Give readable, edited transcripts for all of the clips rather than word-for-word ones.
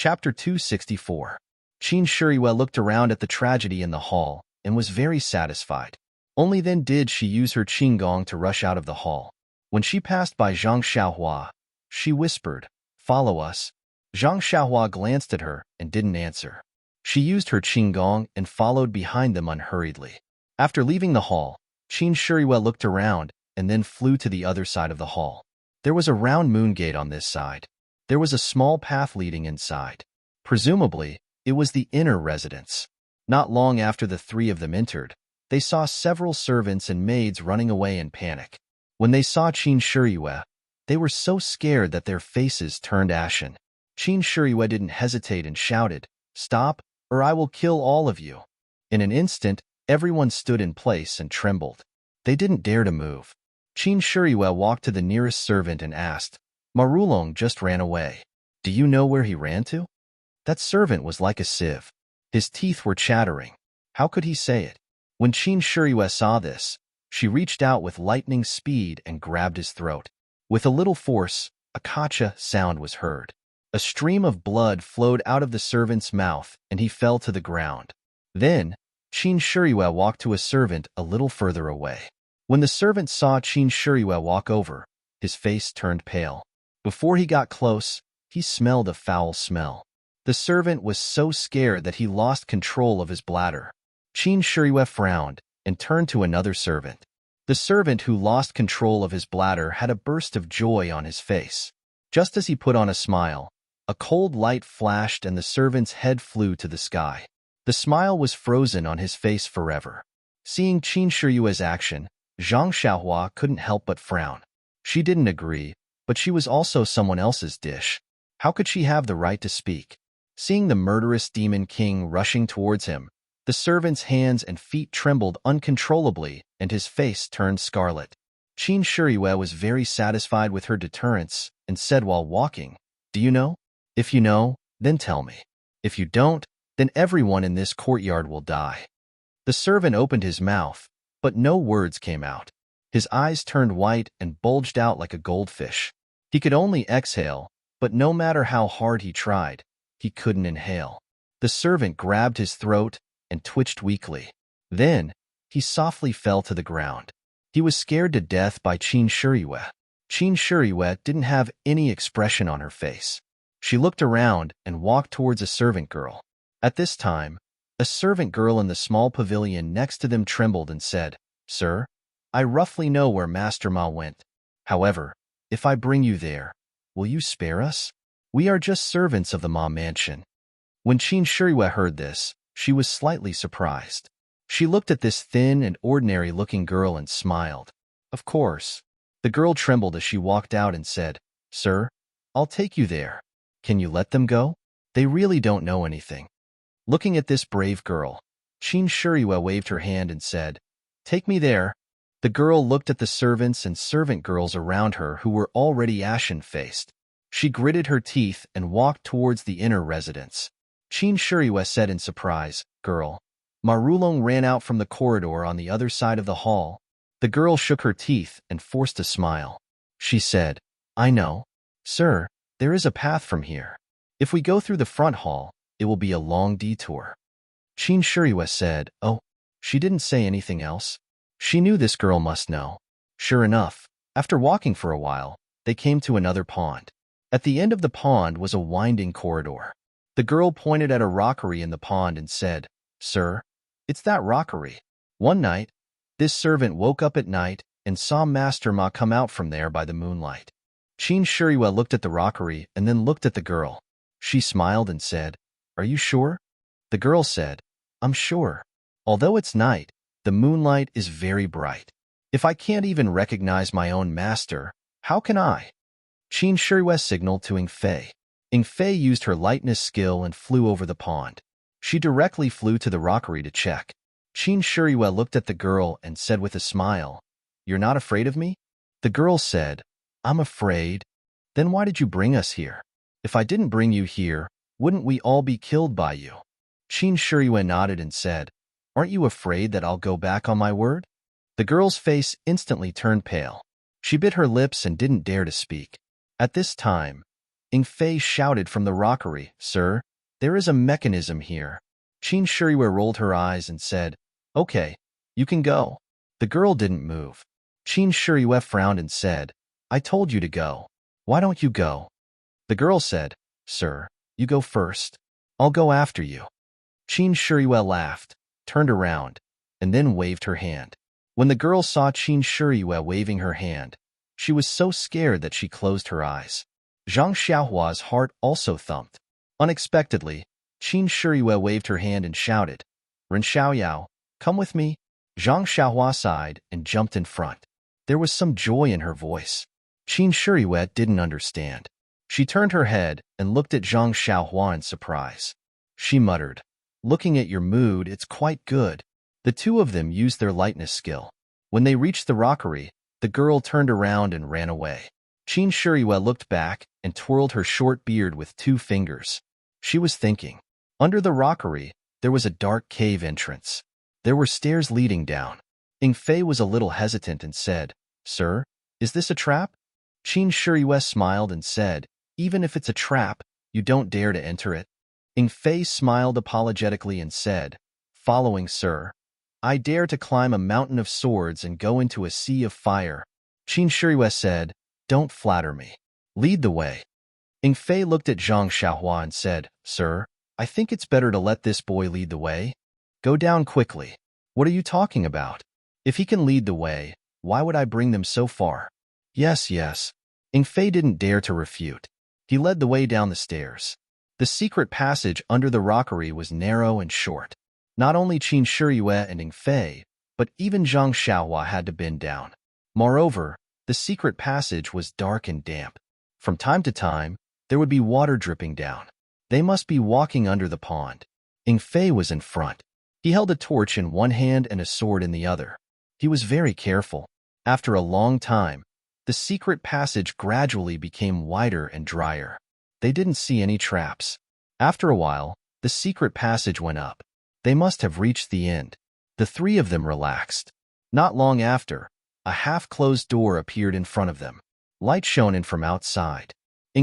Chapter 264. Qin Shiyue looked around at the tragedy in the hall and was very satisfied. Only then did she use her qinggong to rush out of the hall. When she passed by Zhang Xiaohua, she whispered, "Follow us." Zhang Xiaohua glanced at her and didn't answer. She used her qinggong and followed behind them unhurriedly. After leaving the hall, Qin Shiyue looked around and then flew to the other side of the hall. There was a round moon gate on this side. There was a small path leading inside. Presumably, it was the inner residence. Not long after the three of them entered, they saw several servants and maids running away in panic. When they saw Qin Shiyue, they were so scared that their faces turned ashen. Qin Shiyue didn't hesitate and shouted, "Stop, or I will kill all of you." In an instant, everyone stood in place and trembled. They didn't dare to move. Qin Shiyue walked to the nearest servant and asked, "Marulong just ran away. Do you know where he ran to?" That servant was like a sieve. His teeth were chattering. How could he say it? When Qin Shiyue saw this, she reached out with lightning speed and grabbed his throat. With a little force, a kacha sound was heard. A stream of blood flowed out of the servant's mouth, and he fell to the ground. Then, Qin Shiyue walked to a servant a little further away. When the servant saw Qin Shiyue walk over, his face turned pale. Before he got close, he smelled a foul smell. The servant was so scared that he lost control of his bladder. Qin Shiyue frowned and turned to another servant. The servant who lost control of his bladder had a burst of joy on his face. Just as he put on a smile, a cold light flashed and the servant's head flew to the sky. The smile was frozen on his face forever. Seeing Qin Shiyue's action, Zhang Xiaohua couldn't help but frown. She didn't agree, but she was also someone else's dish. How could she have the right to speak? Seeing the murderous demon king rushing towards him, the servant's hands and feet trembled uncontrollably and his face turned scarlet. Qin Shiyue was very satisfied with her deterrence and said while walking, "Do you know? If you know, then tell me. If you don't, then everyone in this courtyard will die." The servant opened his mouth, but no words came out. His eyes turned white and bulged out like a goldfish. He could only exhale, but no matter how hard he tried, he couldn't inhale. The servant grabbed his throat and twitched weakly. Then, he softly fell to the ground. He was scared to death by Qin Shiyue. Qin Shiyue didn't have any expression on her face. She looked around and walked towards a servant girl. At this time, a servant girl in the small pavilion next to them trembled and said, "Sir, I roughly know where Master Ma went. However, if I bring you there, will you spare us? We are just servants of the Ma mansion." When Qin Shiyue heard this, she was slightly surprised. She looked at this thin and ordinary-looking girl and smiled. "Of course." The girl trembled as she walked out and said, "Sir, I'll take you there. Can you let them go? They really don't know anything." Looking at this brave girl, Qin Shiyue waved her hand and said, "Take me there." The girl looked at the servants and servant girls around her who were already ashen-faced. She gritted her teeth and walked towards the inner residence. Qin Shiyue said in surprise, "Girl." Marulong ran out from the corridor on the other side of the hall. The girl shook her teeth and forced a smile. She said, "I know. Sir, there is a path from here. If we go through the front hall, it will be a long detour." Qin Shiyue said, "Oh." She didn't say anything else. She knew this girl must know. Sure enough, after walking for a while, they came to another pond. At the end of the pond was a winding corridor. The girl pointed at a rockery in the pond and said, "Sir, it's that rockery." One night, this servant woke up at night and saw Master Ma come out from there by the moonlight. Qin Shiyue looked at the rockery and then looked at the girl. She smiled and said, "Are you sure?" The girl said, "I'm sure. Although it's night, the moonlight is very bright. If I can't even recognize my own master, how can I?" Qin Shiyue signaled to Ing Fei. Ing Fei used her lightness skill and flew over the pond. She directly flew to the rockery to check. Qin Shiyue looked at the girl and said with a smile, "You're not afraid of me?" The girl said, "I'm afraid." "Then why did you bring us here? If I didn't bring you here, wouldn't we all be killed by you?" Qin Shiyue nodded and said, "Aren't you afraid that I'll go back on my word?" The girl's face instantly turned pale. She bit her lips and didn't dare to speak. At this time, Fei shouted from the rockery, "Sir, there is a mechanism here." Qin Shiriyue rolled her eyes and said, "Okay, you can go." The girl didn't move. Qin Shiriyue frowned and said, "I told you to go. Why don't you go?" The girl said, "Sir, you go first. I'll go after you." Qin Shiriyue laughed, turned around, and then waved her hand. When the girl saw Qin Shiriyue waving her hand, she was so scared that she closed her eyes. Zhang Xiaohua's heart also thumped. Unexpectedly, Qin Shiriyue waved her hand and shouted, "Ren Xiaoyao, come with me." Zhang Xiaohua sighed and jumped in front. There was some joy in her voice. Qin Shiriyue didn't understand. She turned her head and looked at Zhang Xiaohua in surprise. She muttered, "Looking at your mood, it's quite good." The two of them used their lightness skill. When they reached the rockery, the girl turned around and ran away. Qin Shiriyue looked back and twirled her short beard with 2 fingers. She was thinking. Under the rockery, there was a dark cave entrance. There were stairs leading down. Fei was a little hesitant and said, "Sir, is this a trap?" Qin Shiriyue smiled and said, "Even if it's a trap, you don't dare to enter it." Fei smiled apologetically and said, "Following, sir. I dare to climb a mountain of swords and go into a sea of fire." Qin Shiriyue said, "Don't flatter me. Lead the way." Fei looked at Zhang Xiaohua and said, "Sir, I think it's better to let this boy lead the way. Go down quickly." "What are you talking about? If he can lead the way, why would I bring them so far?" "Yes, yes." Fei didn't dare to refute. He led the way down the stairs. The secret passage under the rockery was narrow and short. Not only Qin Shiriyue and Fei, but even Zhang Xiaohua had to bend down. Moreover, the secret passage was dark and damp. From time to time, there would be water dripping down. They must be walking under the pond. Fei was in front. He held a torch in one hand and a sword in the other. He was very careful. After a long time, the secret passage gradually became wider and drier. They didn't see any traps. After a while, the secret passage went up. They must have reached the end. The 3 of them relaxed. Not long after, a half-closed door appeared in front of them. Light shone in from outside.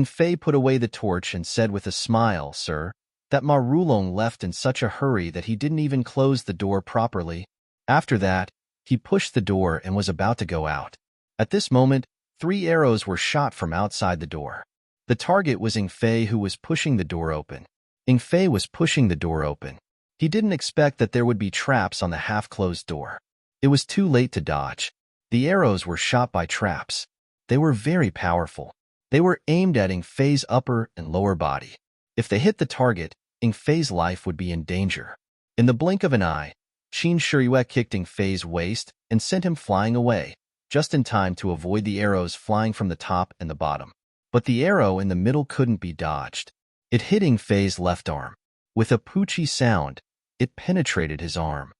Fei put away the torch and said with a smile, "Sir, that Ma Rulong left in such a hurry that he didn't even close the door properly." After that, he pushed the door and was about to go out. At this moment, 3 arrows were shot from outside the door. The target was Fei, who was pushing the door open. Fei was pushing the door open. He didn't expect that there would be traps on the half-closed door. It was too late to dodge. The arrows were shot by traps. They were very powerful. They were aimed at Fei's upper and lower body. If they hit the target, Fei's life would be in danger. In the blink of an eye, Qin Shiriyue kicked Fei's waist and sent him flying away, just in time to avoid the arrows flying from the top and the bottom. But the arrow in the middle couldn't be dodged. It hit Fei's left arm. With a poochie sound, it penetrated his arm.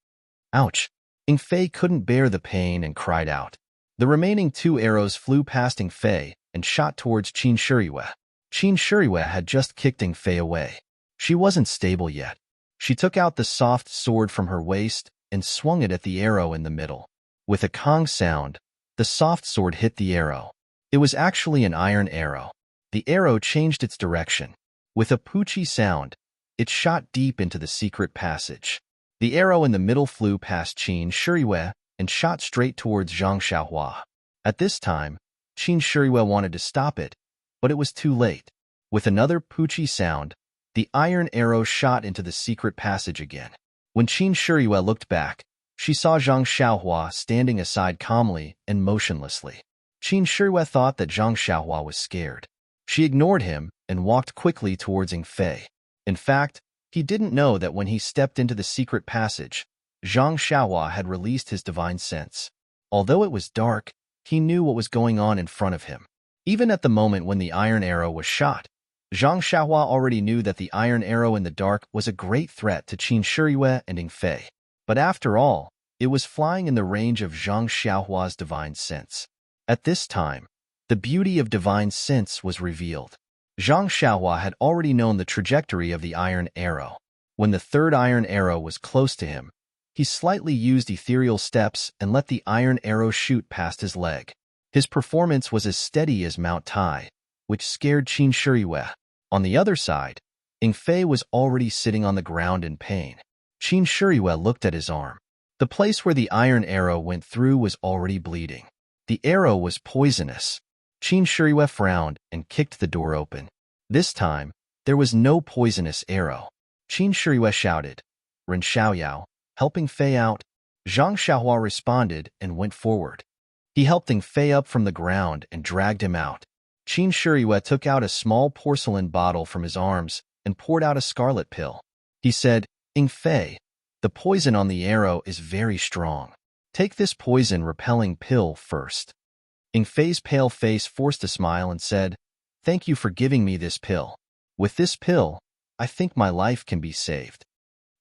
Ouch! Fei couldn't bear the pain and cried out. The remaining 2 arrows flew past Fei and shot towards Qin Shiriyue. Qin Shiriyue had just kicked Fei away. She wasn't stable yet. She took out the soft sword from her waist and swung it at the arrow in the middle. With a kong sound, the soft sword hit the arrow. It was actually an iron arrow. The arrow changed its direction. With a poochie sound, it shot deep into the secret passage. The arrow in the middle flew past Qin Shiriyue and shot straight towards Zhang Xiaohua. At this time, Qin Shiriyue wanted to stop it, but it was too late. With another poochie sound, the iron arrow shot into the secret passage again. When Qin Shiriyue looked back, she saw Zhang Xiaohua standing aside calmly and motionlessly. Qin Shiriyue thought that Zhang Xiaohua was scared. She ignored him and walked quickly towards Fei. In fact, he didn't know that when he stepped into the secret passage, Zhang Xiaohua had released his divine sense. Although it was dark, he knew what was going on in front of him. Even at the moment when the iron arrow was shot, Zhang Xiaohua already knew that the iron arrow in the dark was a great threat to Qin Shiriyue and Fei. But after all, it was flying in the range of Zhang Xiaohua's divine sense. At this time, the beauty of divine sense was revealed. Zhang Xiaohua had already known the trajectory of the iron arrow. When the 3rd iron arrow was close to him, he slightly used ethereal steps and let the iron arrow shoot past his leg. His performance was as steady as Mount Tai, which scared Qin Shiyue. On the other side, Ing Fei was already sitting on the ground in pain. Qin Shiyue looked at his arm. The place where the iron arrow went through was already bleeding. The arrow was poisonous. Qin Shiyue frowned and kicked the door open. This time, there was no poisonous arrow. Qin Shiyue shouted, "Ren Xiaoyao, helping Fei out." Zhang Xiaohua responded and went forward. He helped Ing Fei up from the ground and dragged him out. Qin Shiyue took out a small porcelain bottle from his arms and poured out a scarlet pill. He said, "Ing Fei, the poison on the arrow is very strong. Take this poison-repelling pill first." Ing Fei's pale face forced a smile and said, "Thank you for giving me this pill. With this pill, I think my life can be saved."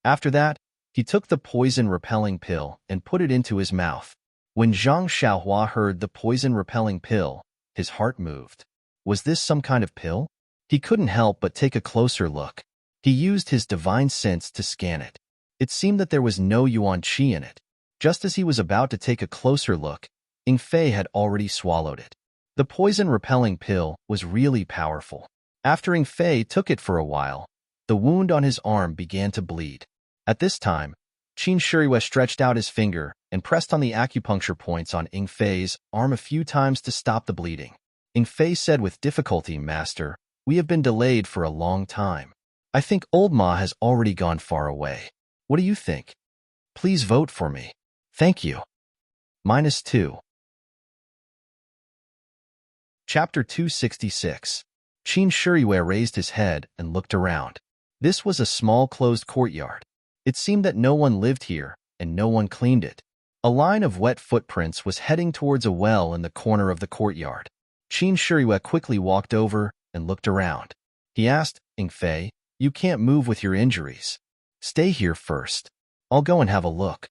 After that, he took the poison-repelling pill and put it into his mouth. When Zhang Xiaohua heard the poison-repelling pill, his heart moved. Was this some kind of pill? He couldn't help but take a closer look. He used his divine sense to scan it. It seemed that there was no yuan qi in it. Just as he was about to take a closer look, Ing Fei had already swallowed it. The poison-repelling pill was really powerful. After Ing Fei took it for a while, the wound on his arm began to bleed. At this time, Qin Shiyue stretched out his finger and pressed on the acupuncture points on Ing Fei's arm a few times to stop the bleeding. Ing Fei said with difficulty, "Master, we have been delayed for a long time. I think old Ma has already gone far away. What do you think? Please vote for me. Thank you." -2. Chapter 266. Qin Shiyue raised his head and looked around. This was a small closed courtyard. It seemed that no one lived here, and no one cleaned it. A line of wet footprints was heading towards a well in the corner of the courtyard. Qin Shiyue quickly walked over and looked around. He asked, "Ing Fei, you can't move with your injuries. Stay here first. I'll go and have a look."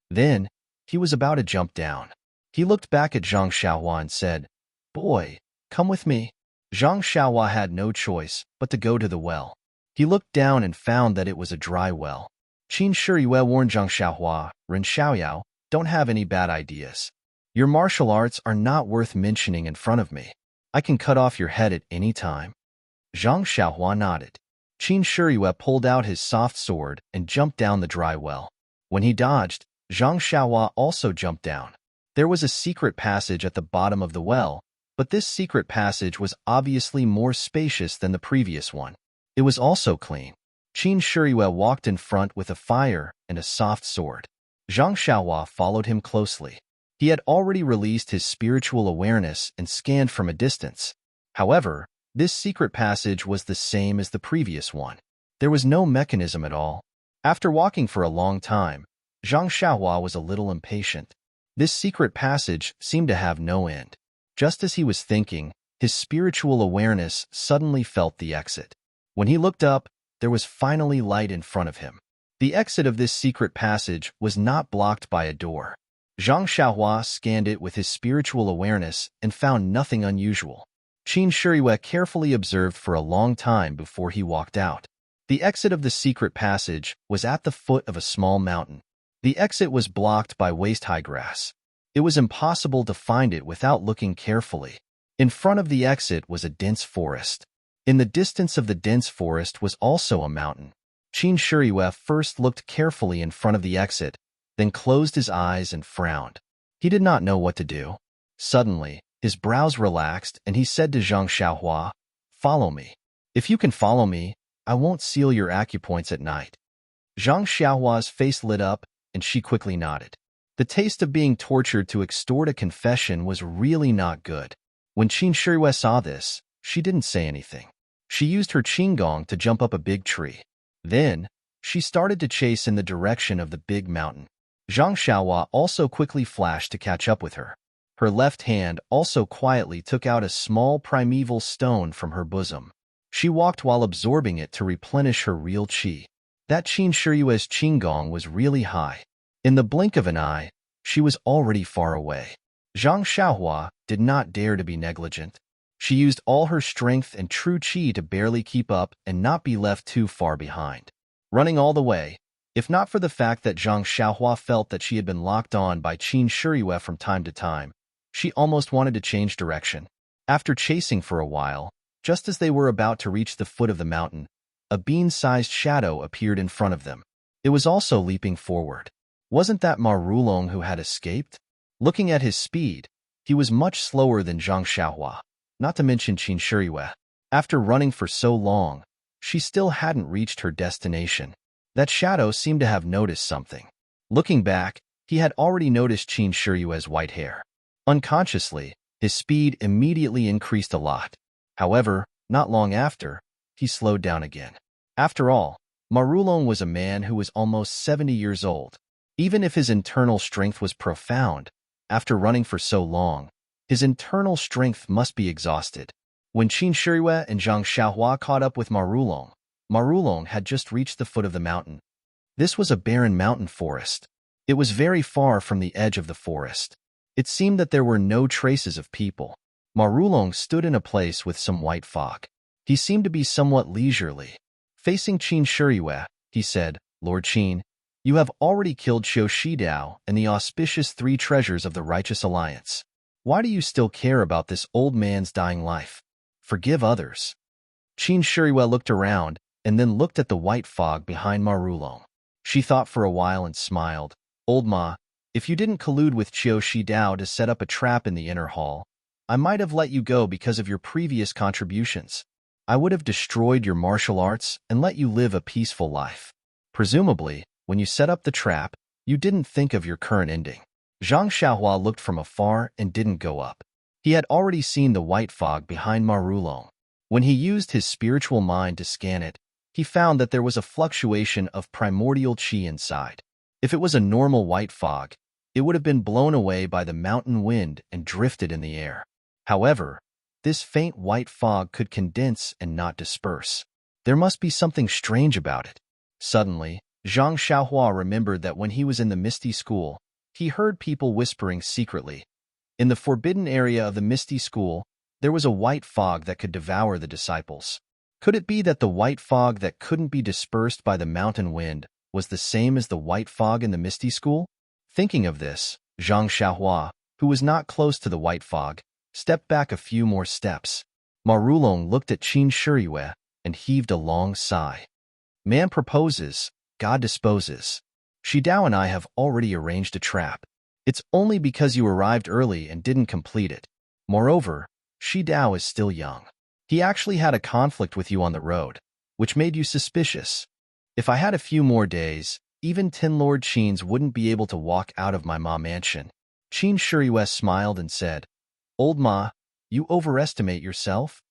Then, he was about to jump down. He looked back at Zhang Xiaohua and said, "Boy, come with me." Zhang Xiaohua had no choice but to go to the well. He looked down and found that it was a dry well. Qin Shiyue warned Zhang Xiaohua, "Ren Xiaoyao, don't have any bad ideas. Your martial arts are not worth mentioning in front of me. I can cut off your head at any time." Zhang Xiaohua nodded. Qin Shiyue pulled out his soft sword and jumped down the dry well. When he dodged, Zhang Xiaohua also jumped down. There was a secret passage at the bottom of the well, but this secret passage was obviously more spacious than the previous one. It was also clean. Qin Shiyue walked in front with a fire and a soft sword. Zhang Xiaohua followed him closely. He had already released his spiritual awareness and scanned from a distance. However, this secret passage was the same as the previous one. There was no mechanism at all. After walking for a long time, Zhang Xiaohua was a little impatient. This secret passage seemed to have no end. Just as he was thinking, his spiritual awareness suddenly felt the exit. When he looked up, there was finally light in front of him. The exit of this secret passage was not blocked by a door. Zhang Xiaohua scanned it with his spiritual awareness and found nothing unusual. Qin Shiyue carefully observed for a long time before he walked out. The exit of the secret passage was at the foot of a small mountain. The exit was blocked by waist-high grass. It was impossible to find it without looking carefully. In front of the exit was a dense forest. In the distance of the dense forest was also a mountain. Qin Shiyue first looked carefully in front of the exit, then closed his eyes and frowned. He did not know what to do. Suddenly, his brows relaxed and he said to Zhang Xiaohua, "Follow me. If you can follow me, I won't seal your acupoints at night." Zhang Xiaohua's face lit up and she quickly nodded. The taste of being tortured to extort a confession was really not good. When Qin Shiyue saw this, she didn't say anything. She used her qinggong to jump up a big tree. Then, she started to chase in the direction of the big mountain. Zhang Xiaohua also quickly flashed to catch up with her. Her left hand also quietly took out a small primeval stone from her bosom. She walked while absorbing it to replenish her real qi. That Qin Shiyue's qinggong was really high. In the blink of an eye, she was already far away. Zhang Xiaohua did not dare to be negligent. She used all her strength and true qi to barely keep up and not be left too far behind. Running all the way, if not for the fact that Zhang Xiaohua felt that she had been locked on by Qin Shiyue from time to time, she almost wanted to change direction. After chasing for a while, Just as they were about to reach the foot of the mountain, a bean-sized shadow appeared in front of them. It was also leaping forward. Wasn't that Ma Rulong who had escaped? Looking at his speed, he was much slower than Zhang Xiaohua, not to mention Qin Shiyue. After running for so long, she still hadn't reached her destination. That shadow seemed to have noticed something. Looking back, he had already noticed Qin Shiyue's white hair. Unconsciously, his speed immediately increased a lot. However, not long after, he slowed down again. After all, Ma Rulong was a man who was almost 70 years old. Even if his internal strength was profound, after running for so long, his internal strength must be exhausted. When Qin Shiyue and Zhang Xiaohua caught up with Ma Rulong had just reached the foot of the mountain. This was a barren mountain forest. It was very far from the edge of the forest. It seemed that there were no traces of people. Ma Rulong stood in a place with some white fog. He seemed to be somewhat leisurely. Facing Qin Shiyue, he said, "Lord Qin, you have already killed Qiu Shidao and the auspicious 3 treasures of the Righteous Alliance. Why do you still care about this old man's dying life? Forgive others." Qin Shiyue looked around and then looked at the white fog behind Ma Rulong. She thought for a while and smiled. "Old Ma, if you didn't collude with Qiu Shidao to set up a trap in the inner hall, I might have let you go because of your previous contributions. I would have destroyed your martial arts and let you live a peaceful life. Presumably, when you set up the trap, you didn't think of your current ending." Zhang Xiaohua looked from afar and didn't go up. He had already seen the white fog behind Ma Rulong. When he used his spiritual mind to scan it, he found that there was a fluctuation of primordial qi inside. If it was a normal white fog, it would have been blown away by the mountain wind and drifted in the air. However, this faint white fog could condense and not disperse. There must be something strange about it. Suddenly, Zhang Xiaohua remembered that when he was in the Misty School, he heard people whispering secretly. In the forbidden area of the Misty School, there was a white fog that could devour the disciples. Could it be that the white fog that couldn't be dispersed by the mountain wind was the same as the white fog in the Misty School? Thinking of this, Zhang Xiaohua, who was not close to the white fog, stepped back a few more steps. Ma Rulong looked at Qin Shiyue and heaved a long sigh. "Man proposes, God disposes. Shidao and I have already arranged a trap. It's only because you arrived early and didn't complete it. Moreover, Shidao is still young. He actually had a conflict with you on the road, which made you suspicious. If I had a few more days, even 10 Lord Qins wouldn't be able to walk out of my Ma mansion." Qin Shiyue smiled and said, "Old Ma, you overestimate yourself?"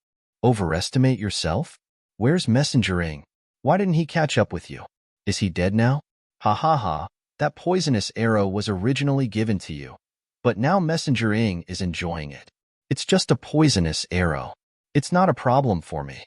"Overestimate yourself? Where's Messenger Ing? Why didn't he catch up with you? Is he dead now? Ha ha ha, that poisonous arrow was originally given to you, but now Messenger Ing is enjoying it. It's just a poisonous arrow. It's not a problem for me.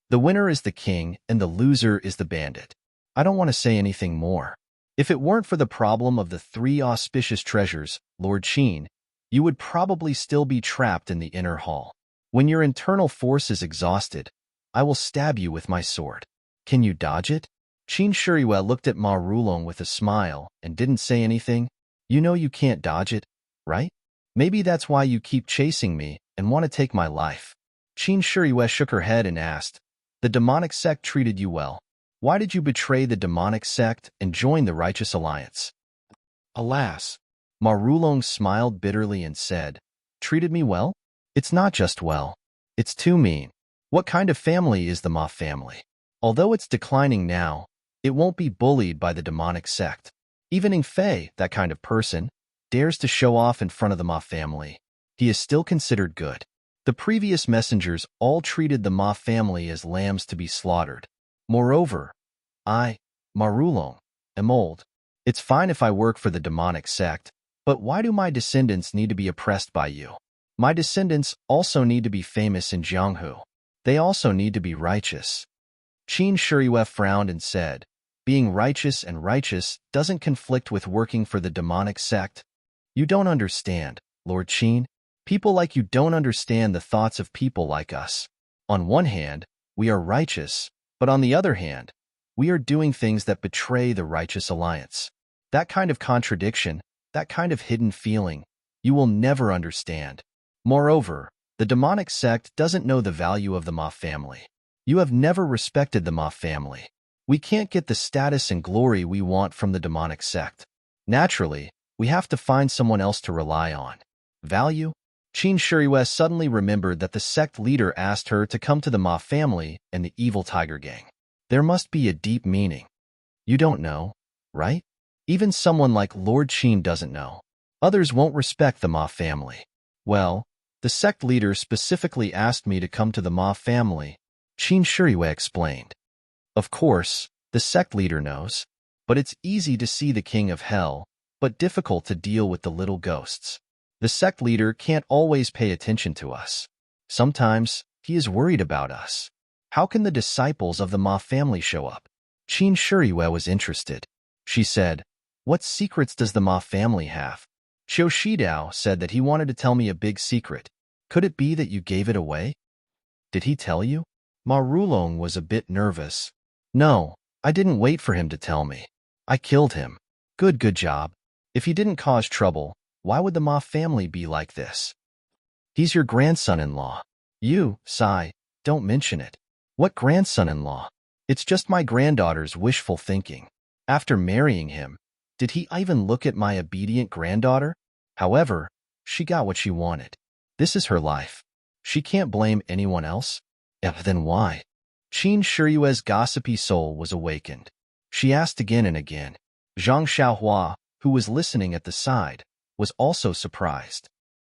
The winner is the king and the loser is the bandit. I don't want to say anything more. If it weren't for the problem of the 3 auspicious treasures, Lord Qin, you would probably still be trapped in the inner hall. When your internal force is exhausted, I will stab you with my sword. Can you dodge it?" Qin Shiyue looked at Ma Rulong with a smile and didn't say anything. "You know you can't dodge it, right? Maybe that's why you keep chasing me and want to take my life." Qin Shiyue shook her head and asked, "The demonic sect treated you well. Why did you betray the demonic sect and join the Righteous Alliance?" "Alas." Ma Rulong smiled bitterly and said, "Treated me well? It's not just well. It's too mean. What kind of family is the Ma family? Although it's declining now, it won't be bullied by the demonic sect. Even Ing Fei, that kind of person, dares to show off in front of the Ma family. He is still considered good. The previous messengers all treated the Ma family as lambs to be slaughtered. Moreover, I, Ma Rulong, am old. It's fine if I work for the demonic sect, but why do my descendants need to be oppressed by you? My descendants also need to be famous in Jianghu. They also need to be righteous." Qin Shiyue frowned and said, "Being righteous and righteous doesn't conflict with working for the demonic sect. You don't understand, Lord Qin. People like you don't understand the thoughts of people like us. On one hand, we are righteous, but on the other hand, we are doing things that betray the Righteous Alliance. That kind of contradiction, that kind of hidden feeling, you will never understand. Moreover, The demonic sect doesn't know the value of the Ma family. You have never respected the Ma family. We can't get the status and glory we want from the demonic sect. Naturally, we have to find someone else to rely on. Value? Qin Shuriwei suddenly remembered that the sect leader asked her to come to the Ma family and the evil tiger gang. There must be a deep meaning. You don't know, right? Even someone like Lord Qin doesn't know. Others won't respect the Ma family. Well, the sect leader specifically asked me to come to the Ma family, Qin Shuriwei explained. Of course, the sect leader knows, but it's easy to see the king of hell, but difficult to deal with the little ghosts. The sect leader can't always pay attention to us. Sometimes, he is worried about us. How can the disciples of the Ma family show up? Qin Shuriwei was interested. She said, "What secrets does the Ma family have?" Qiu Shidao said that he wanted to tell me a big secret. Could it be that you gave it away? Did he tell you? Ma Rulong was a bit nervous. No, I didn't wait for him to tell me. I killed him. Good job. If he didn't cause trouble, why would the Ma family be like this? He's your grandson-in-law. You, Sai, don't mention it. What grandson-in-law? It's just my granddaughter's wishful thinking. After marrying him, did he even look at my obedient granddaughter? However, she got what she wanted. This is her life. She can't blame anyone else. Then why? Qin Shuriwei's gossipy soul was awakened. She asked again and again. Zhang Xiaohua, who was listening at the side, was also surprised.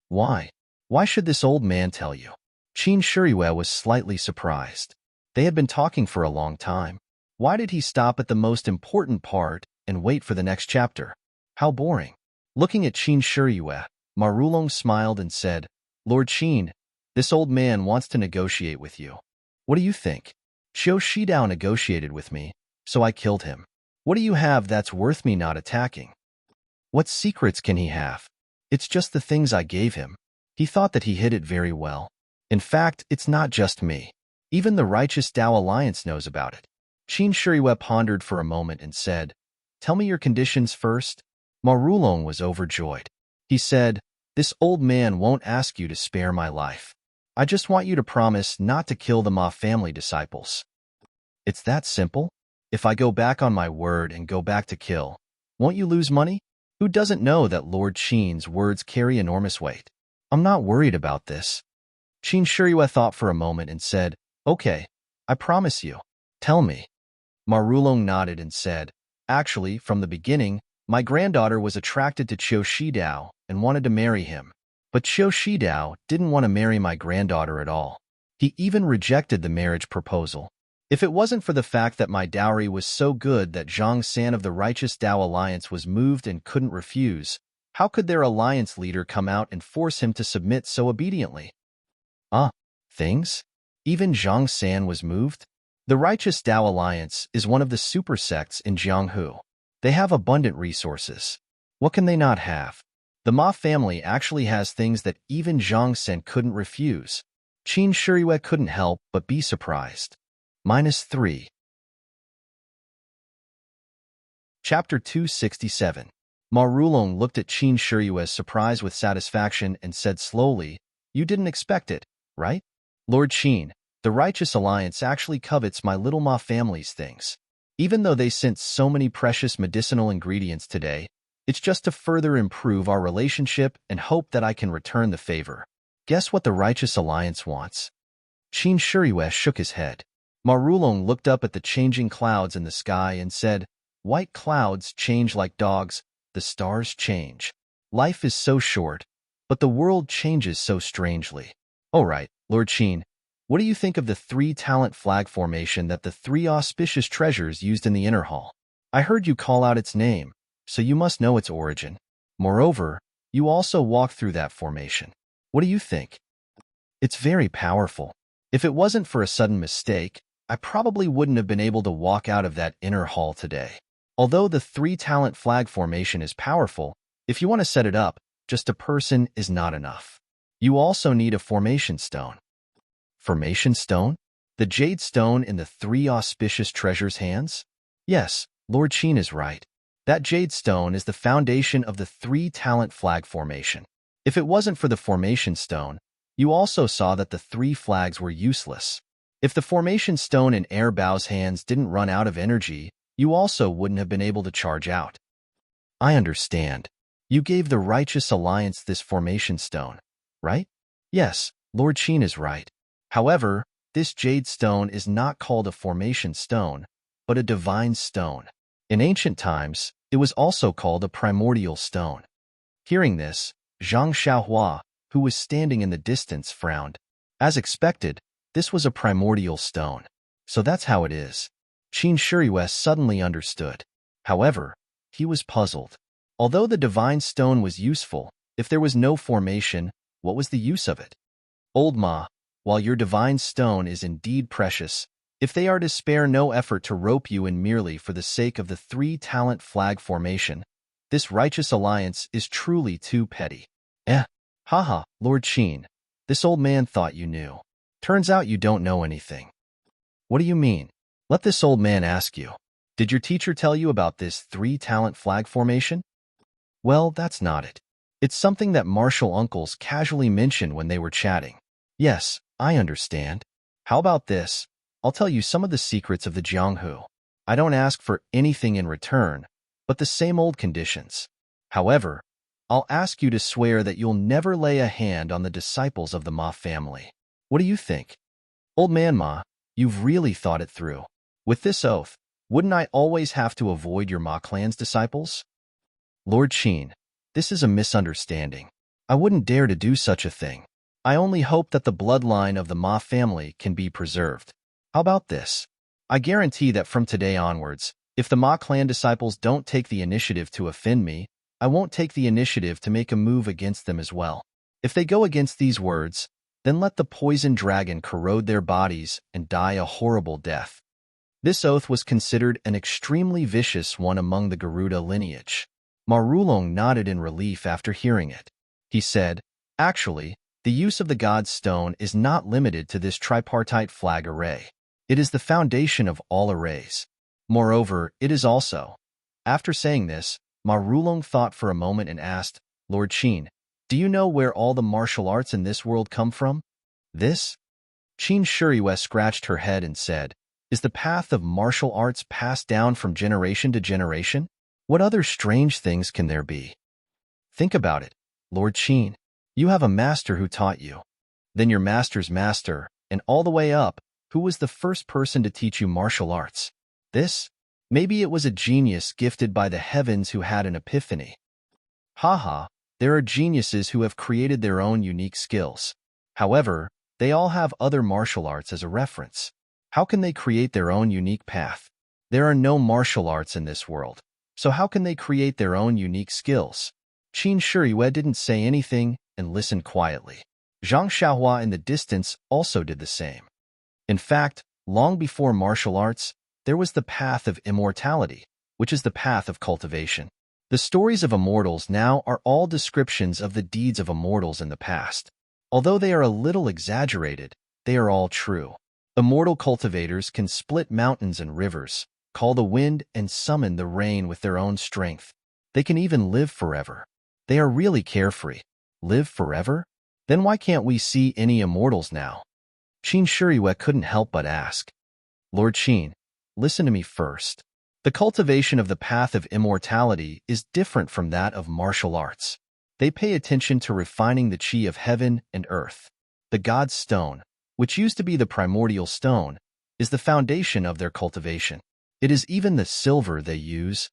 Why? Why should this old man tell you? Qin Shuriwei was slightly surprised. They had been talking for a long time. Why did he stop at the most important part and wait for the next chapter? How boring. Looking at Qin Shuriwei, Ma Rulong smiled and said, Lord Qin, this old man wants to negotiate with you. What do you think? Qiu Shidao negotiated with me, so I killed him. What do you have that's worth me not attacking? What secrets can he have? It's just the things I gave him. He thought that he hid it very well. In fact, it's not just me. Even the righteous Tao Alliance knows about it. Qin Shuriwei pondered for a moment and said, Tell me your conditions first. Ma Rulong was overjoyed. He said, This old man won't ask you to spare my life. I just want you to promise not to kill the Ma family disciples. It's that simple? If I go back on my word and go back to kill, won't you lose money? Who doesn't know that Lord Qin's words carry enormous weight? I'm not worried about this. Qin Shuriwei thought for a moment and said, Okay, I promise you. Tell me. Ma Rulong nodded and said, Actually, from the beginning, my granddaughter was attracted to Qiu Shidao and wanted to marry him. But Qiu Shidao didn't want to marry my granddaughter at all. He even rejected the marriage proposal. If it wasn't for the fact that my dowry was so good that Zhang San of the Righteous Tao Alliance was moved and couldn't refuse, how could their alliance leader come out and force him to submit so obediently? Things? Even Zhang San was moved? The Righteous Tao Alliance is one of the super sects in Jianghu. They have abundant resources. What can they not have? The Ma family actually has things that even Zhang San couldn't refuse. Qin Shuriwei couldn't help but be surprised. -3. Chapter 267. Ma Rulong looked at Qin Shuriwei's surprise with satisfaction and said slowly, You didn't expect it, right? Lord Qin, the Righteous Alliance actually covets my little Ma family's things. Even though they sent so many precious medicinal ingredients today, it's just to further improve our relationship and hope that I can return the favor. Guess what the Righteous Alliance wants? Qin Shuriwei shook his head. Ma Rulong looked up at the changing clouds in the sky and said, White clouds change like dogs, the stars change. Life is so short, but the world changes so strangely. All right, Lord Qin, what do you think of the 3-talent flag formation that the 3 auspicious treasures used in the inner hall? I heard you call out its name, so you must know its origin. Moreover, you also walked through that formation. What do you think? It's very powerful. If it wasn't for a sudden mistake, I probably wouldn't have been able to walk out of that inner hall today. Although the 3-talent flag formation is powerful, if you want to set it up, just a person is not enough. You also need a formation stone. Formation stone? The jade stone in the 3 auspicious treasures' hands? Yes, Lord Qin is right. That jade stone is the foundation of the 3-talent flag formation. If it wasn't for the formation stone, You also saw that the 3 flags were useless. If the formation stone in Air Bao's hands didn't run out of energy, you also wouldn't have been able to charge out. I understand. You gave the Righteous Alliance this formation stone, right? Yes, Lord Qin is right. However, this jade stone is not called a formation stone, but a divine stone. In ancient times, it was also called a primordial stone. Hearing this, Zhang Xiaohua, who was standing in the distance, frowned. As expected, this was a primordial stone. So that's how it is. Qin Shiyue suddenly understood. However, he was puzzled. Although the divine stone was useful, if there was no formation, what was the use of it? Old Ma, while your divine stone is indeed precious, if they are to spare no effort to rope you in merely for the sake of the 3-talent flag formation, this righteous alliance is truly too petty. Haha, Lord Qin, this old man thought you knew. Turns out you don't know anything. What do you mean? Let this old man ask you. Did your teacher tell you about this 3-talent flag formation? Well, that's not it. It's something that martial uncles casually mentioned when they were chatting. Yes, I understand. How about this? I'll tell you some of the secrets of the Jianghu. I don't ask for anything in return, but the same old conditions. However, I'll ask you to swear that you'll never lay a hand on the disciples of the Ma family. What do you think? Old man Ma, you've really thought it through. With this oath, wouldn't I always have to avoid your Ma clan's disciples? Lord Qin, this is a misunderstanding. I wouldn't dare to do such a thing. I only hope that the bloodline of the Ma family can be preserved. How about this? I guarantee that from today onwards, if the Ma clan disciples don't take the initiative to offend me, I won't take the initiative to make a move against them as well. If they go against these words, then let the poison dragon corrode their bodies and die a horrible death. This oath was considered an extremely vicious one among the Garuda lineage. Ma Rulong nodded in relief after hearing it. He said, actually, the use of the God's Stone is not limited to this tripartite flag array. It is the foundation of all arrays. Moreover, it is also. After saying this, Ma Rulong thought for a moment and asked, Lord Qin, do you know where all the martial arts in this world come from? This? Qin Shiyue scratched her head and said, is the path of martial arts passed down from generation to generation? What other strange things can there be? Think about it, Lord Qin. You have a master who taught you. Then your master's master, and all the way up, who was the first person to teach you martial arts? This? Maybe it was a genius gifted by the heavens who had an epiphany. Haha, there are geniuses who have created their own unique skills. However, they all have other martial arts as a reference. How can they create their own unique path? There are no martial arts in this world, so how can they create their own unique skills? Qin Shiyue didn't say anything and listened quietly. Zhang Xiaohua in the distance also did the same. In fact, long before martial arts, there was the path of immortality, which is the path of cultivation. The stories of immortals now are all descriptions of the deeds of immortals in the past. Although they are a little exaggerated, they are all true. Immortal cultivators can split mountains and rivers, call the wind and summon the rain with their own strength. They can even live forever. They are really carefree. Live forever? Then why can't we see any immortals now? Qin Shiyue couldn't help but ask. Lord Qin, listen to me first. The cultivation of the path of immortality is different from that of martial arts. They pay attention to refining the chi of heaven and earth. The God's Stone, which used to be the primordial stone, is the foundation of their cultivation. It is even the silver they use.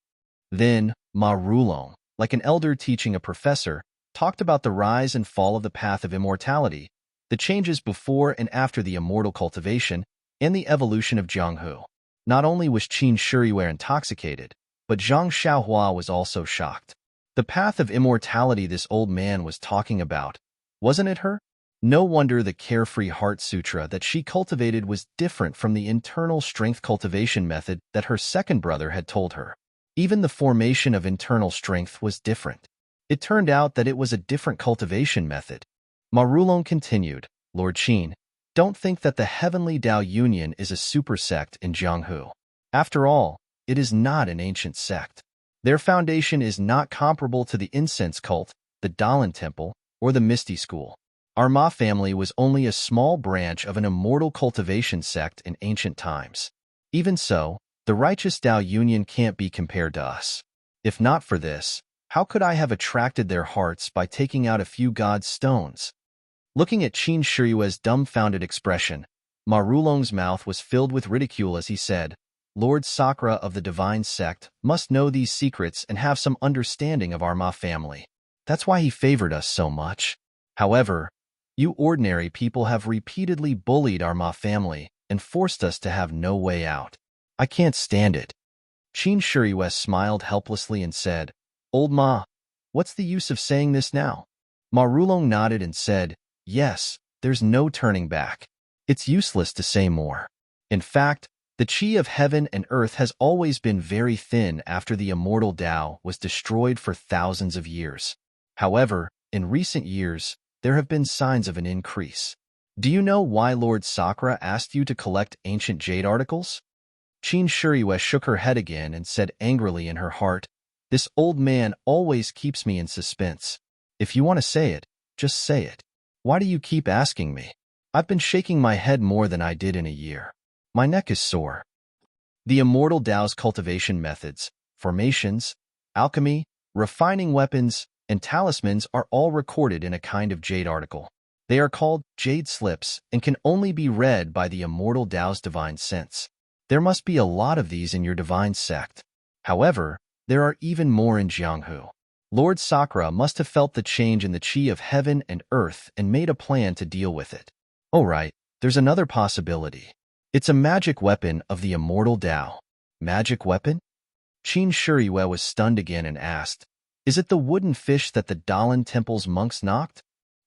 Then, Ma Rulong, like an elder teaching a professor, talked about the rise and fall of the path of immortality, the changes before and after the immortal cultivation, and the evolution of Jianghu. Not only was Qin Shiyue intoxicated, but Zhang Xiaohua was also shocked. The path of immortality this old man was talking about, wasn't it her? No wonder the Carefree Heart Sutra that she cultivated was different from the internal strength cultivation method that her second brother had told her. Even the formation of internal strength was different. It turned out that it was a different cultivation method. Ma Rulong continued, Lord Qin, don't think that the Heavenly Tao Union is a super sect in Jianghu. After all, it is not an ancient sect. Their foundation is not comparable to the incense cult, the Dalan Temple, or the Misty School. Our Ma family was only a small branch of an immortal cultivation sect in ancient times. Even so, the righteous Dao Union can't be compared to us. If not for this, how could I have attracted their hearts by taking out a few god's stones? Looking at Qin Shiyue's dumbfounded expression, Ma Rulong's mouth was filled with ridicule as he said, Lord Sakura of the divine sect must know these secrets and have some understanding of our Ma family. That's why he favored us so much. However, you ordinary people have repeatedly bullied our Ma family and forced us to have no way out. I can't stand it. Qin Shiyue smiled helplessly and said, Old Ma, what's the use of saying this now? Ma Rulong nodded and said, Yes, there's no turning back. It's useless to say more. In fact, the qi of heaven and earth has always been very thin after the immortal Tao was destroyed for thousands of years. However, in recent years, there have been signs of an increase. Do you know why Lord Sakura asked you to collect ancient jade articles? Qin Shiyue shook her head again and said angrily in her heart, This old man always keeps me in suspense. If you want to say it, just say it. Why do you keep asking me? I've been shaking my head more than I did in a year. My neck is sore. The immortal Tao's cultivation methods, formations, alchemy, refining weapons, and talismans are all recorded in a kind of jade article. They are called jade slips and can only be read by the immortal Tao's divine sense. There must be a lot of these in your divine sect. However, there are even more in Jianghu. Lord Sakura must have felt the change in the qi of heaven and earth and made a plan to deal with it. Oh right, there's another possibility. It's a magic weapon of the immortal Tao. Magic weapon? Qin Shiyue was stunned again and asked, Is it the wooden fish that the Dalan Temple's monks knocked?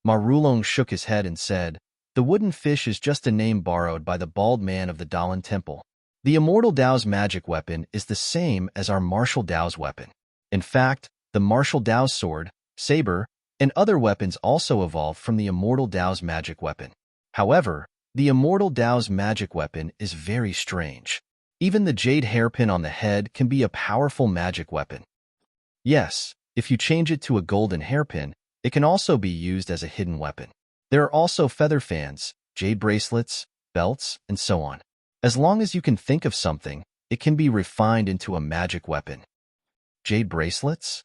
Ma Rulong shook his head and said, The wooden fish is just a name borrowed by the bald man of the Dalan Temple. The immortal Tao's magic weapon is the same as our martial Tao's weapon. In fact, the martial Tao's sword, saber, and other weapons also evolved from the immortal Tao's magic weapon. However, the immortal Tao's magic weapon is very strange. Even the jade hairpin on the head can be a powerful magic weapon. Yes, if you change it to a golden hairpin, it can also be used as a hidden weapon. There are also feather fans, jade bracelets, belts, and so on. As long as you can think of something, it can be refined into a magic weapon. Jade bracelets?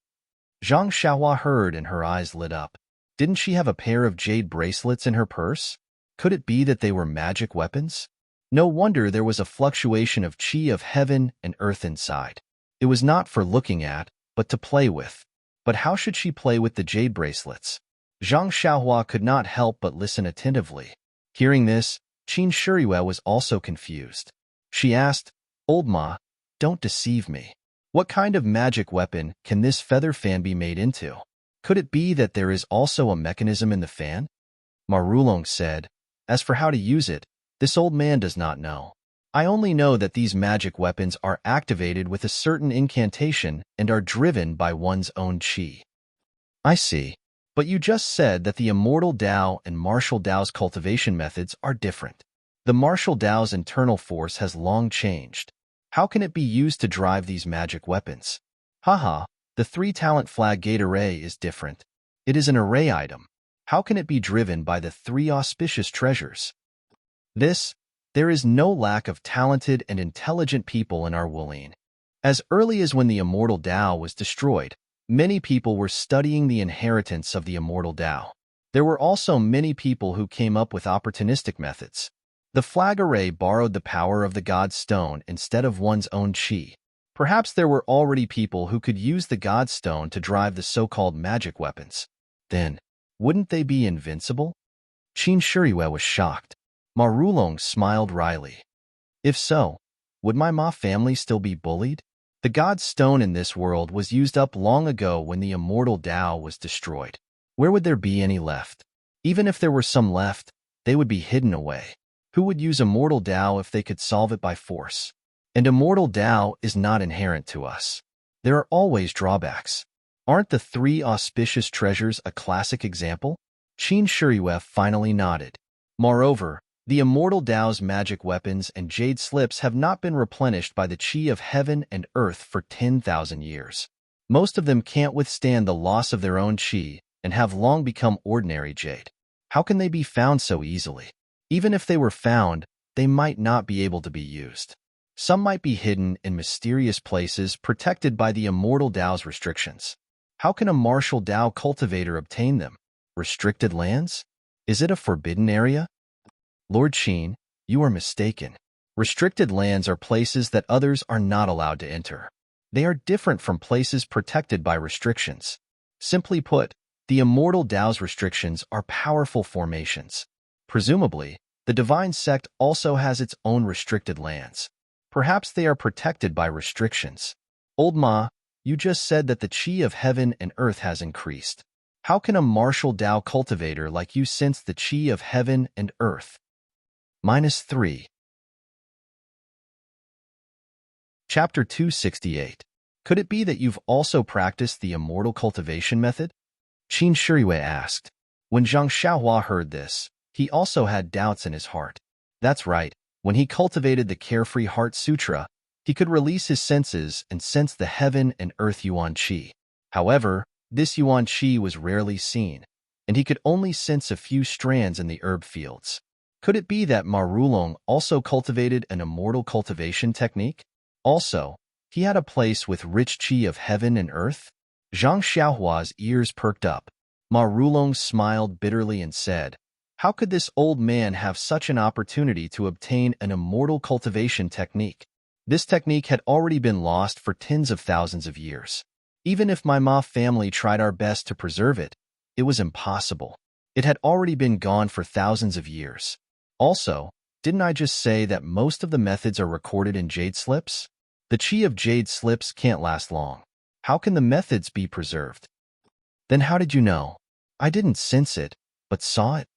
Zhang Xiaohua heard and her eyes lit up. Didn't she have a pair of jade bracelets in her purse? Could it be that they were magic weapons? No wonder there was a fluctuation of qi of heaven and earth inside. It was not for looking at, but to play with. But how should she play with the jade bracelets? Zhang Xiaohua could not help but listen attentively. Hearing this, Qin Shiyue was also confused. She asked, Old Ma, don't deceive me. What kind of magic weapon can this feather fan be made into? Could it be that there is also a mechanism in the fan? Ma Rulong said, As for how to use it, this old man does not know. I only know that these magic weapons are activated with a certain incantation and are driven by one's own qi. I see. But you just said that the immortal Tao and martial Tao's cultivation methods are different. The martial Tao's internal force has long changed. How can it be used to drive these magic weapons? Haha, the 3-talent flag gate array is different. It is an array item. How can it be driven by the 3 auspicious treasures? There is no lack of talented and intelligent people in our Wuling. As early as when the immortal Tao was destroyed, many people were studying the inheritance of the immortal Tao. There were also many people who came up with opportunistic methods. The flag array borrowed the power of the God Stone instead of one's own qi. Perhaps there were already people who could use the God Stone to drive the so-called magic weapons. Then, wouldn't they be invincible? Qin Shiyue was shocked. Ma Rulong smiled wryly. If so, would my Ma family still be bullied? The God Stone in this world was used up long ago when the immortal Tao was destroyed. Where would there be any left? Even if there were some left, they would be hidden away. Who would use immortal Tao if they could solve it by force? And immortal Tao is not inherent to us. There are always drawbacks. Aren't the 3 auspicious treasures a classic example? Qin Shiyue finally nodded. Moreover, the immortal Tao's magic weapons and jade slips have not been replenished by the qi of heaven and earth for 10,000 years. Most of them can't withstand the loss of their own qi and have long become ordinary jade. How can they be found so easily? Even if they were found, they might not be able to be used. Some might be hidden in mysterious places protected by the immortal Tao's restrictions. How can a martial Tao cultivator obtain them? Restricted lands? Is it a forbidden area? Lord Qin, you are mistaken. Restricted lands are places that others are not allowed to enter. They are different from places protected by restrictions. Simply put, the immortal Tao's restrictions are powerful formations. Presumably, the divine sect also has its own restricted lands. Perhaps they are protected by restrictions. Old Ma, you just said that the qi of heaven and earth has increased. How can a martial Tao cultivator like you sense the qi of heaven and earth? -3. Chapter 268. Could it be that you've also practiced the immortal cultivation method? Qin Shiyue asked. When Zhang Xiaohua heard this, he also had doubts in his heart. That's right, when he cultivated the Carefree Heart Sutra, he could release his senses and sense the heaven and earth Yuan Qi. However, this Yuan Qi was rarely seen, and he could only sense a few strands in the herb fields. Could it be that Ma Rulong also cultivated an immortal cultivation technique? Also, he had a place with rich qi of heaven and earth? Zhang Xiaohua's ears perked up. Ma Rulong smiled bitterly and said, how could this old man have such an opportunity to obtain an immortal cultivation technique? This technique had already been lost for tens of thousands of years. Even if my Ma family tried our best to preserve it, it was impossible. It had already been gone for thousands of years. Also, didn't I just say that most of the methods are recorded in jade slips? The qi of jade slips can't last long. How can the methods be preserved? Then how did you know? I didn't sense it, but saw it.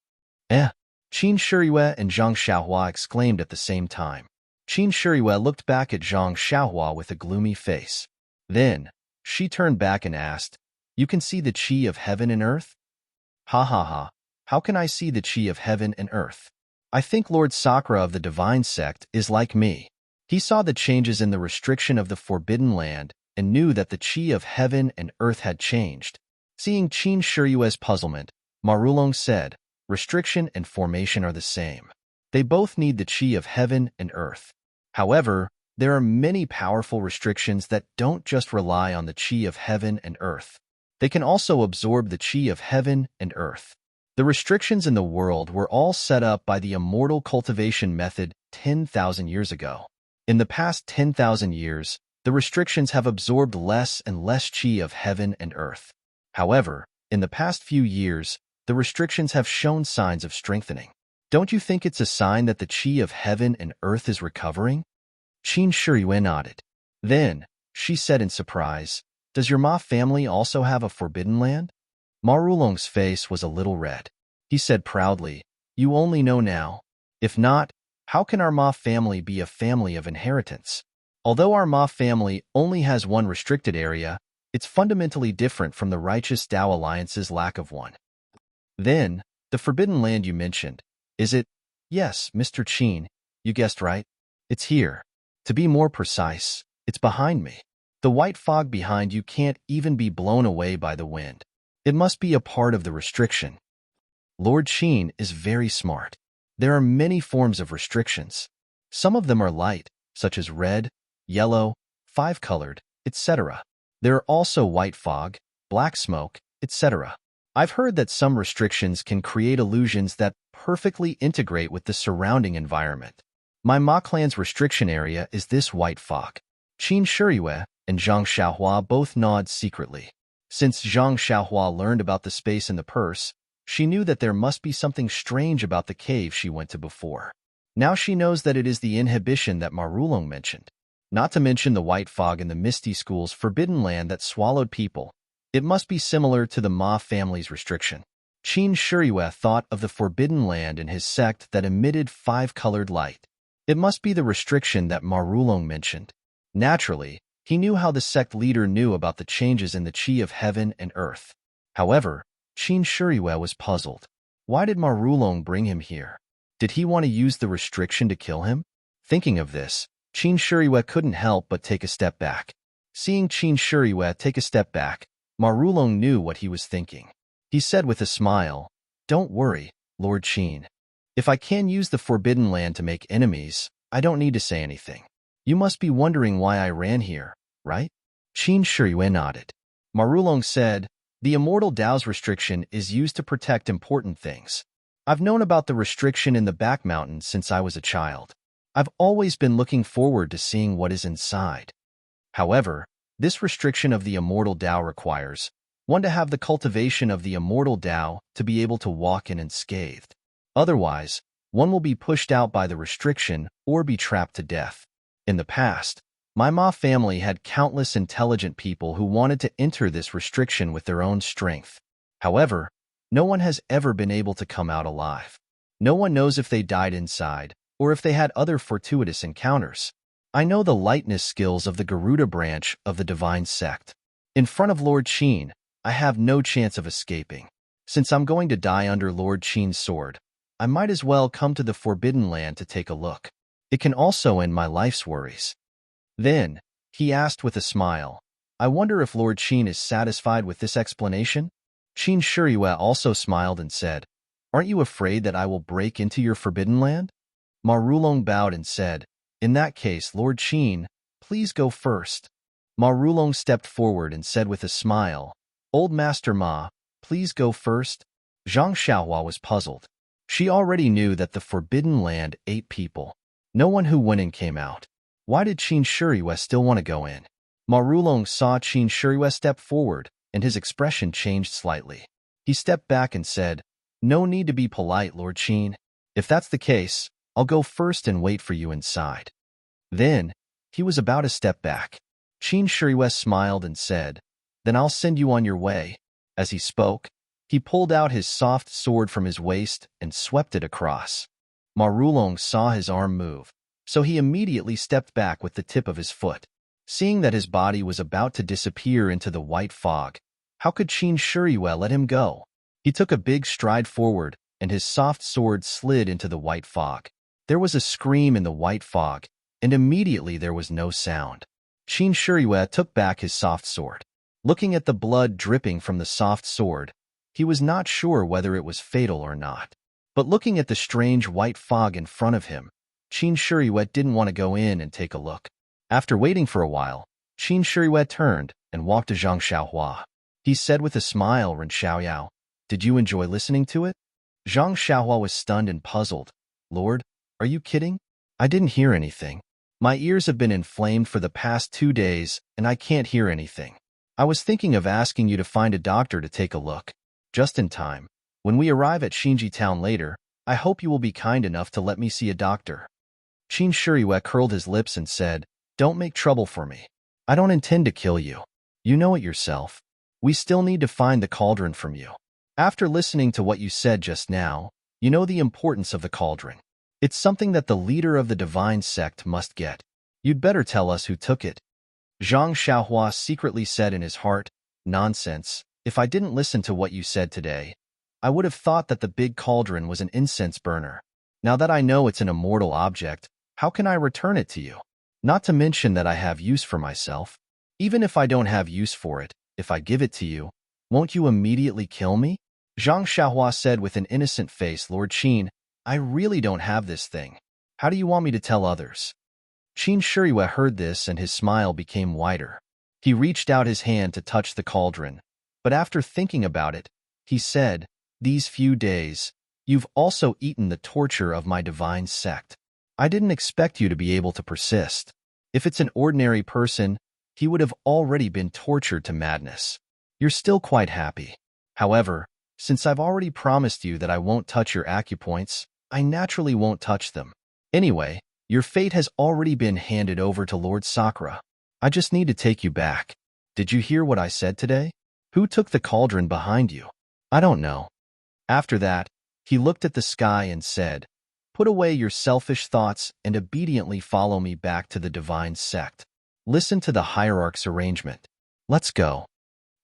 Qin Shiyue and Zhang Xiaohua exclaimed at the same time. Qin Shiyue looked back at Zhang Xiaohua with a gloomy face. Then, she turned back and asked, you can see the qi of heaven and earth? Ha ha ha, how can I see the qi of heaven and earth? I think Lord Sakura of the Divine Sect is like me. He saw the changes in the restriction of the Forbidden Land and knew that the qi of heaven and earth had changed. Seeing Qin Shiyue's puzzlement, Ma Rulong said, restriction and formation are the same. They both need the qi of heaven and earth. However, there are many powerful restrictions that don't just rely on the qi of heaven and earth. They can also absorb the qi of heaven and earth. The restrictions in the world were all set up by the immortal cultivation method 10,000 years ago. In the past 10,000 years, the restrictions have absorbed less and less qi of heaven and earth. However, in the past few years, the restrictions have shown signs of strengthening. Don't you think it's a sign that the qi of heaven and earth is recovering? Qin Shiyue nodded. Then, she said in surprise, does your Ma family also have a forbidden land? Ma Rulong's face was a little red. He said proudly, you only know now. If not, how can our Ma family be a family of inheritance? Although our Ma family only has one restricted area, it's fundamentally different from the Righteous Tao Alliance's lack of one. Then, the forbidden land you mentioned, is it? Yes, Mr. Qin, you guessed right. It's here. To be more precise, it's behind me. The white fog behind you can't even be blown away by the wind. It must be a part of the restriction. Lord Qin is very smart. There are many forms of restrictions. Some of them are light, such as red, yellow, five-colored, etc. There are also white fog, black smoke, etc. I've heard that some restrictions can create illusions that perfectly integrate with the surrounding environment. My Ma clan's restriction area is this white fog. Qin Shiyue and Zhang Xiaohua both nod secretly. Since Zhang Xiaohua learned about the space in the purse, she knew that there must be something strange about the cave she went to before. Now she knows that it is the inhibition that Ma Rulong mentioned. Not to mention the white fog in the Misty School's forbidden land that swallowed people. It must be similar to the Ma family's restriction. Qin Shiyue thought of the forbidden land in his sect that emitted five-colored light. It must be the restriction that Ma Rulong mentioned. Naturally, he knew how the sect leader knew about the changes in the qi of heaven and earth. However, Qin Shiyue was puzzled. Why did Ma Rulong bring him here? Did he want to use the restriction to kill him? Thinking of this, Qin Shiyue couldn't help but take a step back. Seeing Qin Shiyue take a step back, Ma Rulong knew what he was thinking. He said with a smile, don't worry, Lord Qin. If I can use the Forbidden Land to make enemies, I don't need to say anything. You must be wondering why I ran here, right? Qin Shiyue nodded. Marulong said, the Immortal Dao's restriction is used to protect important things. I've known about the restriction in the back mountain since I was a child. I've always been looking forward to seeing what is inside. However, this restriction of the Immortal Dao requires one to have the cultivation of the Immortal Dao to be able to walk in unscathed. Otherwise, one will be pushed out by the restriction or be trapped to death. In the past, my Ma family had countless intelligent people who wanted to enter this restriction with their own strength. However, no one has ever been able to come out alive. No one knows if they died inside or if they had other fortuitous encounters. I know the lightness skills of the Garuda branch of the divine sect. In front of Lord Qin, I have no chance of escaping. Since I'm going to die under Lord Qin's sword, I might as well come to the Forbidden Land to take a look. It can also end my life's worries. Then, he asked with a smile, I wonder if Lord Qin is satisfied with this explanation? Qin Shiyue also smiled and said, aren't you afraid that I will break into your Forbidden Land? Marulong bowed and said, in that case, Lord Qin, please go first. Marulong stepped forward and said with a smile, Old Master Ma, please go first. Zhang Xiaohua was puzzled. She already knew that the Forbidden Land ate people. No one who went in came out. Why did Qin Shiyue still want to go in? Marulong saw Qin Shiyue step forward, and his expression changed slightly. He stepped back and said, no need to be polite, Lord Qin. If that's the case, I'll go first and wait for you inside. Then, he was about to step back. Qin Shiyue smiled and said, then I'll send you on your way. As he spoke, he pulled out his soft sword from his waist and swept it across. Marulong saw his arm move, so he immediately stepped back with the tip of his foot. Seeing that his body was about to disappear into the white fog, how could Qin Shiyue let him go? He took a big stride forward, and his soft sword slid into the white fog. There was a scream in the white fog, and immediately there was no sound. Qin Shiyue took back his soft sword. Looking at the blood dripping from the soft sword, he was not sure whether it was fatal or not. But looking at the strange white fog in front of him, Qin Shiyue didn't want to go in and take a look. After waiting for a while, Qin Shiyue turned and walked to Zhang Xiaohua. He said with a smile, Ren Xiaoyao, did you enjoy listening to it? Zhang Xiaohua was stunned and puzzled. Lord, are you kidding? I didn't hear anything. My ears have been inflamed for the past 2 days, and I can't hear anything. I was thinking of asking you to find a doctor to take a look. Just in time. When we arrive at Xinji town later, I hope you will be kind enough to let me see a doctor. Qin Shiyue curled his lips and said, don't make trouble for me. I don't intend to kill you. You know it yourself. We still need to find the cauldron from you. After listening to what you said just now, you know the importance of the cauldron. It's something that the leader of the divine sect must get. You'd better tell us who took it. Zhang Xiaohua secretly said in his heart, nonsense. If I didn't listen to what you said today, I would have thought that the big cauldron was an incense burner. Now that I know it's an immortal object, how can I return it to you? Not to mention that I have use for myself. Even if I don't have use for it, if I give it to you, won't you immediately kill me? Zhang Xiaohua said with an innocent face, Lord Qin, I really don't have this thing. How do you want me to tell others? Qin Shiyue heard this and his smile became wider. He reached out his hand to touch the cauldron, but after thinking about it, he said, these few days, you've also eaten the torture of my divine sect. I didn't expect you to be able to persist. If it's an ordinary person, he would have already been tortured to madness. You're still quite happy. However, since I've already promised you that I won't touch your acupoints, I naturally won't touch them. Anyway, your fate has already been handed over to Lord Sakura. I just need to take you back. Did you hear what I said today? Who took the cauldron behind you? I don't know. After that, he looked at the sky and said, put away your selfish thoughts and obediently follow me back to the divine sect. Listen to the hierarch's arrangement. Let's go.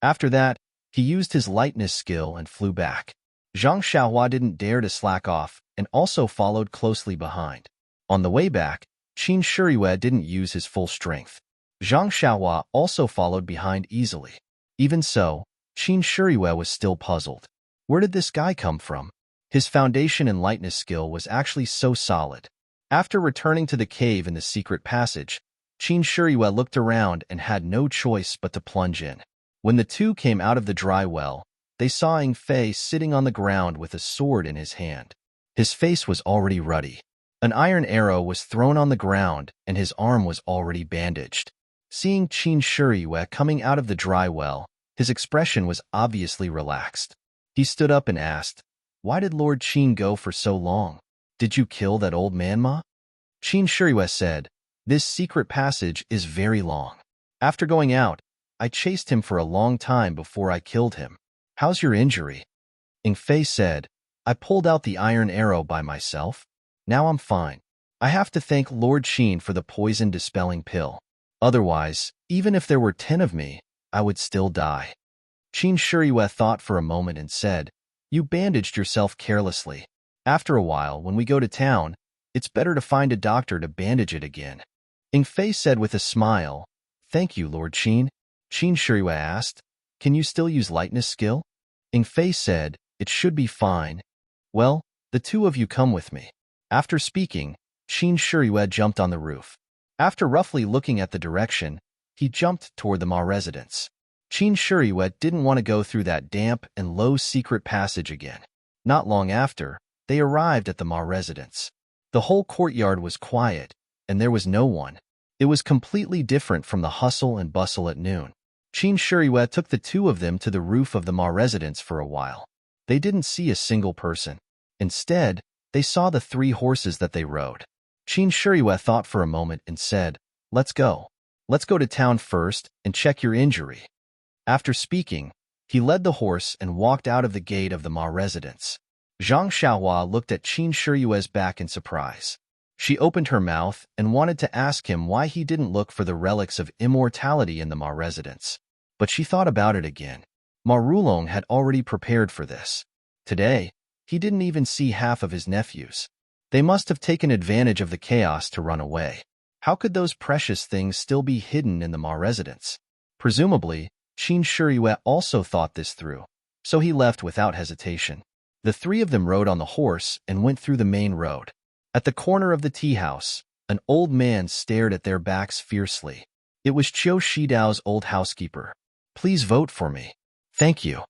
After that, he used his lightness skill and flew back. Zhang Xiaohua didn't dare to slack off and also followed closely behind. On the way back, Qin Shiyue didn't use his full strength. Zhang Xiaohua also followed behind easily. Even so, Qin Shiyue was still puzzled. Where did this guy come from? His foundation in lightness skill was actually so solid. After returning to the cave in the secret passage, Qin Shiyue looked around and had no choice but to plunge in. When the two came out of the dry well, they saw Ing Fei sitting on the ground with a sword in his hand. His face was already ruddy. An iron arrow was thrown on the ground, and his arm was already bandaged. Seeing Qin Shiyue coming out of the dry well, his expression was obviously relaxed. He stood up and asked, "Why did Lord Qin go for so long? Did you kill that old man, Ma?" Qin Shiyue said, "This secret passage is very long. After going out, I chased him for a long time before I killed him. How's your injury?" Ing Fei said, "I pulled out the iron arrow by myself. Now I'm fine. I have to thank Lord Qin for the poison-dispelling pill. Otherwise, even if there were 10 of me, I would still die." Qin Shiyue thought for a moment and said, "You bandaged yourself carelessly. After a while, when we go to town, it's better to find a doctor to bandage it again." Ing Fei said with a smile, "Thank you, Lord Qin." Qin Shiyue asked, "Can you still use lightness skill?" Ing Fei said, "It should be fine." "Well, the two of you come with me." After speaking, Qin Shiyue jumped on the roof. After roughly looking at the direction, he jumped toward the Ma residence. Qin Shiyue didn't want to go through that damp and low secret passage again. Not long after, they arrived at the Ma residence. The whole courtyard was quiet, and there was no one. It was completely different from the hustle and bustle at noon. Qin Shiyue took the two of them to the roof of the Ma residence for a while. They didn't see a single person. Instead, they saw the 3 horses that they rode. Qin Shiyue thought for a moment and said, "Let's go. Let's go to town first and check your injury." After speaking, he led the horse and walked out of the gate of the Ma residence. Zhang Xiaohua looked at Qin Shiyue's back in surprise. She opened her mouth and wanted to ask him why he didn't look for the relics of immortality in the Ma residence. But she thought about it again. Ma Rulong had already prepared for this. Today, he didn't even see half of his nephews. They must have taken advantage of the chaos to run away. How could those precious things still be hidden in the Ma residence? Presumably, Qin Shiyue also thought this through, so he left without hesitation. The 3 of them rode on the horse and went through the main road. At the corner of the tea house, an old man stared at their backs fiercely. It was Qiu Shidao's old housekeeper. "Please vote for me. Thank you."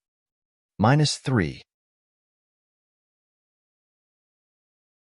-3.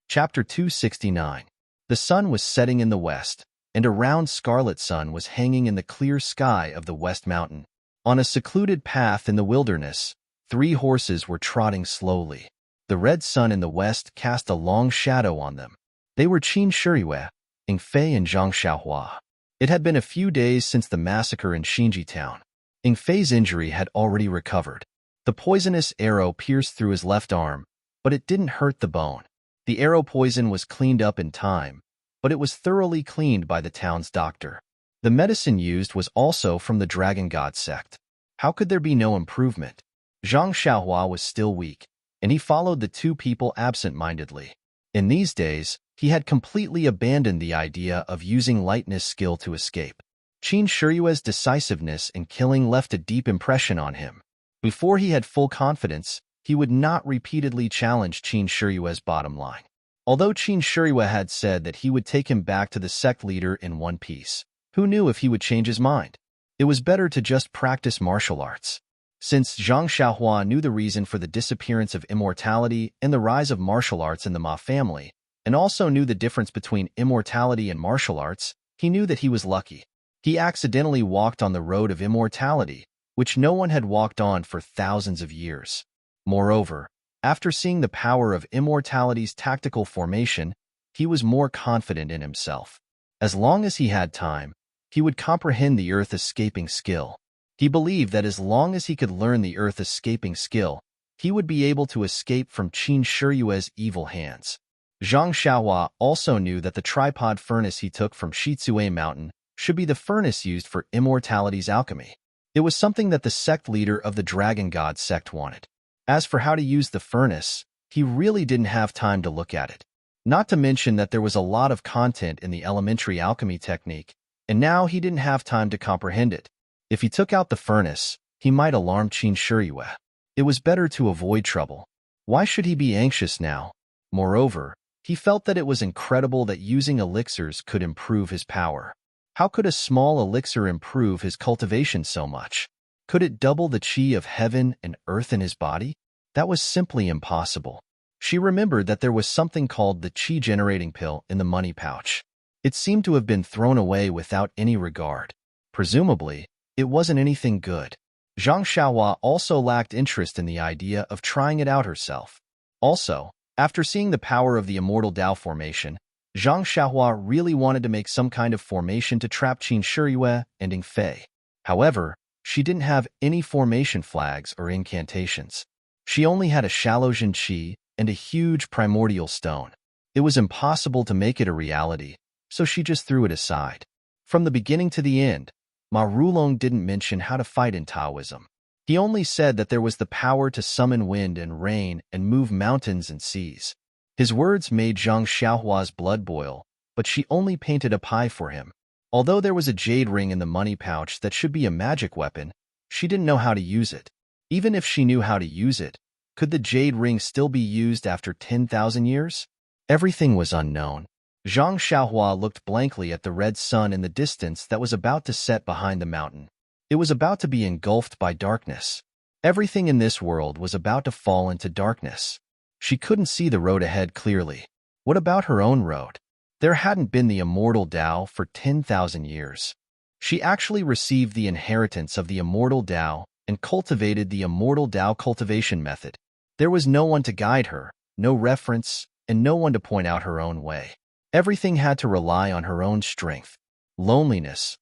Chapter 269. The sun was setting in the west, and a round scarlet sun was hanging in the clear sky of the West Mountain. On a secluded path in the wilderness, 3 horses were trotting slowly. The red sun in the west cast a long shadow on them. They were Qin Shiyue, Ing Fei, and Zhang Xiaohua. It had been a few days since the massacre in Xinji town. Ing Fei's injury had already recovered. The poisonous arrow pierced through his left arm, but it didn't hurt the bone. The arrow poison was cleaned up in time, but it was thoroughly cleaned by the town's doctor. The medicine used was also from the Dragon God sect. How could there be no improvement? Zhang Xiaohua was still weak, and he followed the 2 people absent-mindedly. In these days, he had completely abandoned the idea of using lightness skill to escape. Qin Shiyue's decisiveness in killing left a deep impression on him. Before he had full confidence, he would not repeatedly challenge Qin Shiyue's bottom line. Although Qin Shiyue had said that he would take him back to the sect leader in one piece, who knew if he would change his mind? It was better to just practice martial arts. Since Zhang Xiaohua knew the reason for the disappearance of immortality and the rise of martial arts in the Ma family, and also knew the difference between immortality and martial arts, he knew that he was lucky. He accidentally walked on the road of immortality, which no one had walked on for thousands of years. Moreover, after seeing the power of immortality's tactical formation, he was more confident in himself. As long as he had time, he would comprehend the earth-escaping skill. He believed that as long as he could learn the earth-escaping skill, he would be able to escape from Qin Shiyue's evil hands. Zhang Xiaohua also knew that the tripod furnace he took from Shitsue Mountain should be the furnace used for immortality's alchemy. It was something that the sect leader of the Dragon God sect wanted. As for how to use the furnace, he really didn't have time to look at it. Not to mention that there was a lot of content in the elementary alchemy technique, and now he didn't have time to comprehend it. If he took out the furnace, he might alarm Qin Shiyue. It was better to avoid trouble. Why should he be anxious now? Moreover, he felt that it was incredible that using elixirs could improve his power. How could a small elixir improve his cultivation so much? Could it double the chi of heaven and earth in his body? That was simply impossible. She remembered that there was something called the chi-generating pill in the money pouch. It seemed to have been thrown away without any regard. Presumably, it wasn't anything good. Zhang Xiaohua also lacked interest in the idea of trying it out herself. Also, after seeing the power of the immortal Tao formation, Zhang Xiaohua really wanted to make some kind of formation to trap Qin Shiyue and Ying Fei. However, she didn't have any formation flags or incantations. She only had a shallow Jin Qi and a huge primordial stone. It was impossible to make it a reality, so she just threw it aside. From the beginning to the end, Ma Rulong didn't mention how to fight in Taoism. He only said that there was the power to summon wind and rain and move mountains and seas. His words made Zhang Xiaohua's blood boil, but she only painted a pie for him. Although there was a jade ring in the money pouch that should be a magic weapon, she didn't know how to use it. Even if she knew how to use it, could the jade ring still be used after 10,000 years? Everything was unknown. Zhang Xiaohua looked blankly at the red sun in the distance that was about to set behind the mountain. It was about to be engulfed by darkness. Everything in this world was about to fall into darkness. She couldn't see the road ahead clearly. What about her own road? There hadn't been the immortal Tao for 10,000 years. She actually received the inheritance of the immortal Tao and cultivated the immortal Tao cultivation method. There was no one to guide her, no reference, and no one to point out her own way. Everything had to rely on her own strength. Loneliness,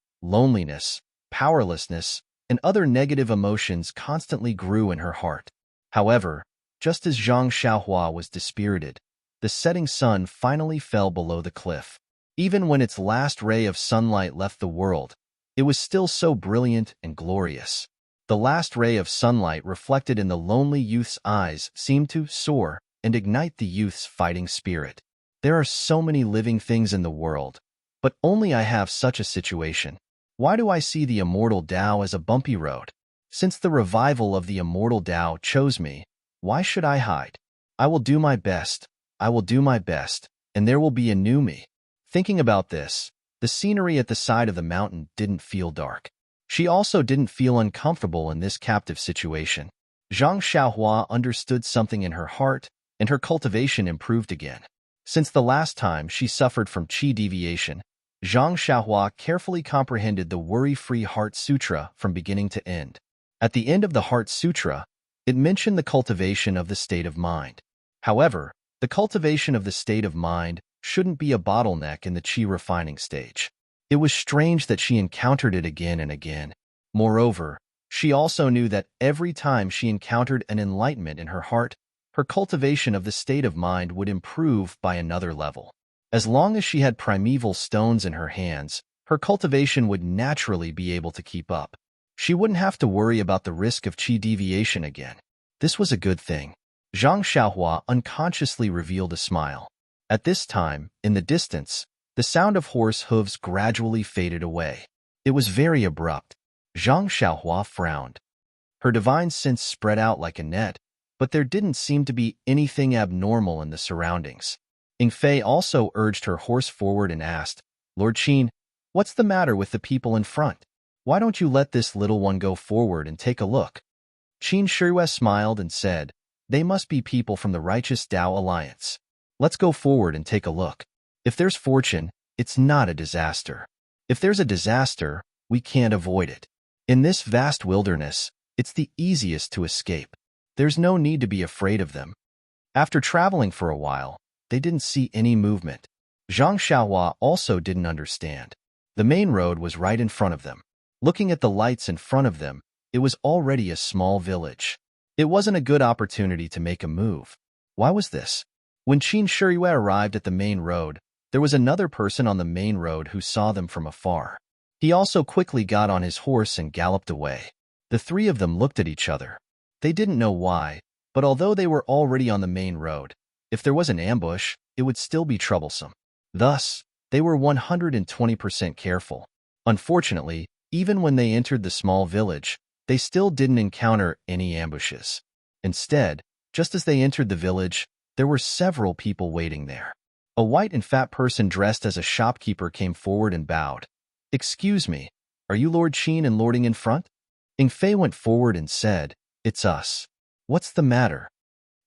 powerlessness, and other negative emotions constantly grew in her heart. However, just as Zhang Xiaohua was dispirited, the setting sun finally fell below the cliff. Even when its last ray of sunlight left the world, it was still so brilliant and glorious. The last ray of sunlight reflected in the lonely youth's eyes seemed to soar and ignite the youth's fighting spirit. There are so many living things in the world, but only I have such a situation. Why do I see the immortal Tao as a bumpy road? Since the revival of the immortal Tao chose me, why should I hide? I will do my best, and there will be a new me. Thinking about this, the scenery at the side of the mountain didn't feel dark. She also didn't feel uncomfortable in this captive situation. Zhang Xiaohua understood something in her heart, and her cultivation improved again. Since the last time she suffered from qi deviation, Zhang Xiaohua carefully comprehended the Worry-Free Heart Sutra from beginning to end. At the end of the Heart Sutra, it mentioned the cultivation of the state of mind. However, the cultivation of the state of mind shouldn't be a bottleneck in the qi refining stage. It was strange that she encountered it again and again. Moreover, she also knew that every time she encountered an enlightenment in her heart, her cultivation of the state of mind would improve by another level. As long as she had primeval stones in her hands, her cultivation would naturally be able to keep up. She wouldn't have to worry about the risk of qi deviation again. This was a good thing. Zhang Xiaohua unconsciously revealed a smile. At this time, in the distance, the sound of horse hooves gradually faded away. It was very abrupt. Zhang Xiaohua frowned. Her divine sense spread out like a net, but there didn't seem to be anything abnormal in the surroundings. Ying Fei also urged her horse forward and asked, "Lord Qin, what's the matter with the people in front? Why don't you let this little one go forward and take a look?" Qin Shiyue smiled and said, "They must be people from the Righteous Tao Alliance. Let's go forward and take a look. If there's fortune, it's not a disaster. If there's a disaster, we can't avoid it. In this vast wilderness, it's the easiest to escape. There's no need to be afraid of them." After traveling for a while, they didn't see any movement. Zhang Xiaohua also didn't understand. The main road was right in front of them. Looking at the lights in front of them, it was already a small village. It wasn't a good opportunity to make a move. Why was this? When Qin Shiyue arrived at the main road, there was another person on the main road who saw them from afar. He also quickly got on his horse and galloped away. The three of them looked at each other. They didn't know why, but although they were already on the main road, if there was an ambush, it would still be troublesome. Thus, they were 120% careful. Unfortunately, even when they entered the small village, they still didn't encounter any ambushes. Instead, Just as they entered the village, there were several people waiting there. A white and fat person dressed as a shopkeeper came forward and bowed. "Excuse me, are you Lord Qin and lording in front?" Ing Fei went forward and said, "It's us. What's the matter?"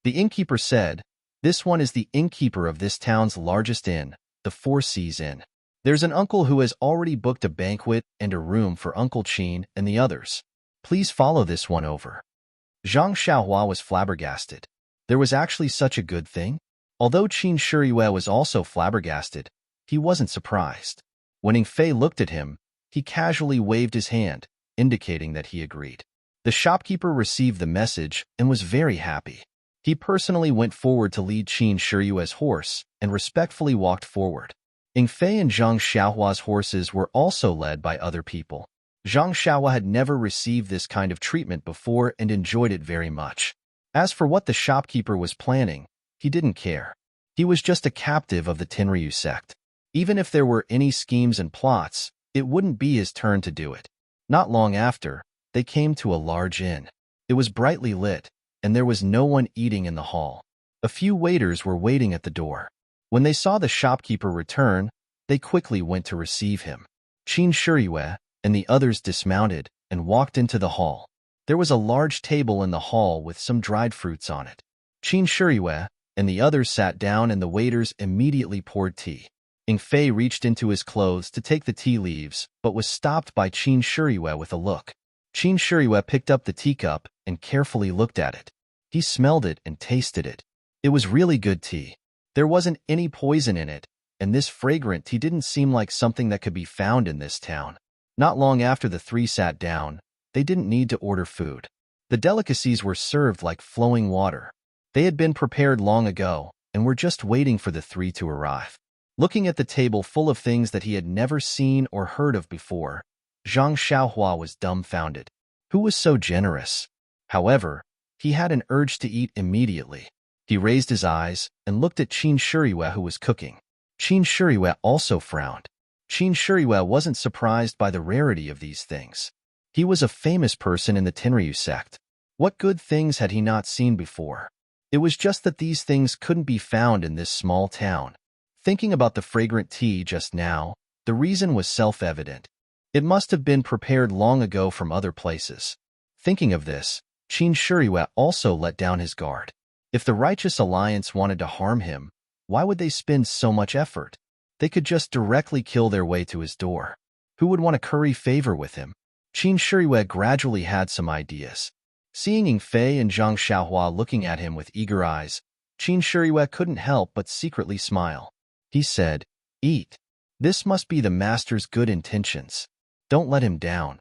The innkeeper said, "This one is the innkeeper of this town's largest inn, the Four Seas Inn. There's an uncle who has already booked a banquet and a room for Uncle Qin and the others. Please follow this one over." Zhang Xiaohua was flabbergasted. There was actually such a good thing? Although Qin Shiyue was also flabbergasted, he wasn't surprised. When Ing Fei looked at him, he casually waved his hand, indicating that he agreed. The shopkeeper received the message and was very happy. He personally went forward to lead Qin Shiyue's horse and respectfully walked forward. Ing Fei and Zhang Xiaohua's horses were also led by other people. Zhang Xiaohua had never received this kind of treatment before and enjoyed it very much. As for what the shopkeeper was planning, he didn't care. He was just a captive of the Tenryu sect. Even if there were any schemes and plots, it wouldn't be his turn to do it. Not long after, they came to a large inn. It was brightly lit, and there was no one eating in the hall. A few waiters were waiting at the door. When they saw the shopkeeper return, they quickly went to receive him. Qin Shiyue and the others dismounted and walked into the hall. There was a large table in the hall with some dried fruits on it. Qin Shiyue and the others sat down and the waiters immediately poured tea. Ing Fei reached into his clothes to take the tea leaves, but was stopped by Qin Shiyue with a look. Qin Shiyue picked up the teacup and carefully looked at it. He smelled it and tasted it. It was really good tea. There wasn't any poison in it, and this fragrant tea didn't seem like something that could be found in this town. Not long after the three sat down, they didn't need to order food. The delicacies were served like flowing water. They had been prepared long ago and were just waiting for the three to arrive. Looking at the table full of things that he had never seen or heard of before, Zhang Xiaohua was dumbfounded. Who was so generous? However, he had an urge to eat immediately. He raised his eyes and looked at Qin Shiyue who was cooking. Qin Shiyue also frowned. Qin Shiyue wasn't surprised by the rarity of these things. He was a famous person in the Tenryu sect. What good things had he not seen before? It was just that these things couldn't be found in this small town. Thinking about the fragrant tea just now, the reason was self-evident. It must have been prepared long ago from other places. Thinking of this, Qin Shiyue also let down his guard. If the Righteous Alliance wanted to harm him, why would they spend so much effort? They could just directly kill their way to his door. Who would want to curry favor with him? Qin Shiyue gradually had some ideas. Seeing Ing Fei and Zhang Xiaohua looking at him with eager eyes, Qin Shiyue couldn't help but secretly smile. He said, "Eat. This must be the master's good intentions. Don't let him down."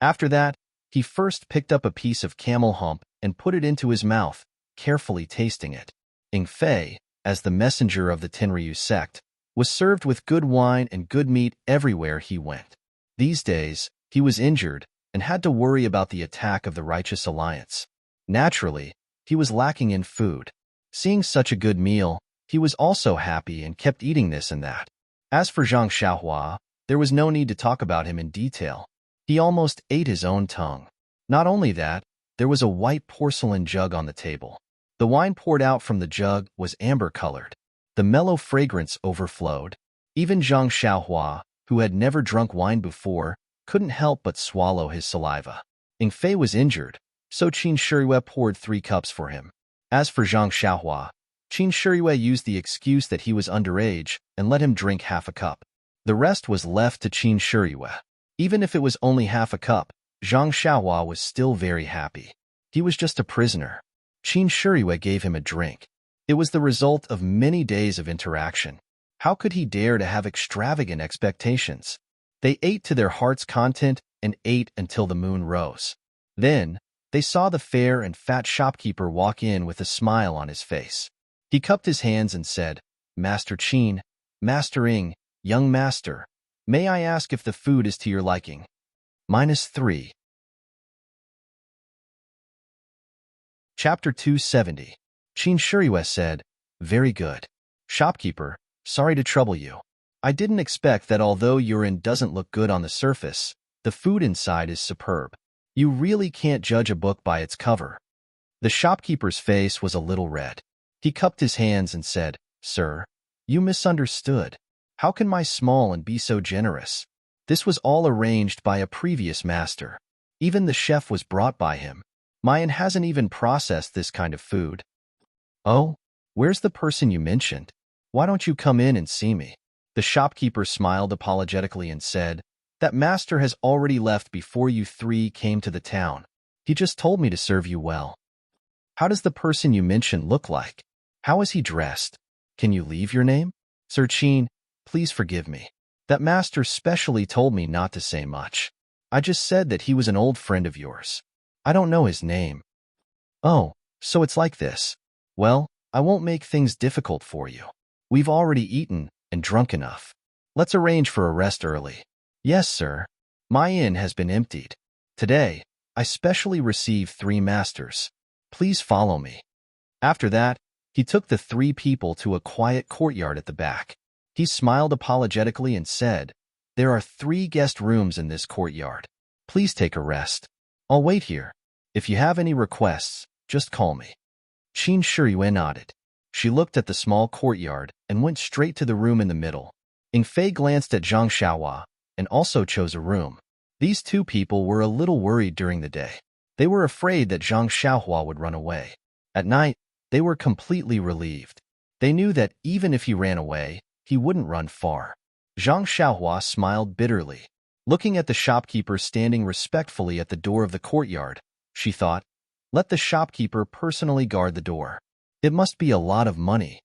After that, he first picked up a piece of camel hump and put it into his mouth, carefully tasting it. Ing Fei, as the messenger of the Tenryu sect, was served with good wine and good meat everywhere he went. These days, he was injured and had to worry about the attack of the Righteous Alliance. Naturally, he was lacking in food. Seeing such a good meal, he was also happy and kept eating this and that. As for Zhang Xiaohua, there was no need to talk about him in detail. He almost ate his own tongue. Not only that, there was a white porcelain jug on the table. The wine poured out from the jug was amber-colored. The mellow fragrance overflowed. Even Zhang Xiaohua, who had never drunk wine before, couldn't help but swallow his saliva. Ing Fei was injured, so Qin Shiyue poured 3 cups for him. As for Zhang Xiaohua, Qin Shiyue used the excuse that he was underage and let him drink half a cup. The rest was left to Qin Shiyue. Even if it was only half a cup, Zhang Xiaohua was still very happy. He was just a prisoner. Qin Shiyue gave him a drink. It was the result of many days of interaction. How could he dare to have extravagant expectations? They ate to their heart's content and ate until the moon rose. Then, they saw the fair and fat shopkeeper walk in with a smile on his face. He cupped his hands and said, "Master Qin, Master Ing, young master, may I ask if the food is to your liking?" -3. Chapter 270. Qin Shiyue said, "Very good. Shopkeeper, sorry to trouble you. I didn't expect that although your inn doesn't look good on the surface, the food inside is superb. You really can't judge a book by its cover." The shopkeeper's face was a little red. He cupped his hands and said, "Sir, you misunderstood. How can my small and be so generous? This was all arranged by a previous master. Even the chef was brought by him. Mayan hasn't even processed this kind of food." "Oh, where's the person you mentioned? Why don't you come in and see me?" The shopkeeper smiled apologetically and said, "That master has already left before you three came to the town. He just told me to serve you well." "How does the person you mentioned look like? How is he dressed? Can you leave your name?" "Sir Chin, please forgive me. That master specially told me not to say much. I just said that he was an old friend of yours. I don't know his name." "Oh, so it's like this. Well, I won't make things difficult for you. We've already eaten and drunk enough. Let's arrange for a rest early." "Yes, sir. My inn has been emptied. Today, I specially received 3 masters. Please follow me." After that, he took the 3 people to a quiet courtyard at the back. He smiled apologetically and said, "There are 3 guest rooms in this courtyard. Please take a rest. I'll wait here. If you have any requests, just call me." Qin Shiyue nodded. She looked at the small courtyard and went straight to the room in the middle. Ing Fei glanced at Zhang Xiaohua and also chose a room. These 2 people were a little worried during the day. They were afraid that Zhang Xiaohua would run away. At night, they were completely relieved. They knew that even if he ran away, he wouldn't run far. Zhang Xiaohua smiled bitterly. Looking at the shopkeeper standing respectfully at the door of the courtyard, she thought, "Let the shopkeeper personally guard the door. It must be a lot of money."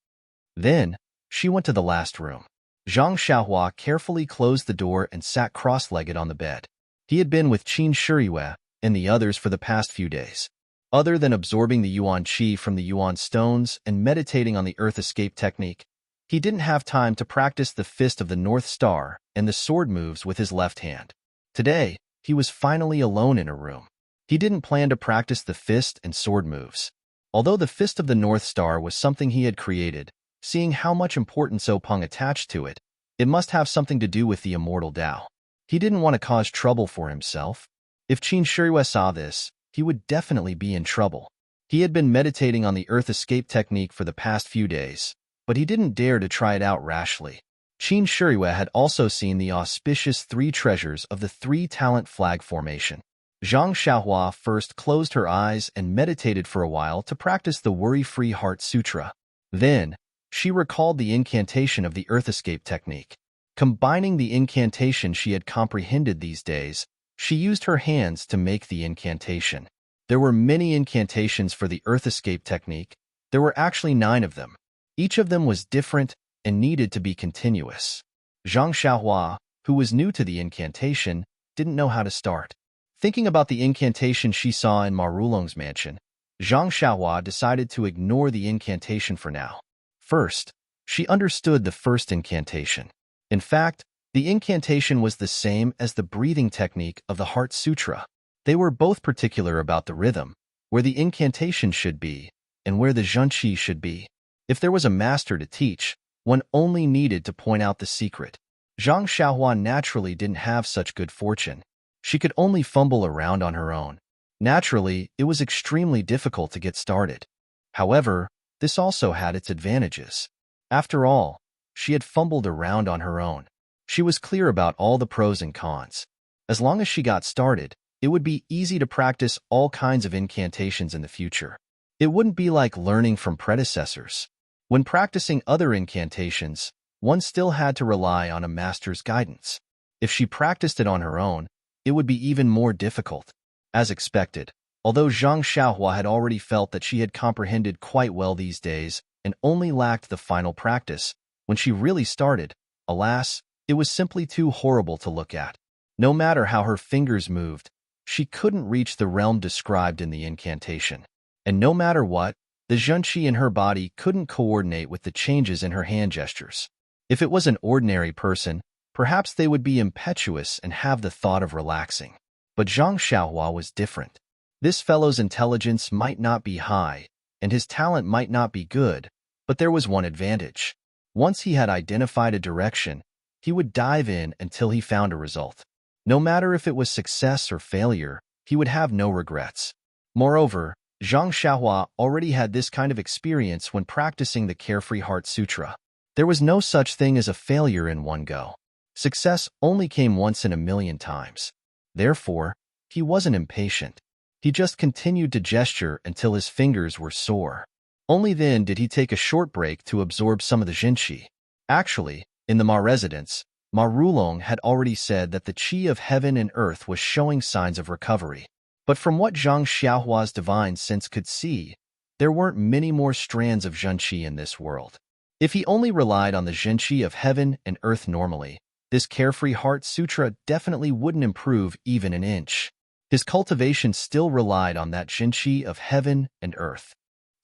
Then, she went to the last room. Zhang Xiaohua carefully closed the door and sat cross-legged on the bed. He had been with Qin Shiyue and the others for the past few days. Other than absorbing the Yuan Qi from the Yuan stones and meditating on the Earth Escape technique, he didn't have time to practice the Fist of the North Star and the sword moves with his left hand. Today, he was finally alone in a room. He didn't plan to practice the fist and sword moves. Although the Fist of the North Star was something he had created, seeing how much importance Openg attached to it, it must have something to do with the immortal Tao. He didn't want to cause trouble for himself. If Qin Shiyue saw this, he would definitely be in trouble. He had been meditating on the Earth Escape technique for the past few days, but he didn't dare to try it out rashly. Qin Shiyue had also seen the auspicious 3 treasures of the 3-talent flag formation. Zhang Xiaohua first closed her eyes and meditated for a while to practice the Worry-Free Heart Sutra. Then, she recalled the incantation of the Earth Escape technique. Combining the incantation she had comprehended these days, she used her hands to make the incantation. There were many incantations for the Earth Escape technique. There were actually 9 of them. Each of them was different and needed to be continuous. Zhang Xiaohua, who was new to the incantation, didn't know how to start. Thinking about the incantation she saw in Ma Rulong's mansion, Zhang Xiaohua decided to ignore the incantation for now. First, she understood the first incantation. In fact, the incantation was the same as the breathing technique of the Heart Sutra. They were both particular about the rhythm, where the incantation should be, and where the zhenqi should be. If there was a master to teach, one only needed to point out the secret. Zhang Xiaohua naturally didn't have such good fortune. She could only fumble around on her own. Naturally, it was extremely difficult to get started. However, this also had its advantages. After all, she had fumbled around on her own. She was clear about all the pros and cons. As long as she got started, it would be easy to practice all kinds of incantations in the future. It wouldn't be like learning from predecessors. When practicing other incantations, one still had to rely on a master's guidance. If she practiced it on her own, it would be even more difficult. As expected, although Zhang Xiaohua had already felt that she had comprehended quite well these days and only lacked the final practice, when she really started, alas, it was simply too horrible to look at. No matter how her fingers moved, she couldn't reach the realm described in the incantation. And no matter what, the zhenqi in her body couldn't coordinate with the changes in her hand gestures. If it was an ordinary person, perhaps they would be impetuous and have the thought of relaxing. But Zhang Xiaohua was different. This fellow's intelligence might not be high, and his talent might not be good, but there was one advantage. Once he had identified a direction, he would dive in until he found a result. No matter if it was success or failure, he would have no regrets. Moreover, Zhang Xiaohua already had this kind of experience when practicing the Carefree Heart Sutra. There was no such thing as a failure in one go. Success only came once in a million times. Therefore, he wasn't impatient. He just continued to gesture until his fingers were sore. Only then did he take a short break to absorb some of the Jinqi. Actually, in the Ma residence, Ma Rulong had already said that the qi of heaven and earth was showing signs of recovery. But from what Zhang Xiaohua's divine sense could see, there weren't many more strands of Zhenqi in this world. If he only relied on the Zhenqi of heaven and earth normally, this Carefree Heart Sutra definitely wouldn't improve even an inch. His cultivation still relied on that Zhenqi of heaven and earth.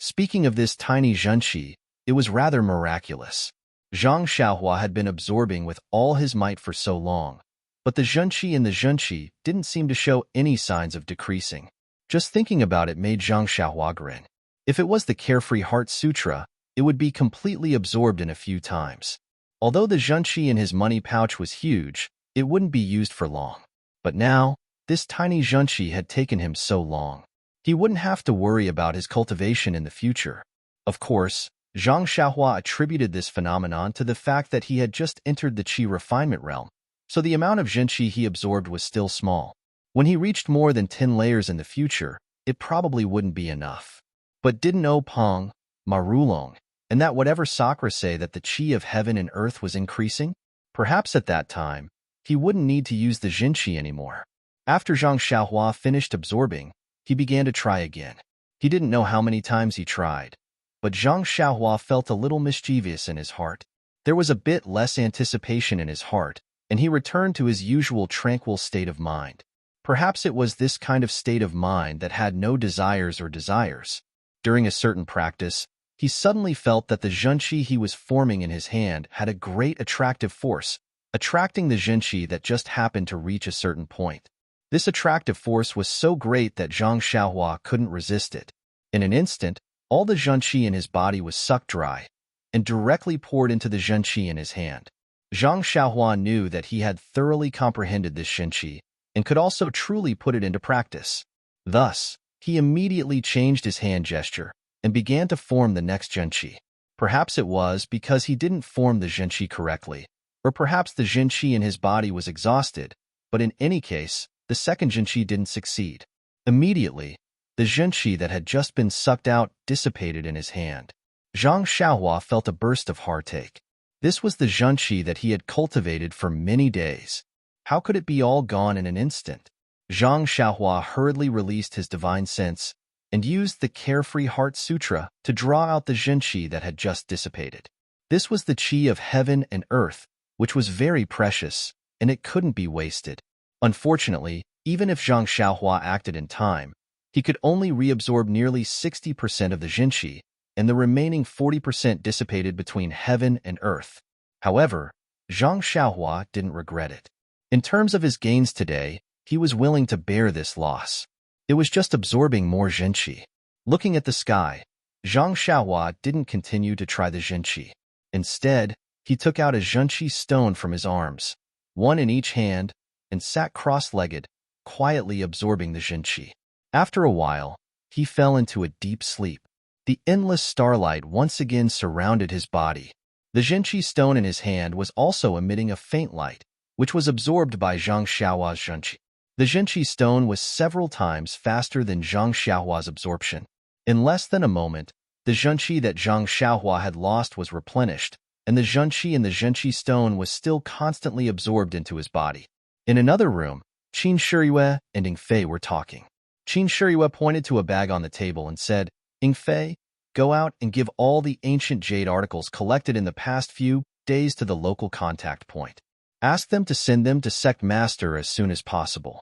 Speaking of this tiny Zhenqi, it was rather miraculous. Zhang Xiaohua had been absorbing with all his might for so long, but the Zhenqi in the Zhenqi didn't seem to show any signs of decreasing. Just thinking about it made Zhang Xiaohua grin. If it was the Carefree Heart Sutra, it would be completely absorbed in a few times. Although the Zhenqi in his money pouch was huge, it wouldn't be used for long. But now, this tiny Zhenqi had taken him so long. He wouldn't have to worry about his cultivation in the future. Of course, Zhang Xiaohua attributed this phenomenon to the fact that he had just entered the qi refinement realm, so the amount of Zhenqi he absorbed was still small. When he reached more than 10 layers in the future, it probably wouldn't be enough. But didn't O Peng, Ma Rulong, and that whatever Sakura say that the qi of heaven and earth was increasing? Perhaps at that time, he wouldn't need to use the Zhenqi anymore. After Zhang Xiaohua finished absorbing, he began to try again. He didn't know how many times he tried, but Zhang Xiaohua felt a little mischievous in his heart. There was a bit less anticipation in his heart, and he returned to his usual tranquil state of mind. Perhaps it was this kind of state of mind that had no desires or desires. During a certain practice, he suddenly felt that the Zhenqi he was forming in his hand had a great attractive force, attracting the Zhenqi that just happened to reach a certain point. This attractive force was so great that Zhang Xiaohua couldn't resist it. In an instant, all the Zhenqi in his body was sucked dry and directly poured into the Zhenqi in his hand. Zhang Xiaohua knew that he had thoroughly comprehended this Zhenqi and could also truly put it into practice. Thus, he immediately changed his hand gesture and began to form the next Zhenqi. Perhaps it was because he didn't form the Zhenqi correctly, or perhaps the Zhenqi in his body was exhausted, but in any case, the second Zhenqi didn't succeed. Immediately, the Zhenqi that had just been sucked out dissipated in his hand. Zhang Xiaohua felt a burst of heartache. This was the Zhenqi that he had cultivated for many days. How could it be all gone in an instant? Zhang Xiaohua hurriedly released his divine sense and used the Carefree Heart Sutra to draw out the Zhenqi that had just dissipated. This was the qi of heaven and earth, which was very precious, and it couldn't be wasted. Unfortunately, even if Zhang Xiaohua acted in time, he could only reabsorb nearly 60% of the Zhenqi, and the remaining 40% dissipated between heaven and earth. However, Zhang Xiaohua didn't regret it. In terms of his gains today, he was willing to bear this loss. It was just absorbing more Zhenqi. Looking at the sky, Zhang Xiaohua didn't continue to try the Zhenqi. Instead, he took out a Zhenqi stone from his arms, one in each hand, and sat cross-legged, quietly absorbing the Zhenqi. After a while, he fell into a deep sleep. The endless starlight once again surrounded his body. The Zhenqi stone in his hand was also emitting a faint light, which was absorbed by Zhang Xiaohua's Zhenqi. The Zhenqi stone was several times faster than Zhang Xiaohua's absorption. In less than a moment, the Zhenqi that Zhang Xiaohua had lost was replenished, and the Zhenqi in the Zhenqi stone was still constantly absorbed into his body. In another room, Qin Shiyue and Ying Fei were talking. Qin Shiyue pointed to a bag on the table and said, "Ying Fei, go out and give all the ancient jade articles collected in the past few days to the local contact point. Ask them to send them to Sect Master as soon as possible."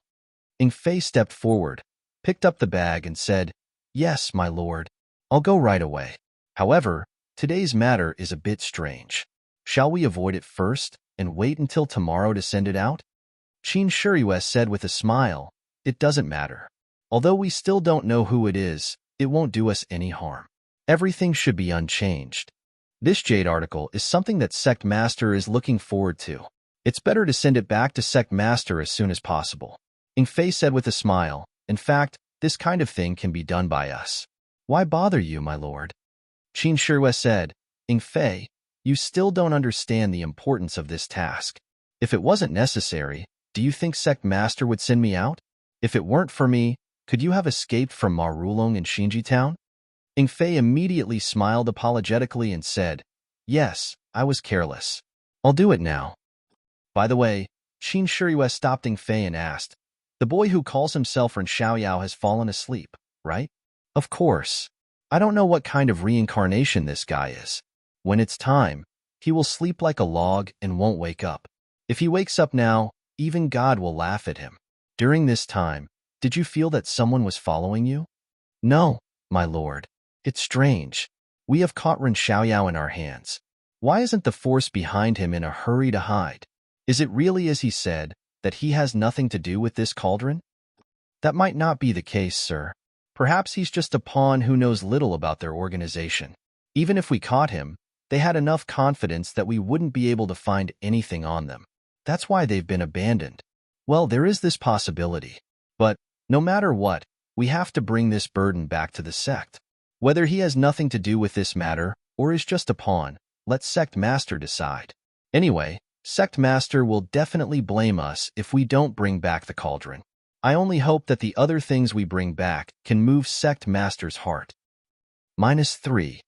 Ying Fei stepped forward, picked up the bag and said, "Yes, my lord. I'll go right away. However, today's matter is a bit strange. Shall we avoid it first and wait until tomorrow to send it out?" Qin Shiyue said with a smile, "It doesn't matter. Although we still don't know who it is, it won't do us any harm. Everything should be unchanged. This jade article is something that Sect Master is looking forward to. It's better to send it back to Sect Master as soon as possible." Ying Fei said with a smile, "In fact, This kind of thing can be done by us. Why bother you, my lord? Qin Shirue said, Fei, you still don't understand the importance of this task. If it wasn't necessary, do you think Sect Master would send me out? If it weren't for me, could you have escaped from Marulong and Shinji Town? Fei immediately smiled apologetically and said, Yes, I was careless. I'll do it now. By the way, Qin Shirue stopped Fei and asked, The boy who calls himself Ren Xiaoyao has fallen asleep, right? Of course. I don't know what kind of reincarnation this guy is. When it's time, he will sleep like a log and won't wake up. If he wakes up now, even God will laugh at him. During this time, did you feel that someone was following you? No, my lord. It's strange. We have caught Ren Xiaoyao in our hands. Why isn't the force behind him in a hurry to hide? Is it really as he said, that he has nothing to do with this cauldron? That might not be the case, sir. Perhaps he's just a pawn who knows little about their organization. Even if we caught him, they had enough confidence that we wouldn't be able to find anything on them. That's why they've been abandoned. Well, there is this possibility. But, no matter what, we have to bring this burden back to the sect. Whether he has nothing to do with this matter, or is just a pawn, let Sect Master decide. Anyway, Sect Master will definitely blame us if we don't bring back the cauldron. I only hope that the other things we bring back can move Sect Master's heart. -3.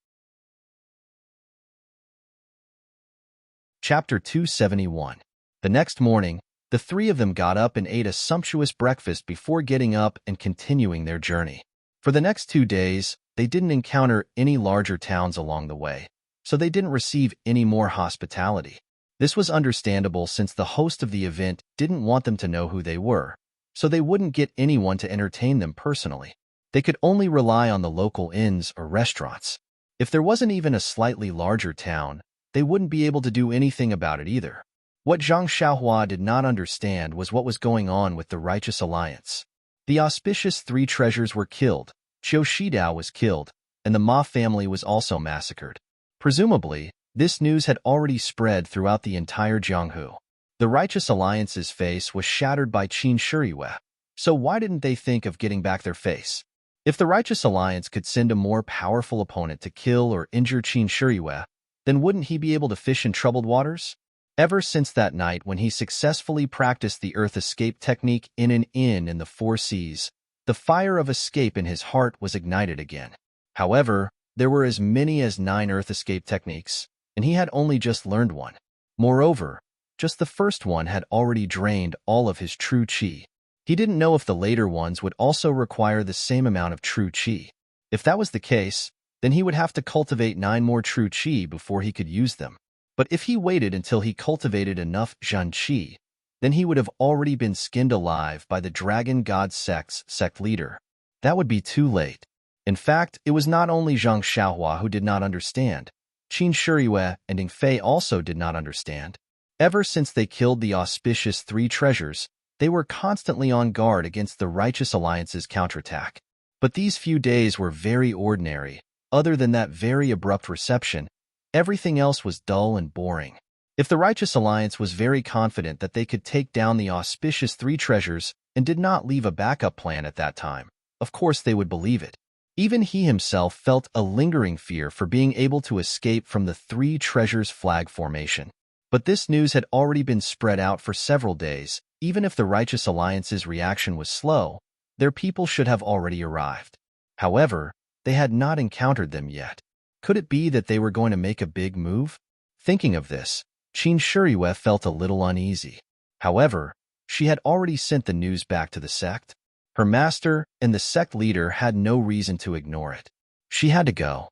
Chapter 271. The next morning, the three of them got up and ate a sumptuous breakfast before getting up and continuing their journey. For the next 2 days, they didn't encounter any larger towns along the way, so they didn't receive any more hospitality. This was understandable since the host of the event didn't want them to know who they were, so they wouldn't get anyone to entertain them personally. They could only rely on the local inns or restaurants. If there wasn't even a slightly larger town, they wouldn't be able to do anything about it either. What Zhang Xiaohua did not understand was what was going on with the Righteous Alliance. The auspicious 3 treasures were killed, Qiu Shidao was killed, and the Ma family was also massacred. Presumably, this news had already spread throughout the entire Jianghu. The Righteous Alliance's face was shattered by Qin Shirue, so why didn't they think of getting back their face? If the Righteous Alliance could send a more powerful opponent to kill or injure Qin Shirue, then wouldn't he be able to fish in troubled waters? Ever since that night when he successfully practiced the Earth Escape technique in an inn in the 4 seas, the fire of escape in his heart was ignited again. However, there were as many as 9 Earth Escape techniques, and he had only just learned one. Moreover, just the first one had already drained all of his true qi. He didn't know if the later ones would also require the same amount of true qi. If that was the case, then he would have to cultivate 9 more true qi before he could use them. But if he waited until he cultivated enough Zhan qi, then he would have already been skinned alive by the Dragon God Sect's sect leader. That would be too late. In fact, it was not only Zhang Xiaohua who did not understand. Qin Shirue and Fei also did not understand. Ever since they killed the auspicious 3 treasures, they were constantly on guard against the Righteous Alliance's counterattack. But these few days were very ordinary. Other than that very abrupt reception, everything else was dull and boring. If the Righteous Alliance was very confident that they could take down the auspicious 3 treasures and did not leave a backup plan at that time, of course they would believe it. Even he himself felt a lingering fear for being able to escape from the 3 treasures flag formation. But this news had already been spread out for several days. Even if the Righteous Alliance's reaction was slow, their people should have already arrived. However, they had not encountered them yet. Could it be that they were going to make a big move? Thinking of this, Qin Shirue felt a little uneasy. However, she had already sent the news back to the sect. Her master and the sect leader had no reason to ignore it. She had to go.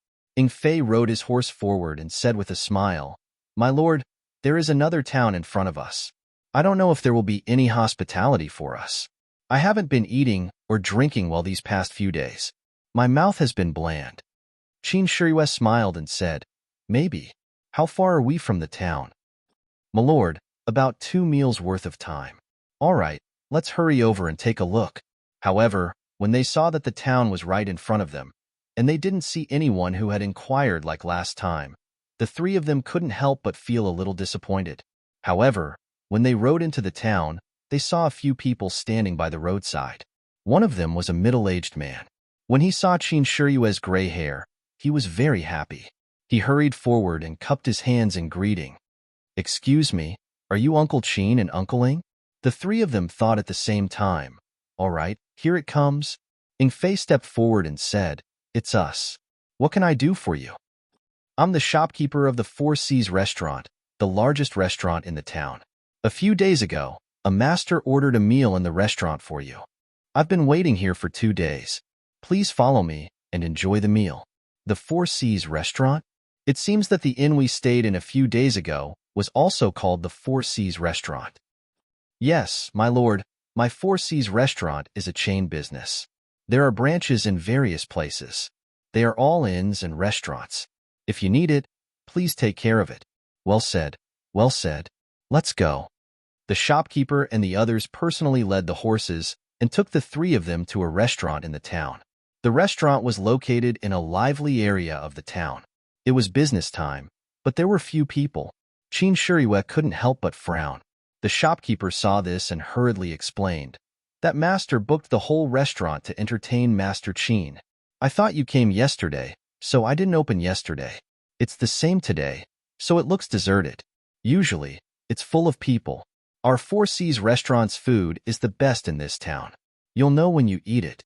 Fei rode his horse forward and said with a smile, "My lord, there is another town in front of us. I don't know if there will be any hospitality for us. I haven't been eating or drinking well these past few days. My mouth has been bland." Qin Shirue smiled and said, "Maybe. How far are we from the town?" "My lord, about 2 meals worth of time." "All right, let's hurry over and take a look." However, when they saw that the town was right in front of them, and they didn't see anyone who had inquired like last time, the 3 of them couldn't help but feel a little disappointed. However, when they rode into the town, they saw a few people standing by the roadside. One of them was a middle-aged man. When he saw Qin Shiyue's gray hair, he was very happy. He hurried forward and cupped his hands in greeting. "Excuse me, are you Uncle Qin and Uncle Ing?" The three of them thought at the same time. "All right, here it comes." Ing Fei stepped forward and said, "It's us. What can I do for you?" "I'm the shopkeeper of the Four Seas restaurant, the largest restaurant in the town. A few days ago, a master ordered a meal in the restaurant for you. I've been waiting here for 2 days. Please follow me and enjoy the meal." The Four Seas restaurant? It seems that the inn we stayed in a few days ago was also called the Four Seas restaurant. "Yes, my lord, my Four Seas restaurant is a chain business. There are branches in various places. They are all inns and restaurants. If you need it, please take care of it." "Well said, well said. Let's go." The shopkeeper and the others personally led the horses and took the three of them to a restaurant in the town. The restaurant was located in a lively area of the town. It was business time, but there were few people. Qin Shiyue couldn't help but frown. The shopkeeper saw this and hurriedly explained, "That master booked the whole restaurant to entertain Master Qin. I thought you came yesterday, so I didn't open yesterday. It's the same today, so it looks deserted. Usually, it's full of people. Our Four Seas restaurant's food is the best in this town. You'll know when you eat it."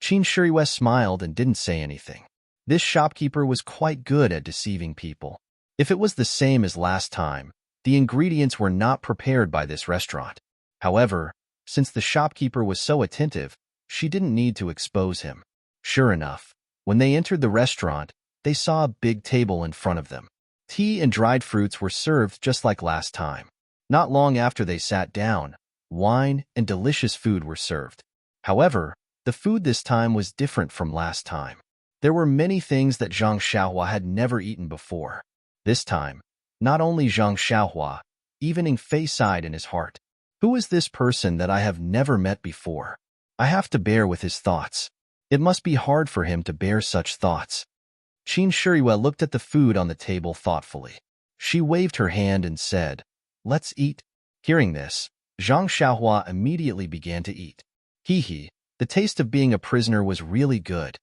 Qin Shiyue smiled and didn't say anything. This shopkeeper was quite good at deceiving people. If it was the same as last time, the ingredients were not prepared by this restaurant. However, since the shopkeeper was so attentive, she didn't need to expose him. Sure enough, when they entered the restaurant, they saw a big table in front of them. Tea and dried fruits were served just like last time. Not long after they sat down, wine and delicious food were served. However, the food this time was different from last time. There were many things that Zhang Xiaohua had never eaten before. This time, not only Zhang Xiaohua, even Ing Fei sighed in his heart. "Who is this person that I have never met before? I have to bear with his thoughts. It must be hard for him to bear such thoughts." Qin Shiyue looked at the food on the table thoughtfully. She waved her hand and said, "Let's eat." Hearing this, Zhang Xiaohua immediately began to eat. Hee, the taste of being a prisoner was really good.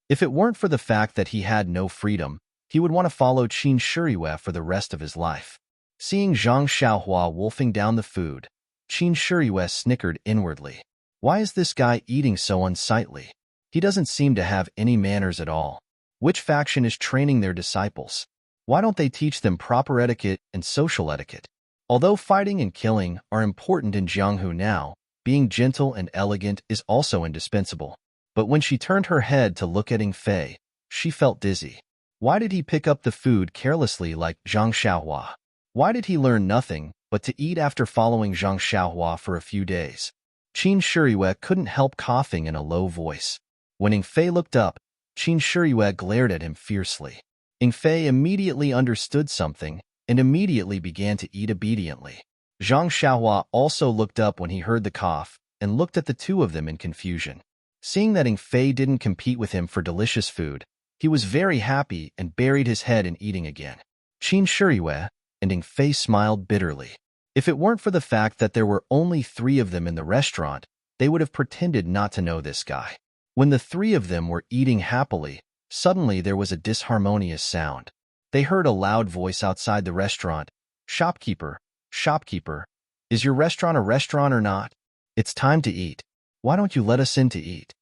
If it weren't for the fact that he had no freedom, he would want to follow Qin Shiyue for the rest of his life. Seeing Zhang Xiaohua wolfing down the food, Qin Shiyue snickered inwardly. Why is this guy eating so unsightly? He doesn't seem to have any manners at all. Which faction is training their disciples? Why don't they teach them proper etiquette and social etiquette? Although fighting and killing are important in Jianghu now, being gentle and elegant is also indispensable. But when she turned her head to look at Ing Fei, she felt dizzy. Why did he pick up the food carelessly like Zhang Xiaohua? Why did he learn nothing but to eat after following Zhang Xiaohua for a few days? Qin Shiyue couldn't help coughing in a low voice. When Ing Fei looked up, Qin Shiyue glared at him fiercely. Ing Fei immediately understood something and immediately began to eat obediently. Zhang Xiaohua also looked up when he heard the cough and looked at the two of them in confusion. Seeing that Ing Fei didn't compete with him for delicious food, he was very happy and buried his head in eating again. Qin Shiyue and Ing Fei smiled bitterly. If it weren't for the fact that there were only 3 of them in the restaurant, they would have pretended not to know this guy. When the 3 of them were eating happily, suddenly there was a disharmonious sound. They heard a loud voice outside the restaurant. "Shopkeeper, shopkeeper, is your restaurant a restaurant or not? It's time to eat. Why don't you let us in to eat?"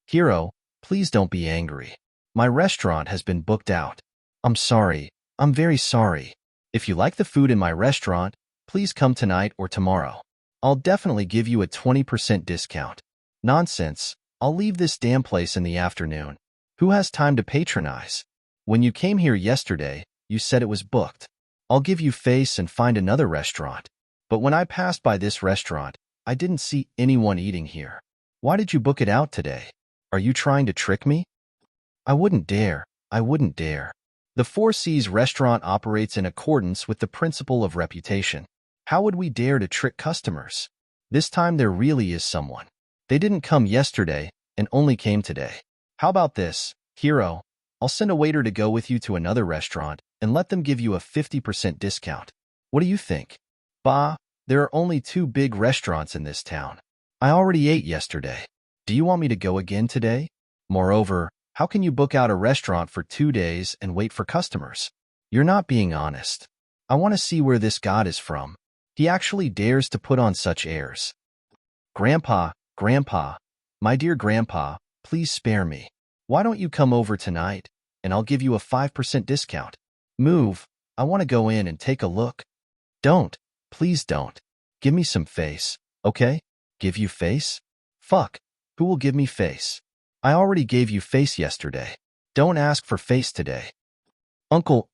"Hero, please don't be angry. My restaurant has been booked out. I'm sorry. I'm very sorry. If you like the food in my restaurant, please come tonight or tomorrow. I'll definitely give you a 20% discount." "Nonsense. I'll leave this damn place in the afternoon. Who has time to patronize? When you came here yesterday, you said it was booked. I'll give you face and find another restaurant. But when I passed by this restaurant, I didn't see anyone eating here. Why did you book it out today? Are you trying to trick me?" "I wouldn't dare. I wouldn't dare. The Four Seas restaurant operates in accordance with the principle of reputation. How would we dare to trick customers? This time there really is someone. They didn't come yesterday and only came today. How about this, Hero? I'll send a waiter to go with you to another restaurant and let them give you a 50% discount. What do you think?" "Bah, there are only 2 big restaurants in this town. I already ate yesterday. Do you want me to go again today? Moreover, how can you book out a restaurant for 2 days and wait for customers? You're not being honest. I want to see where this god is from. He actually dares to put on such airs. Grandpa, Grandpa, my dear Grandpa, please spare me. Why don't you come over tonight, and I'll give you a 5% discount. Move, I want to go in and take a look. Don't, please don't. Give me some face, okay? Give you face? Fuck, who will give me face? I already gave you face yesterday. Don't ask for face today. Uncle,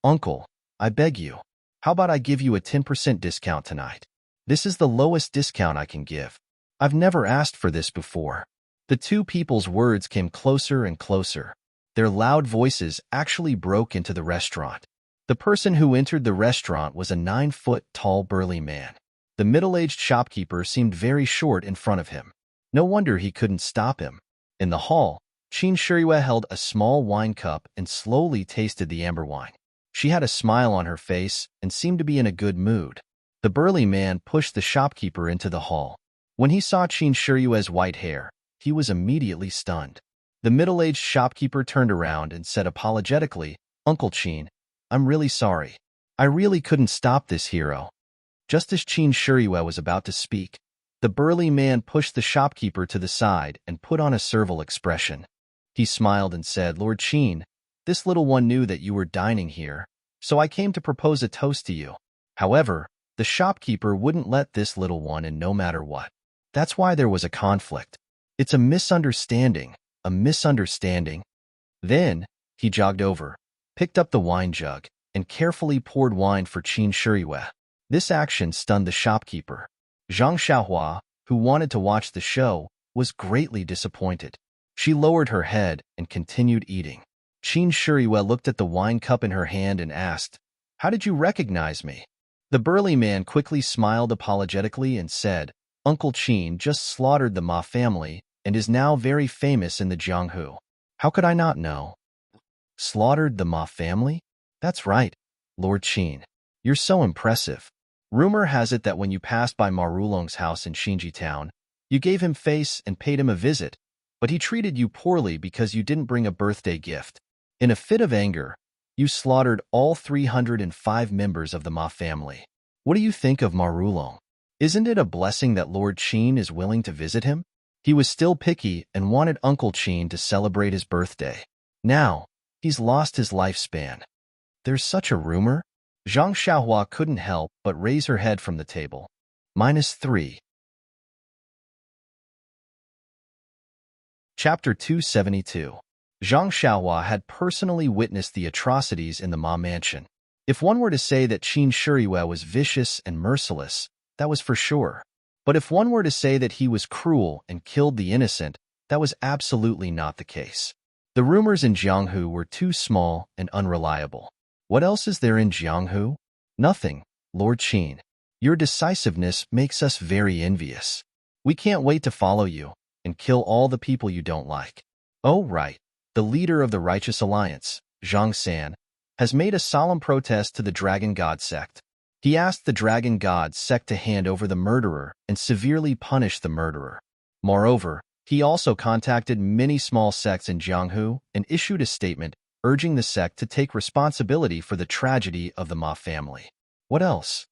I beg you. How about I give you a 10% discount tonight? This is the lowest discount I can give. I've never asked for this before. The two people's words came closer and closer. Their loud voices actually broke into the restaurant. The person who entered the restaurant was a 9-foot-tall burly man. The middle-aged shopkeeper seemed very short in front of him. No wonder he couldn't stop him. In the hall, Qin Shiriyue held a small wine cup and slowly tasted the amber wine. She had a smile on her face and seemed to be in a good mood. The burly man pushed the shopkeeper into the hall. When he saw Qin Shiriyue's white hair, he was immediately stunned. The middle-aged shopkeeper turned around and said apologetically, "Uncle Qin, I'm really sorry. I really couldn't stop this hero." Just as Qin Shiriyue was about to speak, the burly man pushed the shopkeeper to the side and put on a servile expression. He smiled and said, "Lord Qin, this little one knew that you were dining here, so I came to propose a toast to you." However, the shopkeeper wouldn't let this little one in no matter what. That's why there was a conflict. It's a misunderstanding, a misunderstanding. Then, he jogged over, picked up the wine jug, and carefully poured wine for Qin Shiriyue. This action stunned the shopkeeper. Zhang Xiaohua, who wanted to watch the show, was greatly disappointed. She lowered her head and continued eating. Qin Shiriyue looked at the wine cup in her hand and asked, "How did you recognize me?" The burly man quickly smiled apologetically and said, "Uncle Qin just slaughtered the Ma family and is now very famous in the Jianghu. How could I not know?" Slaughtered the Ma family? That's right, Lord Qin. You're so impressive. Rumor has it that when you passed by Ma Rulong's house in Xinji town, you gave him face and paid him a visit, but he treated you poorly because you didn't bring a birthday gift. In a fit of anger, you slaughtered all 305 members of the Ma family. What do you think of Ma Rulong? Isn't it a blessing that Lord Qin is willing to visit him? He was still picky and wanted Uncle Qin to celebrate his birthday. Now, he's lost his lifespan. There's such a rumor? Zhang Xiaohua couldn't help but raise her head from the table. -3. Chapter 272. Zhang Xiaohua had personally witnessed the atrocities in the Ma mansion. If one were to say that Qin Shiriyue was vicious and merciless, that was for sure. But if one were to say that he was cruel and killed the innocent, that was absolutely not the case. The rumors in Jianghu were too small and unreliable. What else is there in Jianghu? Nothing, Lord Qin. Your decisiveness makes us very envious. We can't wait to follow you and kill all the people you don't like. Oh, right. The leader of the Righteous Alliance, Zhang San, has made a solemn protest to the Dragon God sect. He asked the Dragon God sect to hand over the murderer and severely punish the murderer. Moreover, he also contacted many small sects in Jianghu and issued a statement urging the sect to take responsibility for the tragedy of the Ma family. What else?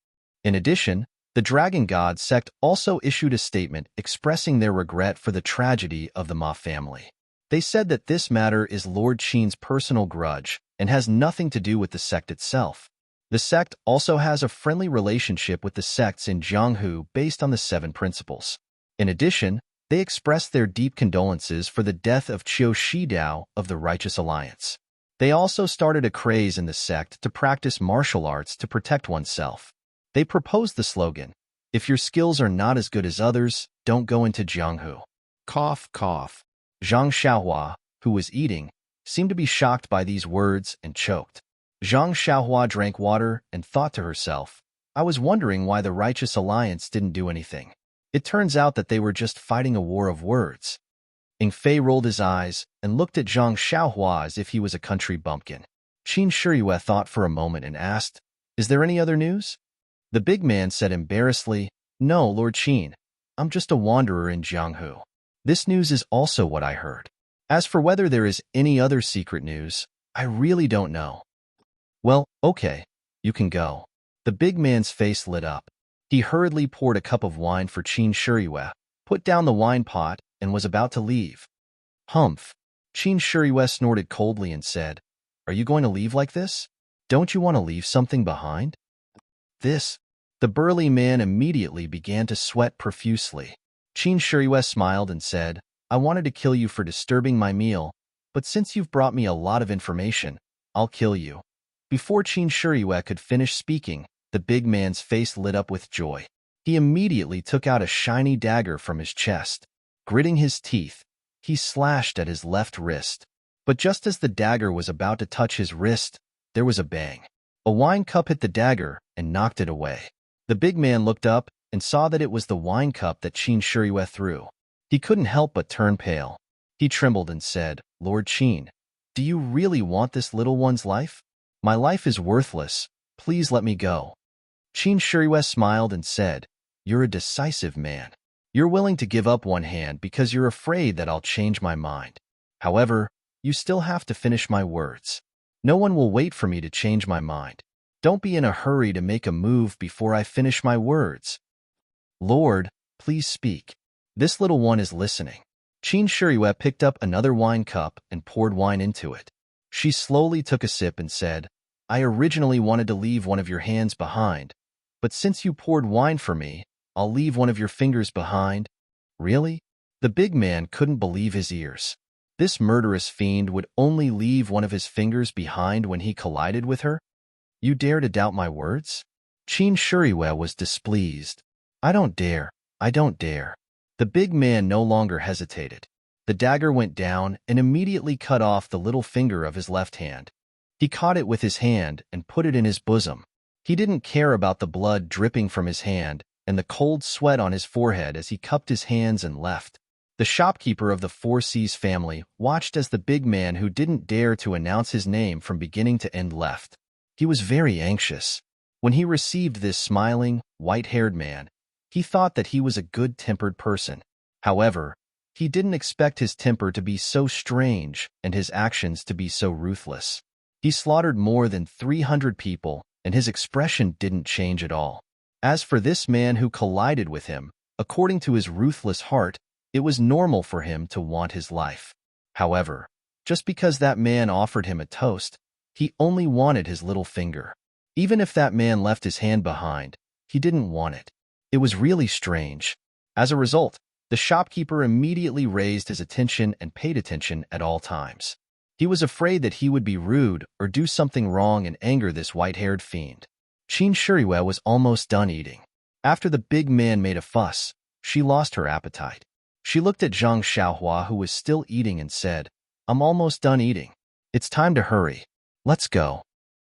In addition, the Dragon God sect also issued a statement expressing their regret for the tragedy of the Ma family. They said that this matter is Lord Qin's personal grudge and has nothing to do with the sect itself. The sect also has a friendly relationship with the sects in Jianghu based on the 7 principles. In addition, they expressed their deep condolences for the death of Qiu Shidao of the Righteous Alliance. They also started a craze in the sect to practice martial arts to protect oneself. They proposed the slogan, "If your skills are not as good as others, don't go into Jianghu." Cough, cough. Zhang Xiaohua, who was eating, seemed to be shocked by these words and choked. Zhang Xiaohua drank water and thought to herself, "I was wondering why the Righteous Alliance didn't do anything. It turns out that they were just fighting a war of words." Ing Fei rolled his eyes and looked at Zhang Xiaohua as if he was a country bumpkin. Qin Shiriyue thought for a moment and asked, "Is there any other news?" The big man said embarrassedly, "No, Lord Qin. I'm just a wanderer in Jianghu." This news is also what I heard. As for whether there is any other secret news, I really don't know. Well, okay, you can go. The big man's face lit up. He hurriedly poured a cup of wine for Qin Shuriwe, put down the wine pot, and was about to leave. Humph. Qin Shuriwe snorted coldly and said, "Are you going to leave like this? Don't you want to leave something behind?" This. The burly man immediately began to sweat profusely. Qin Shuriwe smiled and said, "I wanted to kill you for disturbing my meal, but since you've brought me a lot of information, I'll kill you." Before Qin Shuriwe could finish speaking, the big man's face lit up with joy. He immediately took out a shiny dagger from his chest. Gritting his teeth, he slashed at his left wrist. But just as the dagger was about to touch his wrist, there was a bang. A wine cup hit the dagger and knocked it away. The big man looked up and saw that it was the wine cup that Qin Shuriwe threw. He couldn't help but turn pale. He trembled and said, "Lord Qin, do you really want this little one's life? My life is worthless. Please let me go." Qin Shuriwe smiled and said, "You're a decisive man. You're willing to give up one hand because you're afraid that I'll change my mind. However, you still have to finish my words. No one will wait for me to change my mind. Don't be in a hurry to make a move before I finish my words. Lord, please speak. This little one is listening." Qin Shuriwe picked up another wine cup and poured wine into it. She slowly took a sip and said, "I originally wanted to leave one of your hands behind, but since you poured wine for me, I'll leave one of your fingers behind." Really? The big man couldn't believe his ears. This murderous fiend would only leave one of his fingers behind when he collided with her? "You dare to doubt my words?" Qin Shuriwe was displeased. "I don't dare. I don't dare." The big man no longer hesitated. The dagger went down and immediately cut off the little finger of his left hand. He caught it with his hand and put it in his bosom. He didn't care about the blood dripping from his hand and the cold sweat on his forehead as he cupped his hands and left. The shopkeeper of the Four Seas family watched as the big man who didn't dare to announce his name from beginning to end left. He was very anxious. When he received this smiling, white-haired man, he thought that he was a good-tempered person. However, he didn't expect his temper to be so strange and his actions to be so ruthless. He slaughtered more than 300 people, and his expression didn't change at all. As for this man who collided with him, according to his ruthless heart, it was normal for him to want his life. However, just because that man offered him a toast, he only wanted his little finger. Even if that man left his hand behind, he didn't want it. It was really strange. As a result, the shopkeeper immediately raised his attention and paid attention at all times. He was afraid that he would be rude or do something wrong and anger this white-haired fiend. Qin Shuriwe was almost done eating. After the big man made a fuss, she lost her appetite. She looked at Zhang Xiaohua, who was still eating, and said, "I'm almost done eating. It's time to hurry. Let's go."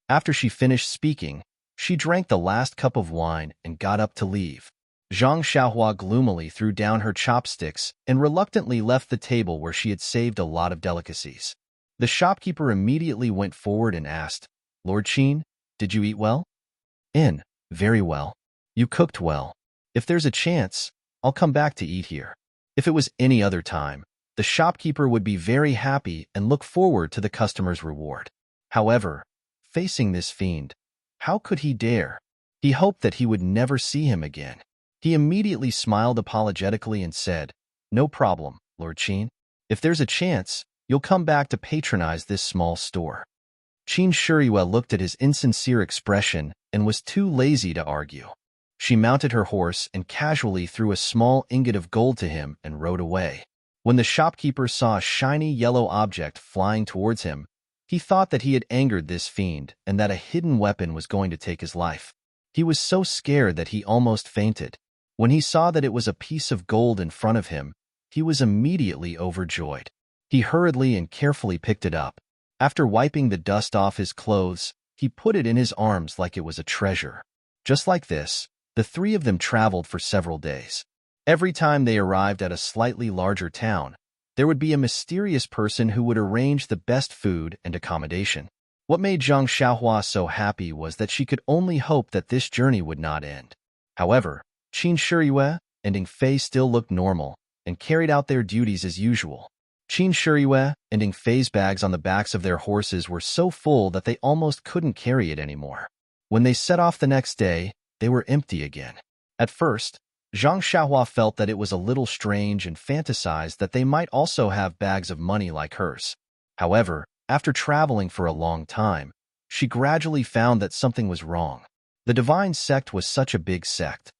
After she finished speaking, she drank the last cup of wine and got up to leave. Zhang Xiaohua gloomily threw down her chopsticks and reluctantly left the table where she had saved a lot of delicacies. The shopkeeper immediately went forward and asked, "Lord Qin, did you eat well?" Very well. You cooked well. If there's a chance, I'll come back to eat here." If it was any other time, the shopkeeper would be very happy and look forward to the customer's reward. However, facing this fiend, how could he dare? He hoped that he would never see him again. He immediately smiled apologetically and said, "No problem, Lord Qin. If there's a chance, you'll come back to patronize this small store." Qin Shuriwe looked at his insincere expression and was too lazy to argue. She mounted her horse and casually threw a small ingot of gold to him and rode away. When the shopkeeper saw a shiny yellow object flying towards him, he thought that he had angered this fiend and that a hidden weapon was going to take his life. He was so scared that he almost fainted. When he saw that it was a piece of gold in front of him, he was immediately overjoyed. He hurriedly and carefully picked it up. After wiping the dust off his clothes, he put it in his arms like it was a treasure. Just like this, the three of them traveled for several days. Every time they arrived at a slightly larger town, there would be a mysterious person who would arrange the best food and accommodation. What made Zhang Xiaohua so happy was that she could only hope that this journey would not end. However, Qin Shuriwe and Ing Fei still looked normal, and carried out their duties as usual. Qin Shiyue and Ing Fei's bags on the backs of their horses were so full that they almost couldn't carry it anymore. When they set off the next day, they were empty again. At first, Zhang Xiaohua felt that it was a little strange and fantasized that they might also have bags of money like hers. However, after traveling for a long time, she gradually found that something was wrong. The divine sect was such a big sect.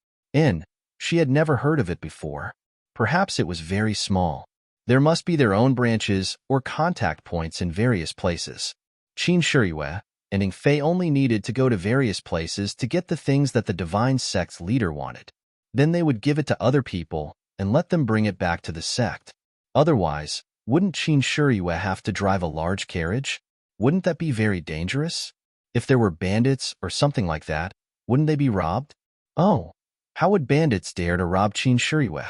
She had never heard of it before. Perhaps it was very small. There must be their own branches or contact points in various places. Qin Shiyue and Ing Fei only needed to go to various places to get the things that the divine sect's leader wanted. Then they would give it to other people and let them bring it back to the sect. Otherwise, wouldn't Qin Shiyue have to drive a large carriage? Wouldn't that be very dangerous? If there were bandits or something like that, wouldn't they be robbed? Oh, how would bandits dare to rob Qin Shiyue?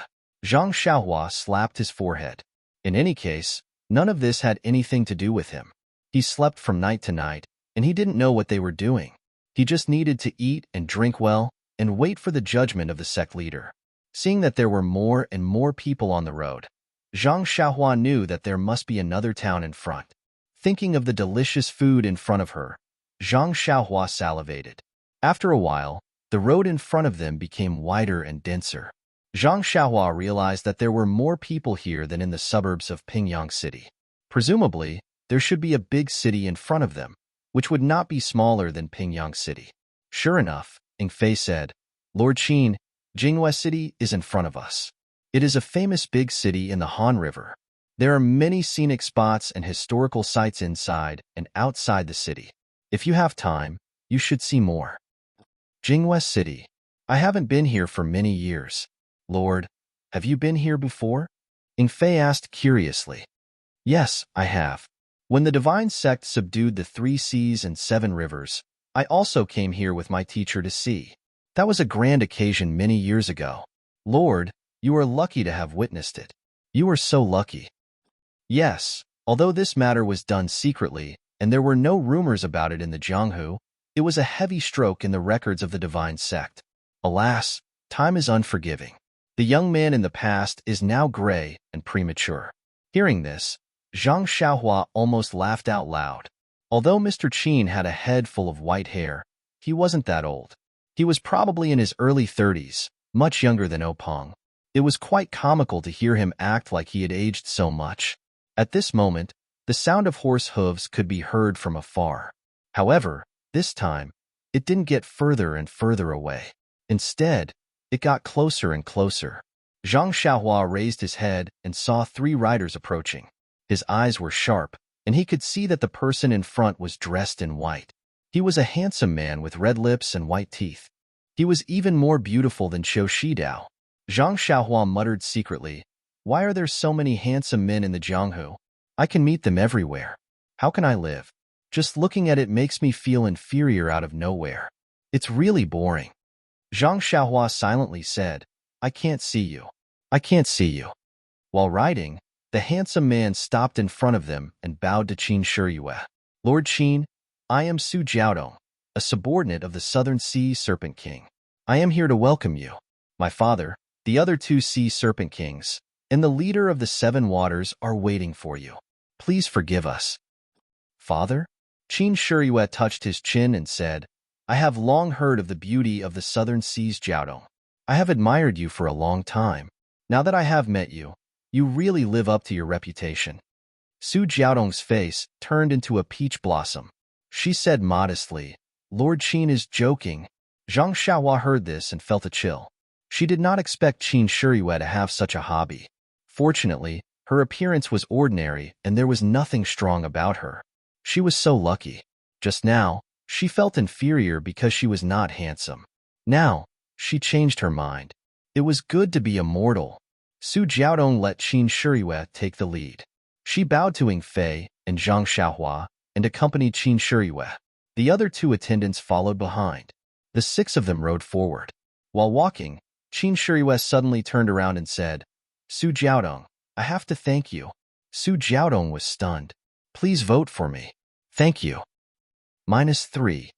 Zhang Xiaohua slapped his forehead. In any case, none of this had anything to do with him. He slept from night to night, and he didn't know what they were doing. He just needed to eat and drink well and wait for the judgment of the sect leader. Seeing that there were more and more people on the road, Zhang Xiaohua knew that there must be another town in front. Thinking of the delicious food in front of her, Zhang Xiaohua salivated. After a while, the road in front of them became wider and denser. Zhang Xiaohua realized that there were more people here than in the suburbs of Pingyang City. Presumably, there should be a big city in front of them, which would not be smaller than Pingyang City. Sure enough, Ing Fei said, Lord Qin, Jinghua City is in front of us. It is a famous big city in the Han River. There are many scenic spots and historical sites inside and outside the city. If you have time, you should see more. Jinghua City. I haven't been here for many years. Lord, have you been here before? Ing Fei asked curiously. Yes, I have. When the divine sect subdued the 3 seas and 7 rivers, I also came here with my teacher to see. That was a grand occasion many years ago. Lord, you are lucky to have witnessed it. You are so lucky. Yes, although this matter was done secretly, and there were no rumors about it in the Jianghu, it was a heavy stroke in the records of the divine sect. Alas, time is unforgiving. The young man in the past is now gray and premature. Hearing this, Zhang Xiaohua almost laughed out loud. Although Mr. Qin had a head full of white hair, he wasn't that old. He was probably in his early 30s, much younger than Openg. It was quite comical to hear him act like he had aged so much. At this moment, the sound of horse hooves could be heard from afar. However, this time, it didn't get further and further away. Instead, it got closer and closer. Zhang Xiaohua raised his head and saw 3 riders approaching. His eyes were sharp, and he could see that the person in front was dressed in white. He was a handsome man with red lips and white teeth. He was even more beautiful than Qiu Shidao. Zhang Xiaohua muttered secretly, Why are there so many handsome men in the Jianghu? I can meet them everywhere. How can I live? Just looking at it makes me feel inferior out of nowhere. It's really boring. Zhang Xiaohua silently said, I can't see you. I can't see you. While riding, the handsome man stopped in front of them and bowed to Qin Shiyue. Lord Qin, I am Su Jiaodong, a subordinate of the Southern Sea Serpent King. I am here to welcome you. My father, the other 2 Sea Serpent Kings, and the leader of the 7 waters are waiting for you. Please forgive us. Father? Qin Shiyue touched his chin and said, I have long heard of the beauty of the Southern Seas, Jiaodong. I have admired you for a long time. Now that I have met you, you really live up to your reputation. Su Jiaodong's face turned into a peach blossom. She said modestly, Lord Qin is joking. Zhang Xiaohua heard this and felt a chill. She did not expect Qin Shiyue to have such a hobby. Fortunately, her appearance was ordinary and there was nothing strong about her. She was so lucky. Just now, she felt inferior because she was not handsome. Now, she changed her mind. It was good to be immortal. Su Jiaodong let Qin Shiyue take the lead. She bowed to Ing Fei and Zhang Xiaohua and accompanied Qin Shiyue. The other 2 attendants followed behind. The 6 of them rode forward. While walking, Qin Shiyue suddenly turned around and said, Su Jiaodong, I have to thank you. Su Jiaodong was stunned. Please vote for me. Thank you. -3.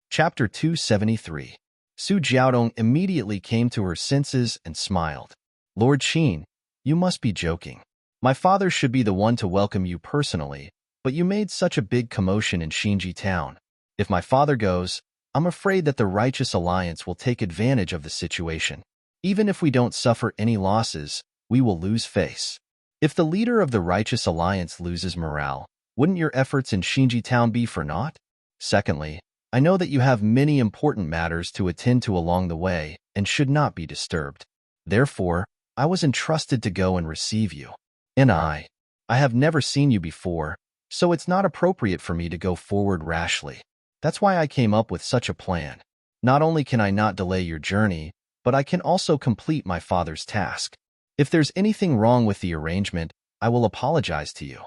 Chapter 273. Su Jiaodong immediately came to her senses and smiled. Lord Qin, you must be joking. My father should be the one to welcome you personally, but you made such a big commotion in Xinji town. If my father goes, I'm afraid that the Righteous Alliance will take advantage of the situation. Even if we don't suffer any losses, we will lose face. If the leader of the Righteous Alliance loses morale, wouldn't your efforts in Xinji town be for naught? Secondly, I know that you have many important matters to attend to along the way and should not be disturbed. Therefore, I was entrusted to go and receive you. And I have never seen you before, so it's not appropriate for me to go forward rashly. That's why I came up with such a plan. Not only can I not delay your journey, but I can also complete my father's task. If there's anything wrong with the arrangement, I will apologize to you.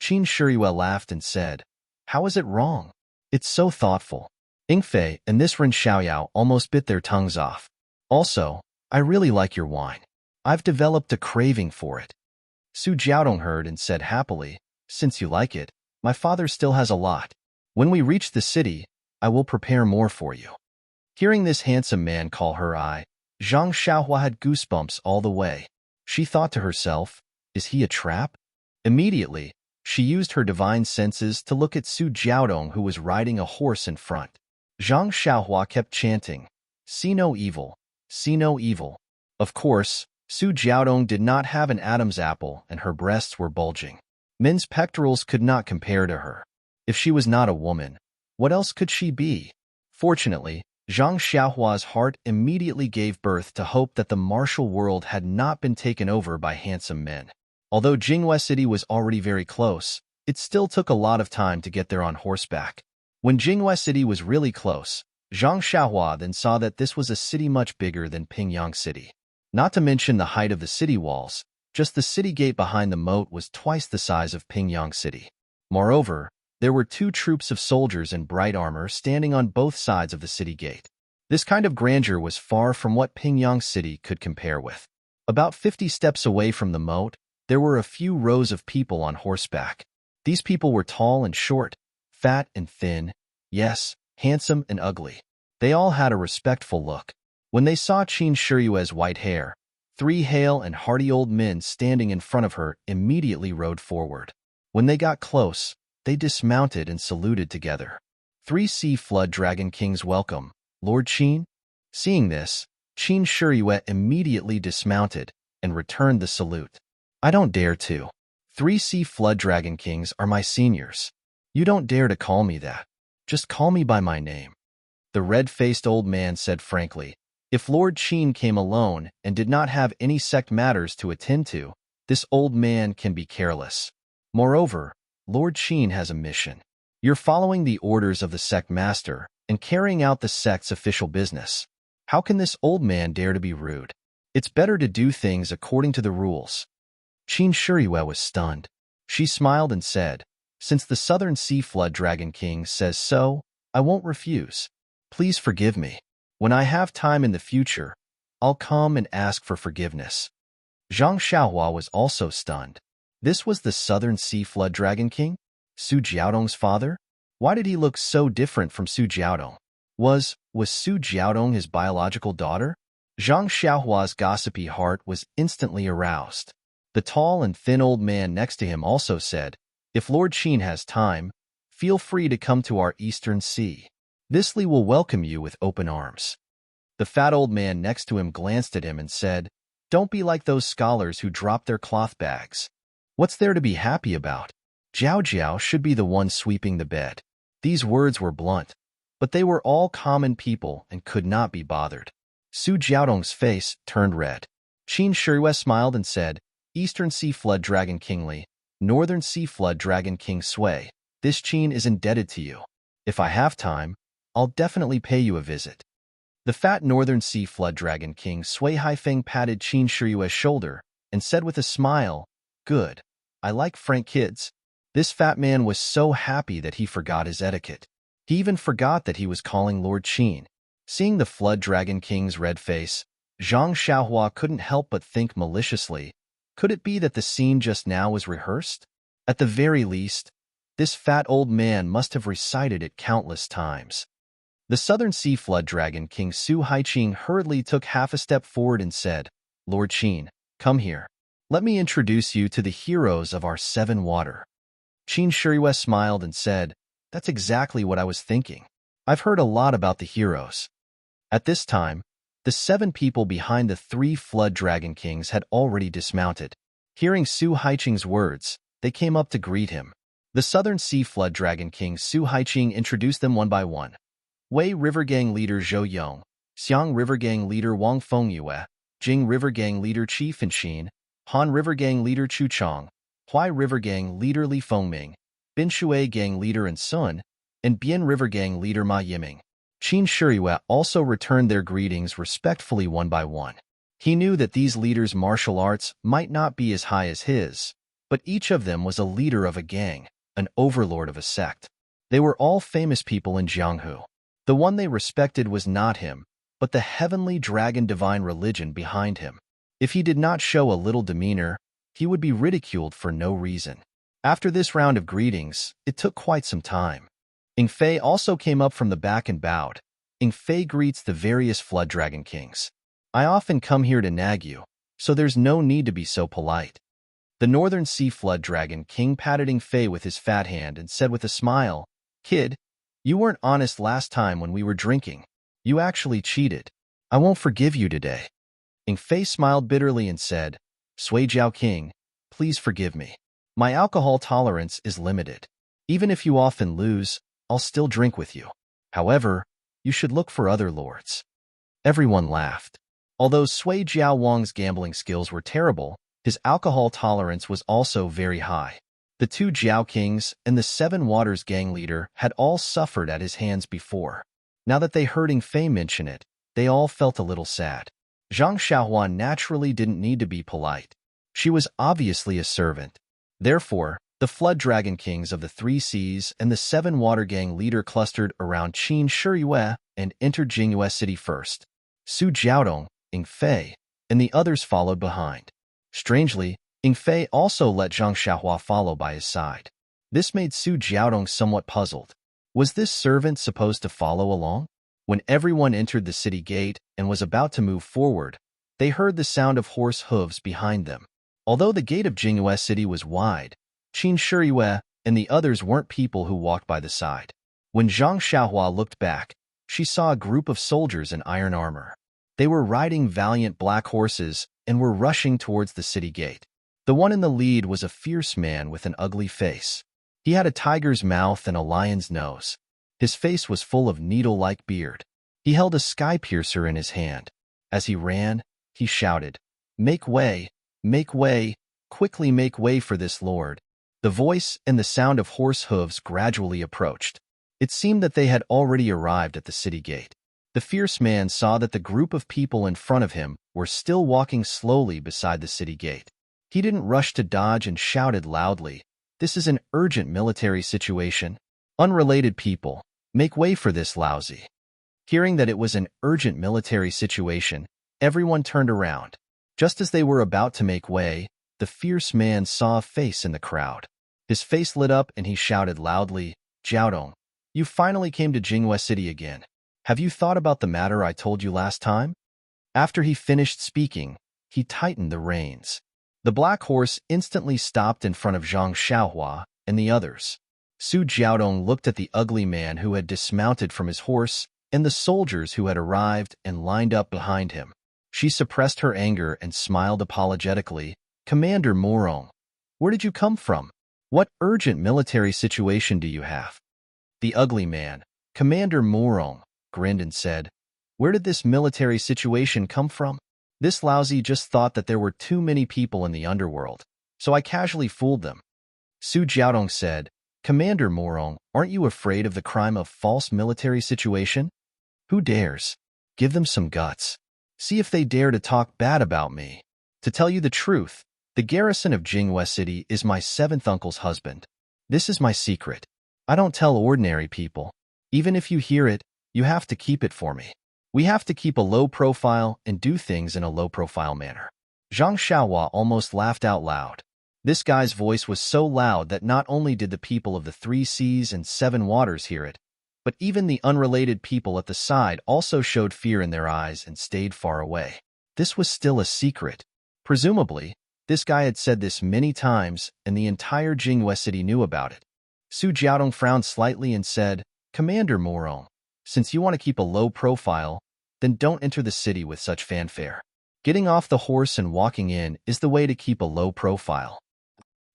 Qin Shiyue laughed and said, How is it wrong? It's so thoughtful. Ingfei and this Ren Xiaoyao almost bit their tongues off. Also, I really like your wine. I've developed a craving for it. Su Jiaodong heard and said happily, Since you like it, my father still has a lot. When we reach the city, I will prepare more for you. Hearing this handsome man call her Zhang Xiaohua had goosebumps all the way. She thought to herself, Is he a trap? Immediately, she used her divine senses to look at Su Jiaodong, who was riding a horse in front. Zhang Xiaohua kept chanting, See no evil, see no evil. Of course, Su Jiaodong did not have an Adam's apple and her breasts were bulging. Men's pectorals could not compare to her. If she was not a woman, what else could she be? Fortunately, Zhang Xiaohua's heart immediately gave birth to hope that the martial world had not been taken over by handsome men. Although Jinghua City was already very close, it still took a lot of time to get there on horseback. When Jinghua City was really close, Zhang Xiaohua then saw that this was a city much bigger than Pingyang City. Not to mention the height of the city walls, just the city gate behind the moat was twice the size of Pingyang City. Moreover, there were 2 troops of soldiers in bright armor standing on both sides of the city gate. This kind of grandeur was far from what Pingyang City could compare with. About 50 steps away from the moat, there were a few rows of people on horseback. These people were tall and short, fat and thin, yes, handsome and ugly. They all had a respectful look. When they saw Qin Shiyue's white hair, 3 hale and hearty old men standing in front of her immediately rode forward. When they got close, they dismounted and saluted together. 3 sea flood dragon kings welcome, Lord Qin. Seeing this, Qin Shiyue immediately dismounted and returned the salute. I don't dare to. 3 sea flood dragon kings are my seniors. You don't dare to call me that. Just call me by my name. The red-faced old man said frankly, If Lord Qin came alone and did not have any sect matters to attend to, this old man can be careless. Moreover, Lord Qin has a mission. You're following the orders of the sect master and carrying out the sect's official business. How can this old man dare to be rude? It's better to do things according to the rules. Qin Shiyue was stunned. She smiled and said, Since the Southern Sea Flood Dragon King says so, I won't refuse. Please forgive me. When I have time in the future, I'll come and ask for forgiveness. Zhang Xiaohua was also stunned. This was the Southern Sea Flood Dragon King? Su Jiaodong's father? Why did he look so different from Su Jiaodong? Was Su Jiaodong his biological daughter? Zhang Xiaohua's gossipy heart was instantly aroused. The tall and thin old man next to him also said, If Lord Qin has time, feel free to come to our Eastern Sea. This Li will welcome you with open arms. The fat old man next to him glanced at him and said, Don't be like those scholars who drop their cloth bags. What's there to be happy about? Jiao Jiao should be the one sweeping the bed. These words were blunt, but they were all common people and could not be bothered. Su Jiaodong's face turned red. Qin Shiyue smiled and said, Eastern Sea Flood Dragon King Li, Northern Sea Flood Dragon King Sui, this Qin is indebted to you. If I have time, I'll definitely pay you a visit. The fat Northern Sea Flood Dragon King Sui Haifeng patted Qin Shiyue's shoulder and said with a smile, Good. I like frank kids. This fat man was so happy that he forgot his etiquette. He even forgot that he was calling Lord Qin. Seeing the Flood Dragon King's red face, Zhang Xiaohua couldn't help but think maliciously, could it be that the scene just now was rehearsed? At the very least, this fat old man must have recited it countless times. The Southern Sea Flood Dragon King Su Haiqing hurriedly took half a step forward and said, "Lord Qin, come here. Let me introduce you to the heroes of our seven water." Qin Shuriwei smiled and said, "That's exactly what I was thinking. I've heard a lot about the heroes." At this time, the seven people behind the three Flood Dragon Kings had already dismounted. Hearing Su Haiqing's words, they came up to greet him. The Southern Sea Flood Dragon King Su Haiqing introduced them one by one. Wei River Gang Leader Zhou Yong, Xiang River Gang Leader Wang Fengyue, Jing River Gang Leader Qi Fenqin, Han River Gang Leader Chu Chong, Huai River Gang Leader Li Fengming, Bin Shui Gang Leader and Sun, and Bian River Gang Leader Ma Yiming. Qin Shuriwei also returned their greetings respectfully one by one. He knew that these leaders' martial arts might not be as high as his, but each of them was a leader of a gang, an overlord of a sect. They were all famous people in Jianghu. The one they respected was not him, but the heavenly dragon divine religion behind him. If he did not show a little demeanor, he would be ridiculed for no reason. After this round of greetings, it took quite some time. Ing Fei also came up from the back and bowed. Ing Fei greets the various Flood Dragon Kings. "I often come here to nag you, so there's no need to be so polite." The Northern Sea Flood Dragon King patted Ing Fei with his fat hand and said with a smile, "Kid, you weren't honest last time when we were drinking. You actually cheated. I won't forgive you today." Ing Fei smiled bitterly and said, "Sui Jiao King, please forgive me. My alcohol tolerance is limited. Even if you often lose, I'll still drink with you. However, you should look for other lords." Everyone laughed. Although Sui Jiao Wang's gambling skills were terrible, his alcohol tolerance was also very high. The two Jiao Kings and the Seven Waters gang leader had all suffered at his hands before. Now that they heard Ing Fei mention it, they all felt a little sad. Zhang Xiaohua naturally didn't need to be polite. She was obviously a servant. Therefore, the Flood Dragon Kings of the Three Seas and the Seven Water Gang leader clustered around Qin Shuriwei and entered Jingyue City first. Su Jiaodong, Ing Fei, and the others followed behind. Strangely, Ing Fei also let Zhang Xiaohua follow by his side. This made Su Jiaodong somewhat puzzled. Was this servant supposed to follow along? When everyone entered the city gate and was about to move forward, they heard the sound of horse hooves behind them. Although the gate of Jingyue City was wide, Qin Shuriwei and the others weren't people who walked by the side. When Zhang Xiaohua looked back, she saw a group of soldiers in iron armor. They were riding valiant black horses and were rushing towards the city gate. The one in the lead was a fierce man with an ugly face. He had a tiger's mouth and a lion's nose. His face was full of needle-like beard. He held a sky piercer in his hand. As he ran, he shouted, make way, quickly make way for this lord." The voice and the sound of horse hooves gradually approached. It seemed that they had already arrived at the city gate. The fierce man saw that the group of people in front of him were still walking slowly beside the city gate. He didn't rush to dodge and shouted loudly, "This is an urgent military situation. Unrelated people, make way for this lousy." Hearing that it was an urgent military situation, everyone turned around. Just as they were about to make way, the fierce man saw a face in the crowd. His face lit up and he shouted loudly, "Jiaodong, you finally came to Jingyue City again. Have you thought about the matter I told you last time?" After he finished speaking, he tightened the reins. The black horse instantly stopped in front of Zhang Xiaohua and the others. Su Jiaodong looked at the ugly man who had dismounted from his horse and the soldiers who had arrived and lined up behind him. She suppressed her anger and smiled apologetically. "Commander Morong, where did you come from? What urgent military situation do you have?" The ugly man, Commander Morong, grinned and said, "Where did this military situation come from? This lousy just thought that there were too many people in the underworld, so I casually fooled them." Su Jiaodong said, "Commander Morong, aren't you afraid of the crime of false military situation? Who dares? Give them some guts. See if they dare to talk bad about me. To tell you the truth, the garrison of Jingyue City is my seventh uncle's husband. This is my secret. I don't tell ordinary people. Even if you hear it, you have to keep it for me. We have to keep a low profile and do things in a low-profile manner." Zhang Xiaohua almost laughed out loud. This guy's voice was so loud that not only did the people of the Three Seas and Seven Waters hear it, but even the unrelated people at the side also showed fear in their eyes and stayed far away. This was still a secret. Presumably, this guy had said this many times, and the entire Jingwei city knew about it. Su Jiaodong frowned slightly and said, "Commander Morong, since you want to keep a low profile, then don't enter the city with such fanfare. Getting off the horse and walking in is the way to keep a low profile."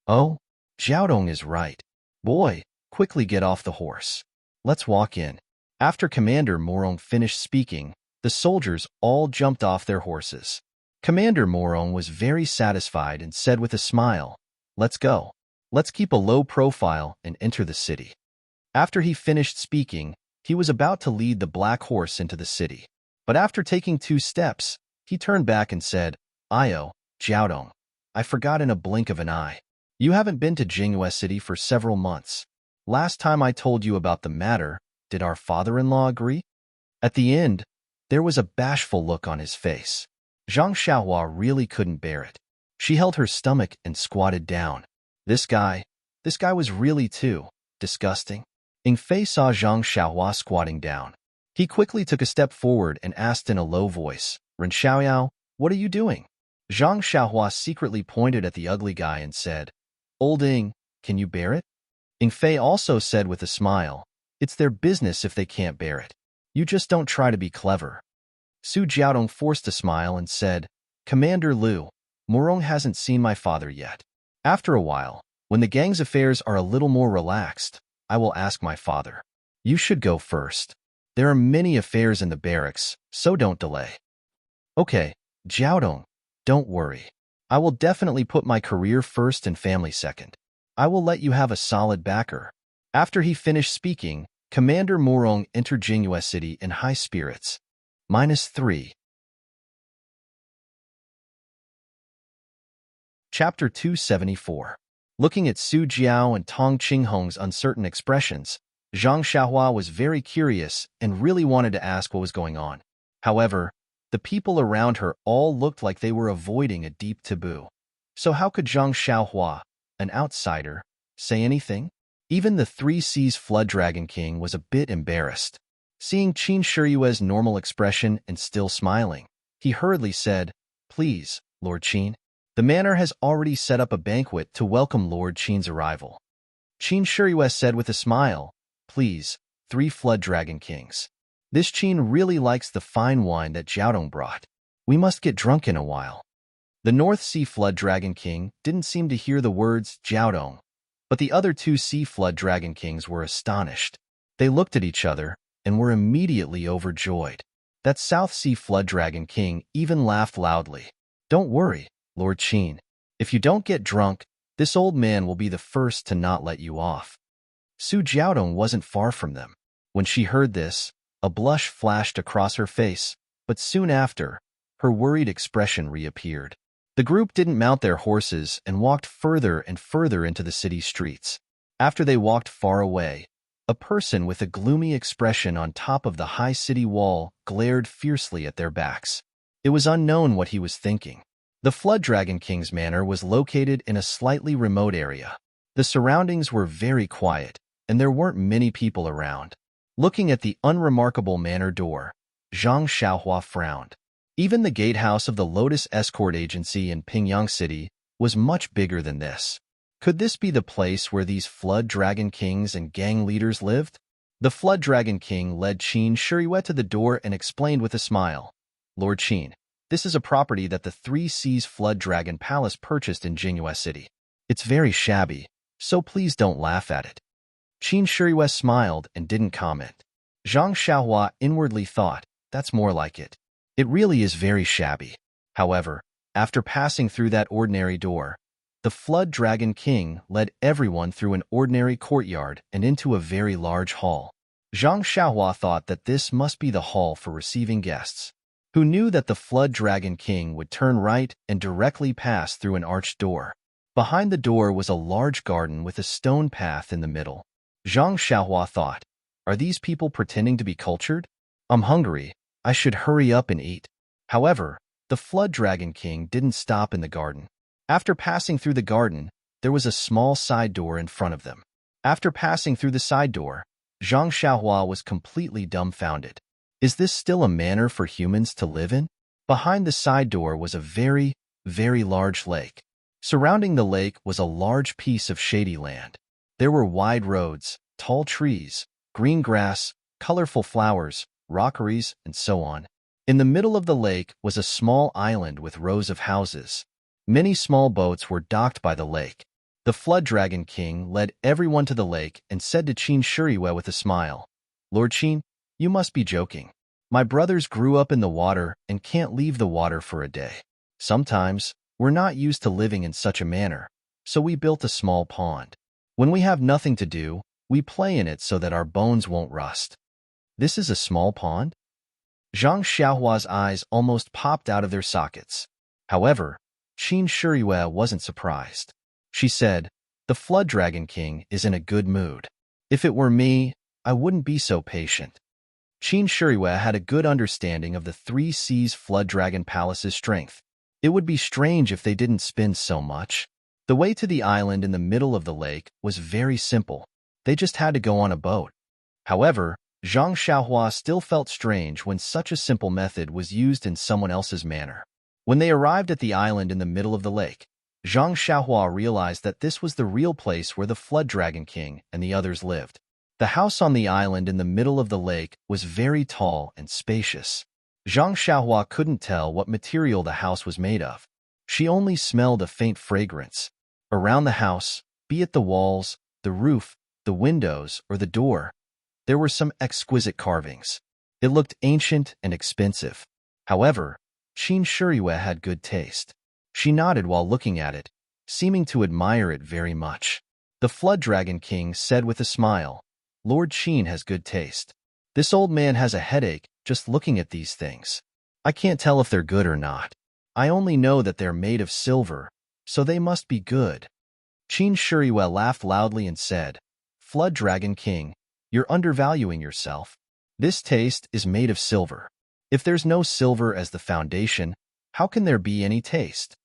"Oh, Jiaodong is right. Boy, quickly get off the horse. Let's walk in." After Commander Morong finished speaking, the soldiers all jumped off their horses. Commander Morong was very satisfied and said with a smile, "Let's go. Let's keep a low profile and enter the city." After he finished speaking, he was about to lead the black horse into the city. But after taking 2 steps, he turned back and said, "Io, Jiaodong, I forgot in a blink of an eye. You haven't been to Jingwei City for several months. Last time I told you about the matter, did our father-in-law agree?" At the end, there was a bashful look on his face. Zhang Xiaohua really couldn't bear it. She held her stomach and squatted down. This guy was really too disgusting. Ying Fei saw Zhang Xiaohua squatting down. He quickly took a step forward and asked in a low voice, "Ren Xiaoyao, what are you doing?" Zhang Xiaohua secretly pointed at the ugly guy and said, "Old Ying, can you bear it?" Ying Fei also said with a smile, "It's their business if they can't bear it. You just don't try to be clever." Su Jiaodong forced a smile and said, "Commander Liu, Morong hasn't seen my father yet. After a while, when the gang's affairs are a little more relaxed, I will ask my father. You should go first. There are many affairs in the barracks, so don't delay." "Okay, Jiaodong, don't worry. I will definitely put my career first and family second. I will let you have a solid backer." After he finished speaking, Commander Morong entered Jingwei City in high spirits. -3. Chapter 274. Looking at Su Jiao and Tong Qinghong's uncertain expressions, Zhang Xiaohua was very curious and really wanted to ask what was going on. However, the people around her all looked like they were avoiding a deep taboo. So how could Zhang Xiaohua, an outsider, say anything? Even the Three Seas Flood Dragon King was a bit embarrassed. Seeing Qin Shiyue's normal expression and still smiling, he hurriedly said, "Please, Lord Qin. The manor has already set up a banquet to welcome Lord Qin's arrival." Qin Shiyue said with a smile, "Please, 3 Flood Dragon Kings. This Qin really likes the fine wine that Jiaodong brought. We must get drunk in a while." The North Sea Flood Dragon King didn't seem to hear the words Jiaodong, but the other 2 Sea Flood Dragon Kings were astonished. They looked at each other and were immediately overjoyed. That South Sea Flood Dragon King even laughed loudly. "Don't worry, Lord Qin. If you don't get drunk, this old man will be the first to not let you off." Su Jiaodong wasn't far from them. When she heard this, a blush flashed across her face, but soon after, her worried expression reappeared. The group didn't mount their horses and walked further and further into the city streets. After they walked far away, a person with a gloomy expression on top of the high city wall glared fiercely at their backs. It was unknown what he was thinking. The Flood Dragon King's manor was located in a slightly remote area. The surroundings were very quiet, and there weren't many people around. Looking at the unremarkable manor door, Zhang Xiaohua frowned. Even the gatehouse of the Lotus Escort Agency in Pingyang City was much bigger than this. Could this be the place where these Flood Dragon Kings and gang leaders lived? The Flood Dragon King led Qin Shiyue to the door and explained with a smile, "Lord Qin, this is a property that the Three Seas Flood Dragon Palace purchased in Jingwei City. It's very shabby, so please don't laugh at it." Qin Shiyue smiled and didn't comment. Zhang Xiaohua inwardly thought, "That's more like it. It really is very shabby." However, after passing through that ordinary door, the Flood Dragon King led everyone through an ordinary courtyard and into a very large hall. Zhang Xiaohua thought that this must be the hall for receiving guests. Who knew that the Flood Dragon King would turn right and directly pass through an arched door? Behind the door was a large garden with a stone path in the middle. Zhang Xiaohua thought, "Are these people pretending to be cultured? I'm hungry. I should hurry up and eat." However, the Flood Dragon King didn't stop in the garden. After passing through the garden, there was a small side door in front of them. After passing through the side door, Zhang Xiaohua was completely dumbfounded. Is this still a manor for humans to live in? Behind the side door was a very, very large lake. Surrounding the lake was a large piece of shady land. There were wide roads, tall trees, green grass, colorful flowers, rockeries, and so on. In the middle of the lake was a small island with rows of houses. Many small boats were docked by the lake. The Flood Dragon King led everyone to the lake and said to Qin Shuriwe with a smile, "Lord Qin, you must be joking. My brothers grew up in the water and can't leave the water for a day. Sometimes, we're not used to living in such a manner, so we built a small pond. When we have nothing to do, we play in it so that our bones won't rust." "This is a small pond?" Zhang Xiaohua's eyes almost popped out of their sockets. However, Qin Shuriwe wasn't surprised. She said, "The Flood Dragon King is in a good mood. If it were me, I wouldn't be so patient." Qin Shuriwe had a good understanding of the Three Seas Flood Dragon Palace's strength. It would be strange if they didn't spend so much. The way to the island in the middle of the lake was very simple. They just had to go on a boat. However, Zhang Xiaohua still felt strange when such a simple method was used in someone else's manor. When they arrived at the island in the middle of the lake, Zhang Xiaohua realized that this was the real place where the Flood Dragon King and the others lived. The house on the island in the middle of the lake was very tall and spacious. Zhang Xiaohua couldn't tell what material the house was made of. She only smelled a faint fragrance. Around the house, be it the walls, the roof, the windows, or the door, there were some exquisite carvings. It looked ancient and expensive. However, Qin Shuriwe had good taste. She nodded while looking at it, seeming to admire it very much. The Flood Dragon King said with a smile, "Lord Qin has good taste. This old man has a headache just looking at these things. I can't tell if they're good or not. I only know that they're made of silver, so they must be good." Qin Shuriwe laughed loudly and said, "Flood Dragon King, you're undervaluing yourself. This taste is made of silver. If there's no silver as the foundation, how can there be any taste?"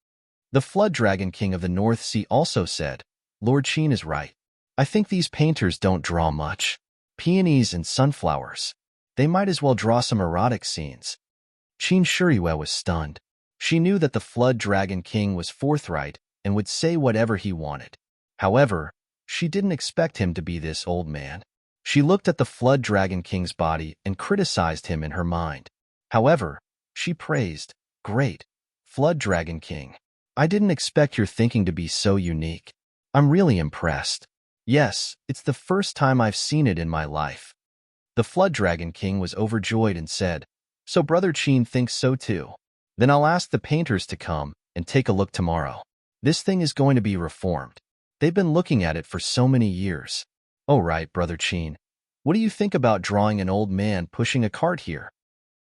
The Flood Dragon King of the North Sea also said, "Lord Qin is right. I think these painters don't draw much. Peonies and sunflowers. They might as well draw some erotic scenes." Qin Shuriwe was stunned. She knew that the Flood Dragon King was forthright and would say whatever he wanted. However, she didn't expect him to be this old man. She looked at the Flood Dragon King's body and criticized him in her mind. However, she praised, "Great, Flood Dragon King. I didn't expect your thinking to be so unique. I'm really impressed. Yes, it's the first time I've seen it in my life." The Flood Dragon King was overjoyed and said, "So Brother Qin thinks so too. Then I'll ask the painters to come and take a look tomorrow. This thing is going to be reformed. They've been looking at it for so many years." "Oh right, Brother Qin. What do you think about drawing an old man pushing a cart here?"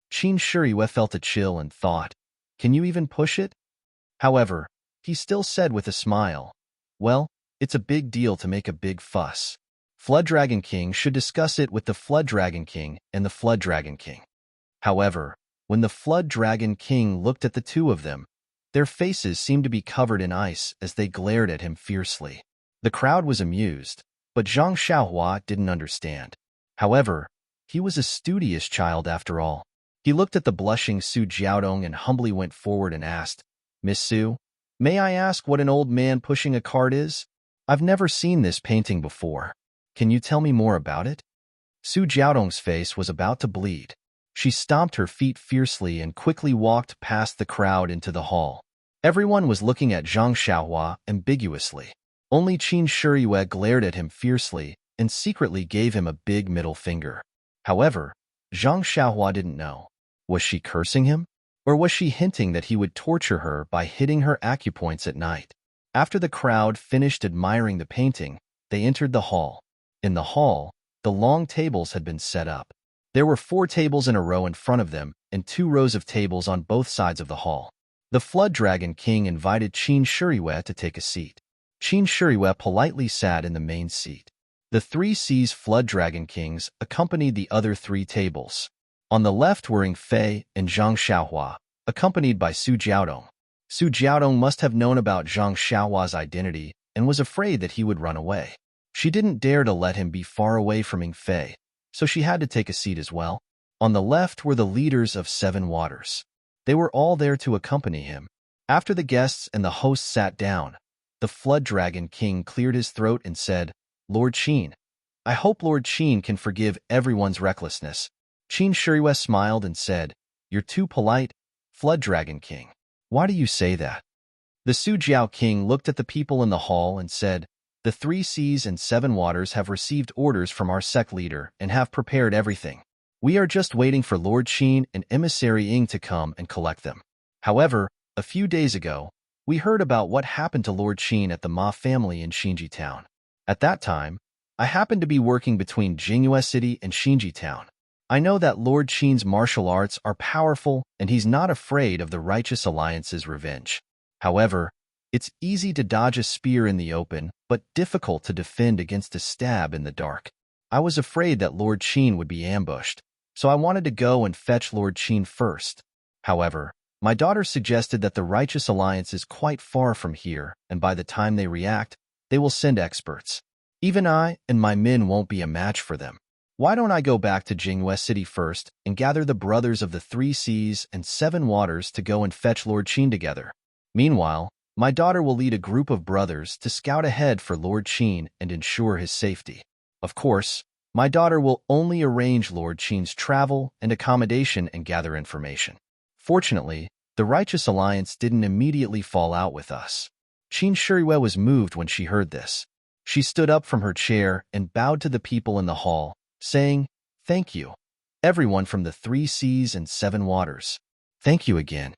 Qin Shuriwe felt a chill and thought, "Can you even push it?" However, he still said with a smile, "Well, it's a big deal to make a big fuss. Flood Dragon King should discuss it with the Flood Dragon King and the Flood Dragon King." However, when the Flood Dragon King looked at the two of them, their faces seemed to be covered in ice as they glared at him fiercely. The crowd was amused, but Zhang Xiaohua didn't understand. However, he was a studious child after all. He looked at the blushing Su Jiaodong and humbly went forward and asked, "Miss Su, may I ask what an old man pushing a cart is? I've never seen this painting before. Can you tell me more about it?" Su Jiaodong's face was about to bleed. She stomped her feet fiercely and quickly walked past the crowd into the hall. Everyone was looking at Zhang Xiaohua ambiguously. Only Qin Shuriwe glared at him fiercely and secretly gave him a big middle finger. However, Zhang Xiaohua didn't know. Was she cursing him? Or was she hinting that he would torture her by hitting her acupoints at night? After the crowd finished admiring the painting, they entered the hall. In the hall, the long tables had been set up. There were 4 tables in a row in front of them and 2 rows of tables on both sides of the hall. The Flood Dragon King invited Qin Shuriwe to take a seat. Qin Shuriwe politely sat in the main seat. The Three Seas Flood Dragon Kings accompanied the other 3 tables. On the left were Ing Fei and Zhang Xiaohua, accompanied by Su Jiaodong. Su Jiaodong must have known about Zhang Xiaohua's identity and was afraid that he would run away. She didn't dare to let him be far away from Ing Fei, so she had to take a seat as well. On the left were the leaders of 7 waters. They were all there to accompany him. After the guests and the host sat down, the Flood Dragon King cleared his throat and said, "Lord Qin, I hope Lord Qin can forgive everyone's recklessness." Qin Shuriwe smiled and said, "You're too polite, Flood Dragon King. Why do you say that?" The Sujiao King looked at the people in the hall and said, "The 3 seas and 7 waters have received orders from our sect leader and have prepared everything. We are just waiting for Lord Qin and Emissary Ying to come and collect them." However, a few days ago, we heard about what happened to Lord Qin at the Ma family in Xinji Town. At that time, I happened to be working between Jingyue City and Xinji Town. I know that Lord Qin's martial arts are powerful and he's not afraid of the Righteous Alliance's revenge. However, it's easy to dodge a spear in the open, but difficult to defend against a stab in the dark. I was afraid that Lord Qin would be ambushed, so I wanted to go and fetch Lord Qin first. However, my daughter suggested that the Righteous Alliance is quite far from here, and by the time they react, they will send experts. Even I and my men won't be a match for them. Why don't I go back to Jingyue City first and gather the brothers of the 3 seas and 7 waters to go and fetch Lord Qin together? Meanwhile, my daughter will lead a group of brothers to scout ahead for Lord Qin and ensure his safety. Of course, my daughter will only arrange Lord Qin's travel and accommodation and gather information. Fortunately, the Righteous Alliance didn't immediately fall out with us. Qin Shuriwe was moved when she heard this. She stood up from her chair and bowed to the people in the hall, saying, "Thank you, everyone from the 3 seas and 7 waters. Thank you again."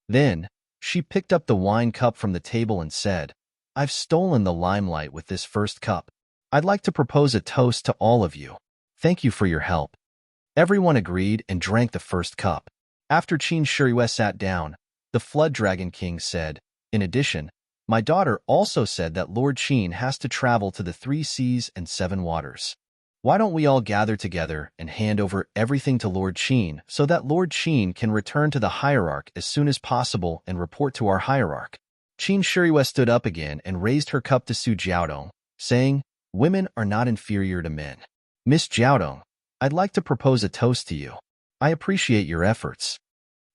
Then, she picked up the wine cup from the table and said, "I've stolen the limelight with this first cup. I'd like to propose a toast to all of you. Thank you for your help." Everyone agreed and drank the first cup. After Qin Shuriwe sat down, the Flood Dragon King said, "In addition, my daughter also said that Lord Qin has to travel to the 3 seas and 7 waters. Why don't we all gather together and hand over everything to Lord Qin so that Lord Qin can return to the hierarch as soon as possible and report to our hierarch?" Qin Shuriwe stood up again and raised her cup to Su Jiaodong, saying, "Women are not inferior to men. Miss Jiaodong, I'd like to propose a toast to you. I appreciate your efforts."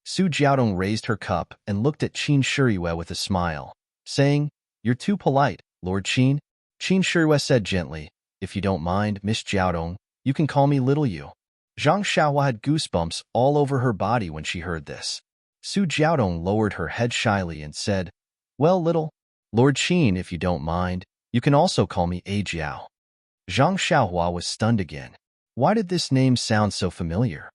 Su Jiaodong raised her cup and looked at Qin Shuriwe with a smile, saying, "You're too polite, Lord Qin." Qin Shuriwe said gently, "If you don't mind, Miss Jiaodong, you can call me Little You." Zhang Xiaohua had goosebumps all over her body when she heard this. Su Jiaodong lowered her head shyly and said, "Well, Little Lord Qin, if you don't mind, you can also call me A Jiao." Zhang Xiaohua was stunned again. Why did this name sound so familiar?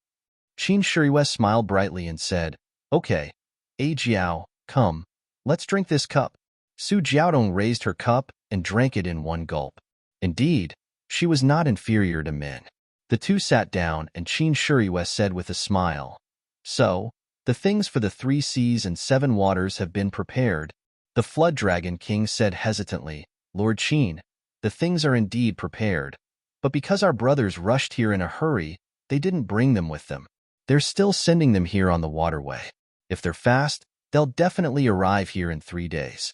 Qin Shuriwe smiled brightly and said, "Okay, A Jiao, come, let's drink this cup." Su Jiaodong raised her cup and drank it in one gulp. Indeed, she was not inferior to men. The two sat down and Qin Shuriwe said with a smile, "So, the things for the 3 seas and 7 waters have been prepared." The Flood Dragon King said hesitantly, "Lord Qin, the things are indeed prepared, but because our brothers rushed here in a hurry, they didn't bring them with them. They're still sending them here on the waterway. If they're fast, they'll definitely arrive here in 3 days."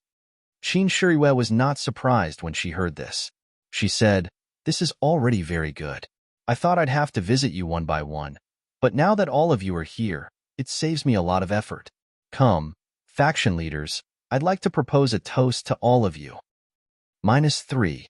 Qin Shuriwe was not surprised when she heard this. She said, "This is already very good. I thought I'd have to visit you one by one, but now that all of you are here, it saves me a lot of effort. Come, faction leaders, I'd like to propose a toast to all of you. -3.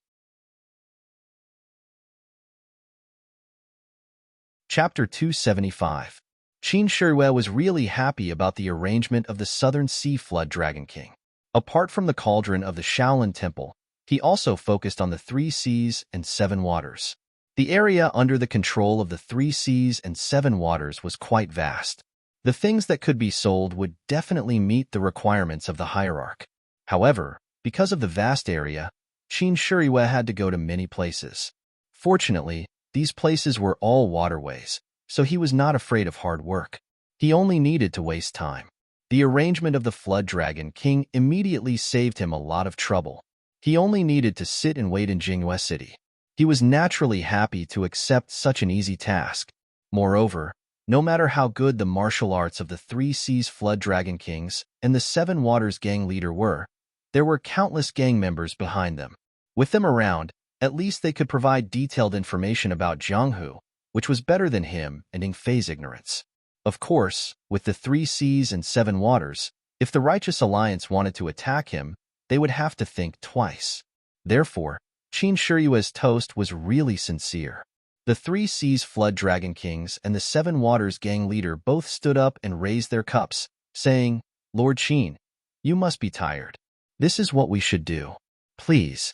Chapter 275. Qin Shuriwe was really happy about the arrangement of the Southern Sea Flood Dragon King. Apart from the cauldron of the Shaolin Temple, he also focused on the 3 seas and 7 waters. The area under the control of the 3 seas and 7 waters was quite vast. The things that could be sold would definitely meet the requirements of the hierarch. However, because of the vast area, Qin Shuriwe had to go to many places. Fortunately, these places were all waterways, so he was not afraid of hard work. He only needed to waste time. The arrangement of the Flood Dragon King immediately saved him a lot of trouble. He only needed to sit and wait in Jingyue City. He was naturally happy to accept such an easy task. Moreover, no matter how good the martial arts of the 3 Seas Flood Dragon Kings and the 7 Waters gang leader were, there were countless gang members behind them. With them around, at least they could provide detailed information about Jianghu, which was better than him and Ing Fei's ignorance. Of course, with the 3 seas and 7 waters, if the Righteous Alliance wanted to attack him, they would have to think twice. Therefore, Qin Shiyue's toast was really sincere. The 3 seas Flood Dragon Kings and the 7 waters gang leader both stood up and raised their cups, saying, "Lord Qin, you must be tired. This is what we should do. Please."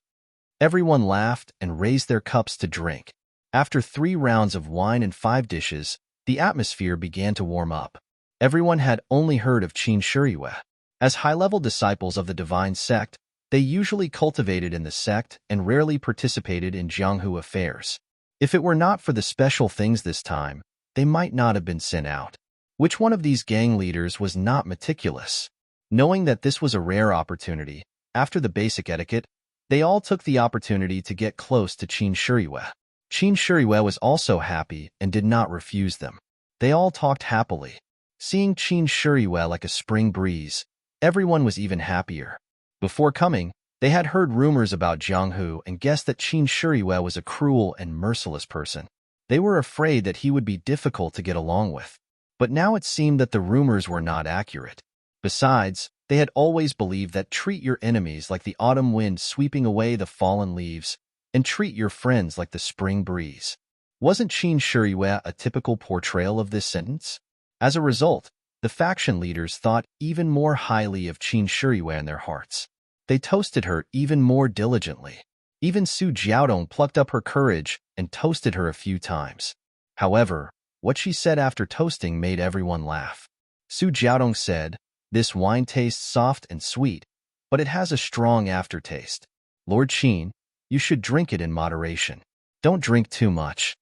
Everyone laughed and raised their cups to drink. After 3 rounds of wine and 5 dishes, the atmosphere began to warm up. Everyone had only heard of Qin Shiyue. As high-level disciples of the divine sect, they usually cultivated in the sect and rarely participated in Jianghu affairs. If it were not for the special things this time, they might not have been sent out. Which one of these gang leaders was not meticulous? Knowing that this was a rare opportunity, after the basic etiquette, they all took the opportunity to get close to Qin Shiyue. Qin Shiyue was also happy and did not refuse them. They all talked happily. Seeing Qin Shiyue like a spring breeze, everyone was even happier. Before coming, they had heard rumors about Jianghu and guessed that Qin Shiyue was a cruel and merciless person. They were afraid that he would be difficult to get along with. But now it seemed that the rumors were not accurate. Besides, they had always believed that treat your enemies like the autumn wind sweeping away the fallen leaves, and treat your friends like the spring breeze. Wasn't Qin Shiyue a typical portrayal of this sentence? As a result, the faction leaders thought even more highly of Qin Shiyue in their hearts. They toasted her even more diligently. Even Su Jiaodong plucked up her courage and toasted her a few times. However, what she said after toasting made everyone laugh. Su Jiaodong said, "This wine tastes soft and sweet, but it has a strong aftertaste. Lord Qin, you should drink it in moderation. Don't drink too much."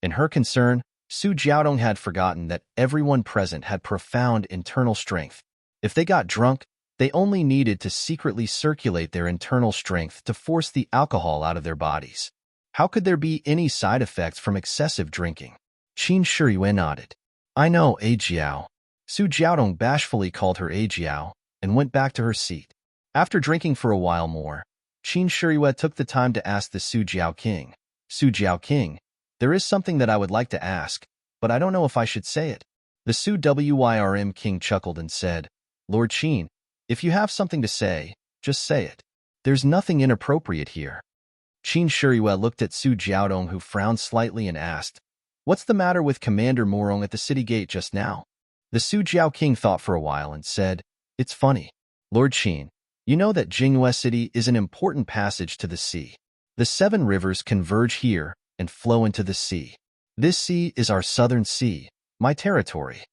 In her concern, Su Jiaodong had forgotten that everyone present had profound internal strength. If they got drunk, they only needed to secretly circulate their internal strength to force the alcohol out of their bodies. How could there be any side effects from excessive drinking? Qin Shiyue nodded. "I know, Jiao." Su Jiaodong bashfully called her Jiao and went back to her seat. After drinking for a while more, Qin Shiyue took the time to ask the Su Jiao King, "Su Jiao King, there is something that I would like to ask, but I don't know if I should say it." The Su Wyrm King chuckled and said, "Lord Qin, if you have something to say, just say it. There's nothing inappropriate here." Qin Shiyue looked at Su Jiaodong, who frowned slightly, and asked, "What's the matter with Commander Morong at the city gate just now?" The Su Jiao King thought for a while and said, "It's funny. Lord Qin, you know that Jingyue City is an important passage to the sea. The 7 rivers converge here and flow into the sea. This sea is our southern sea, my territory.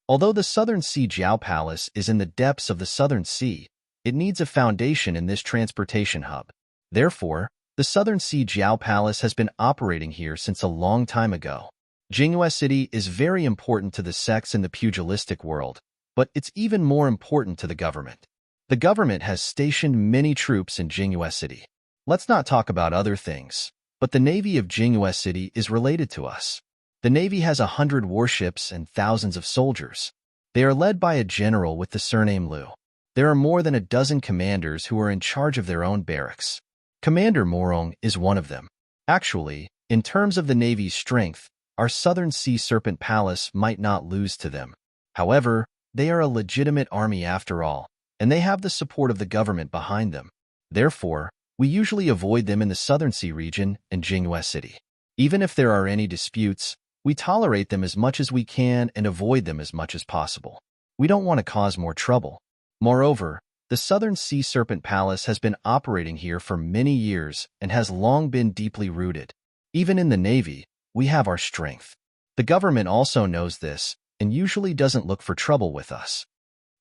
Although the southern sea Jiao Palace is in the depths of the southern sea, it needs a foundation in this transportation hub. Therefore, the southern sea Jiao Palace has been operating here since a long time ago. Jingyue City is very important to the sects in the pugilistic world, but it's even more important to the government. The government has stationed many troops in Jingyue City. Let's not talk about other things, but the Navy of Jingyue City is related to us. The Navy has 100 warships and thousands of soldiers. They are led by a general with the surname Liu. There are more than a dozen commanders who are in charge of their own barracks. Commander Morong is one of them. Actually, in terms of the Navy's strength, our Southern Sea Serpent Palace might not lose to them. However, they are a legitimate army after all, and they have the support of the government behind them. Therefore, we usually avoid them in the Southern Sea region and Jingyue City. Even if there are any disputes, we tolerate them as much as we can and avoid them as much as possible. We don't want to cause more trouble. Moreover, the Southern Sea Serpent Palace has been operating here for many years and has long been deeply rooted. Even in the Navy, we have our strength. The government also knows this and usually doesn't look for trouble with us.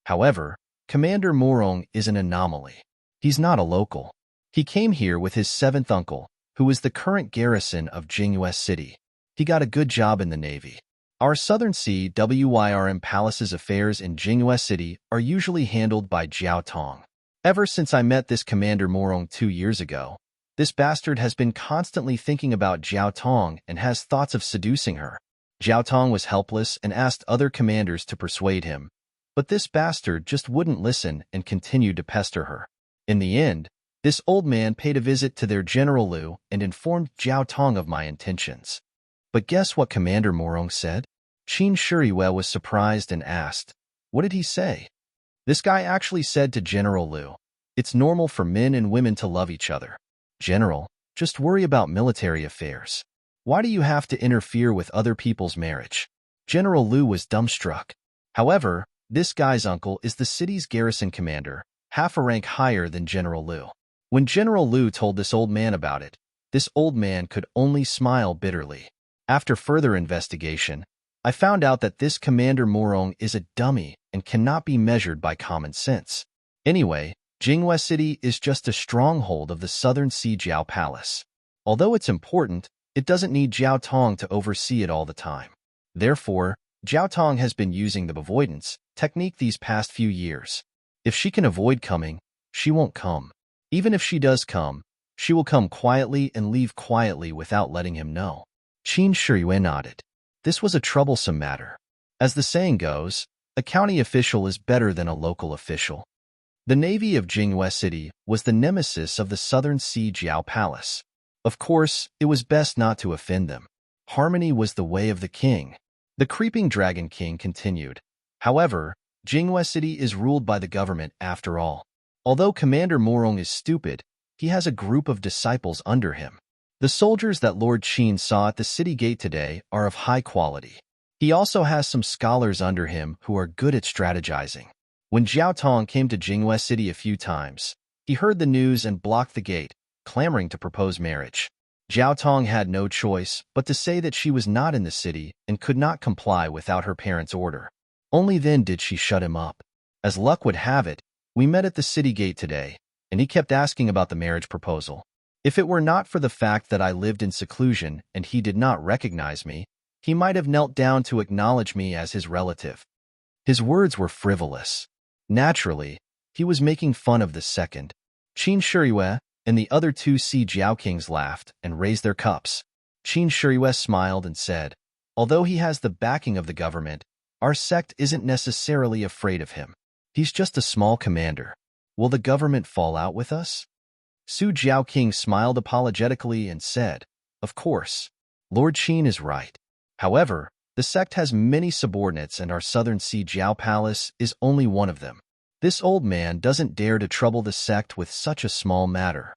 However, Commander Morong is an anomaly. He's not a local. He came here with his 7th uncle, who is the current garrison of Jingyue City. He got a good job in the Navy. Our Southern Sea Wyrm Palace's affairs in Jingyue City are usually handled by Jiao Tong. Ever since I met this Commander Morong 2 years ago, this bastard has been constantly thinking about Jiao Tong and has thoughts of seducing her. Jiao Tong was helpless and asked other commanders to persuade him, but this bastard just wouldn't listen and continued to pester her. In the end, this old man paid a visit to their General Liu and informed Jiao Tong of my intentions. But guess what Commander Morong said? Qin Shiyue was surprised and asked, "What did he say?" This guy actually said to General Liu, "It's normal for men and women to love each other. General, just worry about military affairs. Why do you have to interfere with other people's marriage?" General Liu was dumbstruck. However, this guy's uncle is the city's garrison commander, half a rank higher than General Liu. When General Liu told this old man about it, this old man could only smile bitterly. After further investigation, I found out that this Commander Morong is a dummy and cannot be measured by common sense. Anyway, Jinghua City is just a stronghold of the Southern Sea Jiao Palace. Although it's important, it doesn't need Jiao Tong to oversee it all the time. Therefore, Jiao Tong has been using the avoidance technique these past few years. If she can avoid coming, she won't come. Even if she does come, she will come quietly and leave quietly without letting him know. Qin Shiyue nodded. This was a troublesome matter. As the saying goes, a county official is better than a local official. The navy of Jinghua City was the nemesis of the Southern Sea Jiao Palace. Of course, it was best not to offend them. Harmony was the way of the king. The creeping Dragon King continued. However, Jinghua City is ruled by the government after all. Although Commander Morong is stupid, he has a group of disciples under him. The soldiers that Lord Qin saw at the city gate today are of high quality. He also has some scholars under him who are good at strategizing. When Jiao Tong came to Jinghua City a few times, he heard the news and blocked the gate, clamoring to propose marriage. Jiao Tong had no choice but to say that she was not in the city and could not comply without her parents' order. Only then did she shut him up. As luck would have it, we met at the city gate today, and he kept asking about the marriage proposal. If it were not for the fact that I lived in seclusion and he did not recognize me, he might have knelt down to acknowledge me as his relative. His words were frivolous. Naturally, he was making fun of the second. Qin Shiyue and the other two Sea Jiao Kings laughed and raised their cups. Qin Shiyue smiled and said, "Although he has the backing of the government, our sect isn't necessarily afraid of him. He's just a small commander. Will the government fall out with us?" Su Jiao King smiled apologetically and said, "Of course. Lord Qin is right. However, the sect has many subordinates and our Southern Sea Jiao Palace is only one of them. This old man doesn't dare to trouble the sect with such a small matter."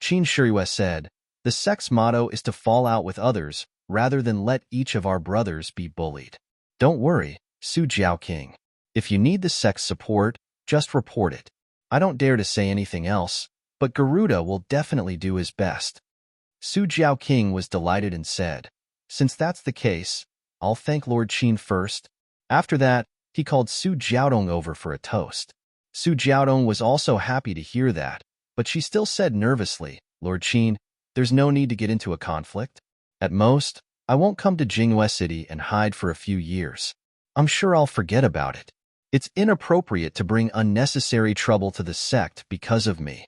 Qin Shiyue said, "The sect's motto is to fall out with others rather than let each of our brothers be bullied. Don't worry, Su Jiao King. If you need the sect's support, just report it. I don't dare to say anything else, but Garuda will definitely do his best." Su Jiao King was delighted and said, "Since that's the case, I'll thank Lord Qin first." After that, he called Su Jiaodong over for a toast. Su Jiaodong was also happy to hear that, but she still said nervously, "Lord Qin, there's no need to get into a conflict. At most, I won't come to Jinghua City and hide for a few years. I'm sure I'll forget about it. It's inappropriate to bring unnecessary trouble to the sect because of me."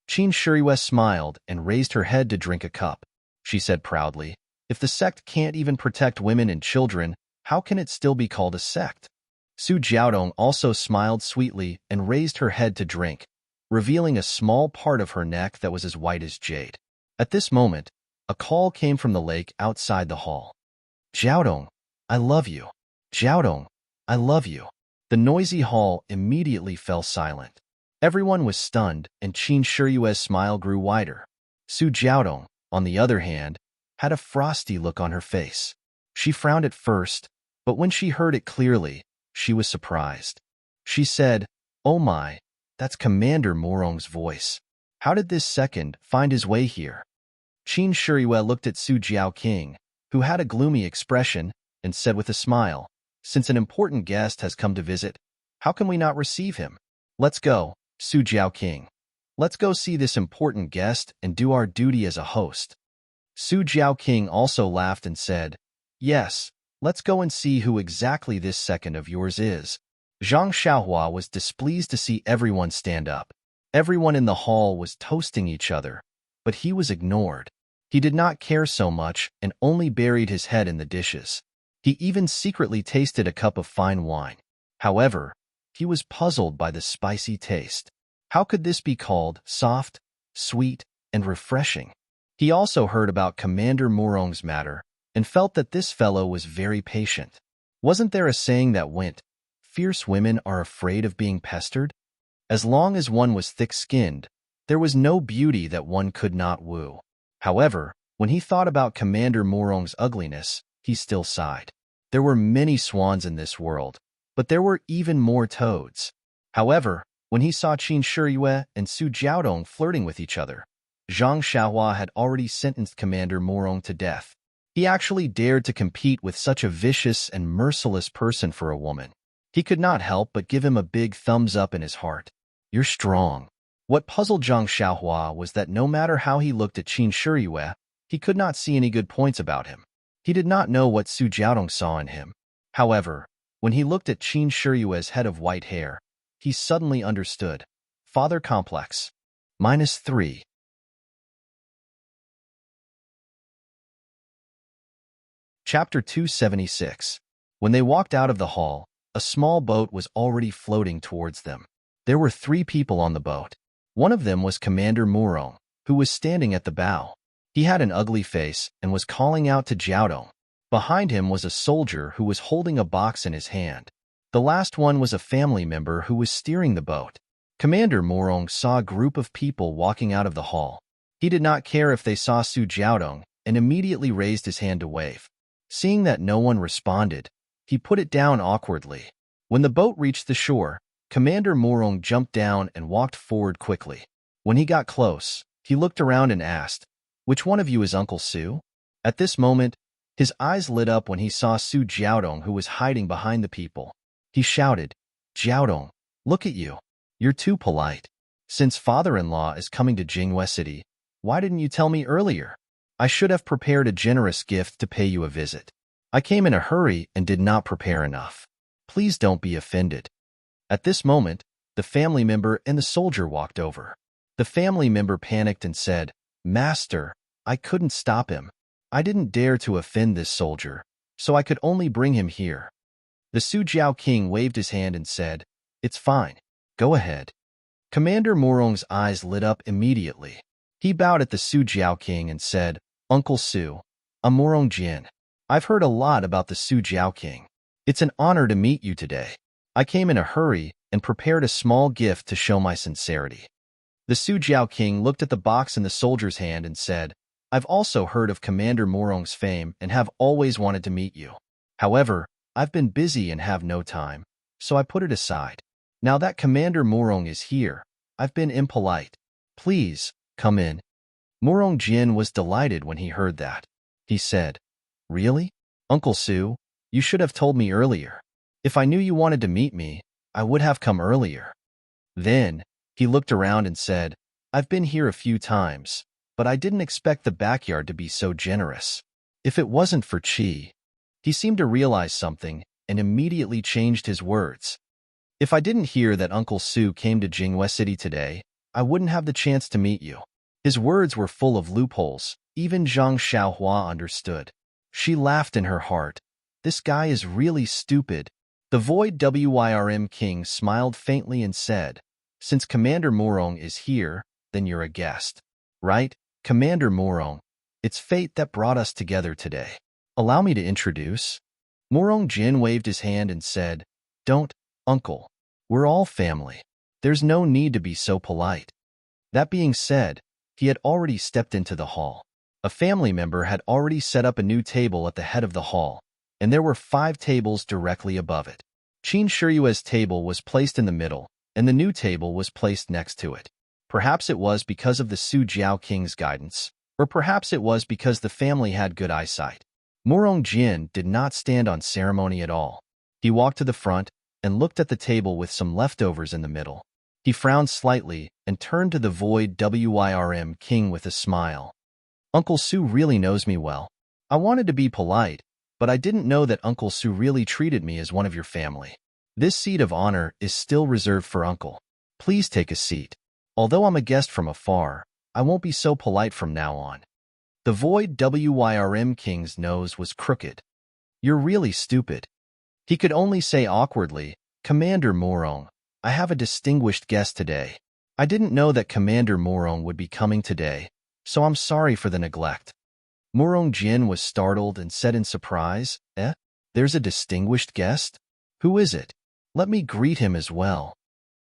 Qin Shiyue smiled and raised her head to drink a cup. She said proudly, "If the sect can't even protect women and children, how can it still be called a sect?" Su Jiaodong also smiled sweetly and raised her head to drink, revealing a small part of her neck that was as white as jade. At this moment, a call came from the lake outside the hall. "Jiaodong, I love you. Jiaodong, I love you." The noisy hall immediately fell silent. Everyone was stunned, and Qin Shiyue's smile grew wider. Su Jiaodong, on the other hand, had a frosty look on her face. She frowned at first, but when she heard it clearly, she was surprised. She said, "Oh my, that's Commander Morong's voice. How did this second find his way here?" Qin Shiyue looked at Su Jiao King, who had a gloomy expression, and said with a smile, "Since an important guest has come to visit, how can we not receive him? Let's go, Su Jiao King. Let's go see this important guest and do our duty as a host." Su Jiao King also laughed and said, "Yes, let's go and see who exactly this second of yours is." Zhang Xiaohua was displeased to see everyone stand up. Everyone in the hall was toasting each other, but he was ignored. He did not care so much and only buried his head in the dishes. He even secretly tasted a cup of fine wine. However, he was puzzled by the spicy taste. How could this be called soft, sweet, and refreshing? He also heard about Commander Morong's matter and felt that this fellow was very patient. Wasn't there a saying that went, "Fierce women are afraid of being pestered"? As long as one was thick-skinned, there was no beauty that one could not woo. However, when he thought about Commander Morong's ugliness, he still sighed. There were many swans in this world, but there were even more toads. However, when he saw Qin Shiyue and Su Jiaodong flirting with each other, Zhang Xiaohua had already sentenced Commander Morong to death. He actually dared to compete with such a vicious and merciless person for a woman. He could not help but give him a big thumbs up in his heart. "You're strong." What puzzled Zhang Xiaohua was that no matter how he looked at Qin Shiyue, he could not see any good points about him. He did not know what Su Jiaodong saw in him. However, when he looked at Qin Shiyue's head of white hair, he suddenly understood. Father complex. -3. Chapter 276. When they walked out of the hall, a small boat was already floating towards them. There were 3 people on the boat. One of them was Commander Morong, who was standing at the bow. He had an ugly face and was calling out to Jiaodong. Behind him was a soldier who was holding a box in his hand. The last one was a family member who was steering the boat. Commander Morong saw a group of people walking out of the hall. He did not care if they saw Su Jiaodong and immediately raised his hand to wave. Seeing that no one responded, he put it down awkwardly. When the boat reached the shore, Commander Morong jumped down and walked forward quickly. When he got close, he looked around and asked, "Which one of you is Uncle Su?" At this moment, his eyes lit up when he saw Su Jiaodong, who was hiding behind the people. He shouted, "Jiaodong, look at you. You're too polite. Since father-in-law is coming to Jinghua City, why didn't you tell me earlier? I should have prepared a generous gift to pay you a visit. I came in a hurry and did not prepare enough. Please don't be offended." At this moment, the family member and the soldier walked over. The family member panicked and said, "Master, I couldn't stop him. I didn't dare to offend this soldier, so I could only bring him here." The Su Jiao King waved his hand and said, "It's fine. Go ahead." Commander Morong's eyes lit up immediately. He bowed at the Su Jiao King and said, "Uncle Su, I'm Morong Jin. I've heard a lot about the Su Jiao King. It's an honor to meet you today. I came in a hurry and prepared a small gift to show my sincerity." The Su Jiao King looked at the box in the soldier's hand and said, "I've also heard of Commander Morong's fame and have always wanted to meet you. However, I've been busy and have no time, so I put it aside. Now that Commander Morong is here, I've been impolite. Please, come in." Morong Jin was delighted when he heard that. He said, "Really? Uncle Su, you should have told me earlier. If I knew you wanted to meet me, I would have come earlier." Then, he looked around and said, "I've been here a few times, but I didn't expect the backyard to be so generous. If it wasn't for Qi." He seemed to realize something and immediately changed his words. "If I didn't hear that Uncle Su came to Jinghua City today, I wouldn't have the chance to meet you." His words were full of loopholes. Even Zhang Xiaohua understood. She laughed in her heart. This guy is really stupid. The Void Wyrm King smiled faintly and said, "Since Commander Morong is here, then you're a guest. Right, Commander Morong? It's fate that brought us together today. Allow me to introduce." Morong Jin waved his hand and said, "Don't, uncle. We're all family. There's no need to be so polite." That being said, he had already stepped into the hall. A family member had already set up a new table at the head of the hall, and there were 5 tables directly above it. Qin Shiyue's table was placed in the middle, and the new table was placed next to it. Perhaps it was because of the Su Jiao King's guidance, or perhaps it was because the family had good eyesight. Morong Jin did not stand on ceremony at all. He walked to the front and looked at the table with some leftovers in the middle. He frowned slightly and turned to the Void Wyrm King with a smile. "Uncle Su really knows me well. I wanted to be polite, but I didn't know that Uncle Su really treated me as one of your family. This seat of honor is still reserved for Uncle. Please take a seat. Although I'm a guest from afar, I won't be so polite from now on." The Void Wyrm King's nose was crooked. "You're really stupid." He could only say awkwardly, "Commander Morong, I have a distinguished guest today. I didn't know that Commander Morong would be coming today, so I'm sorry for the neglect." Murong Jin was startled and said in surprise, "Eh? There's a distinguished guest? Who is it? Let me greet him as well."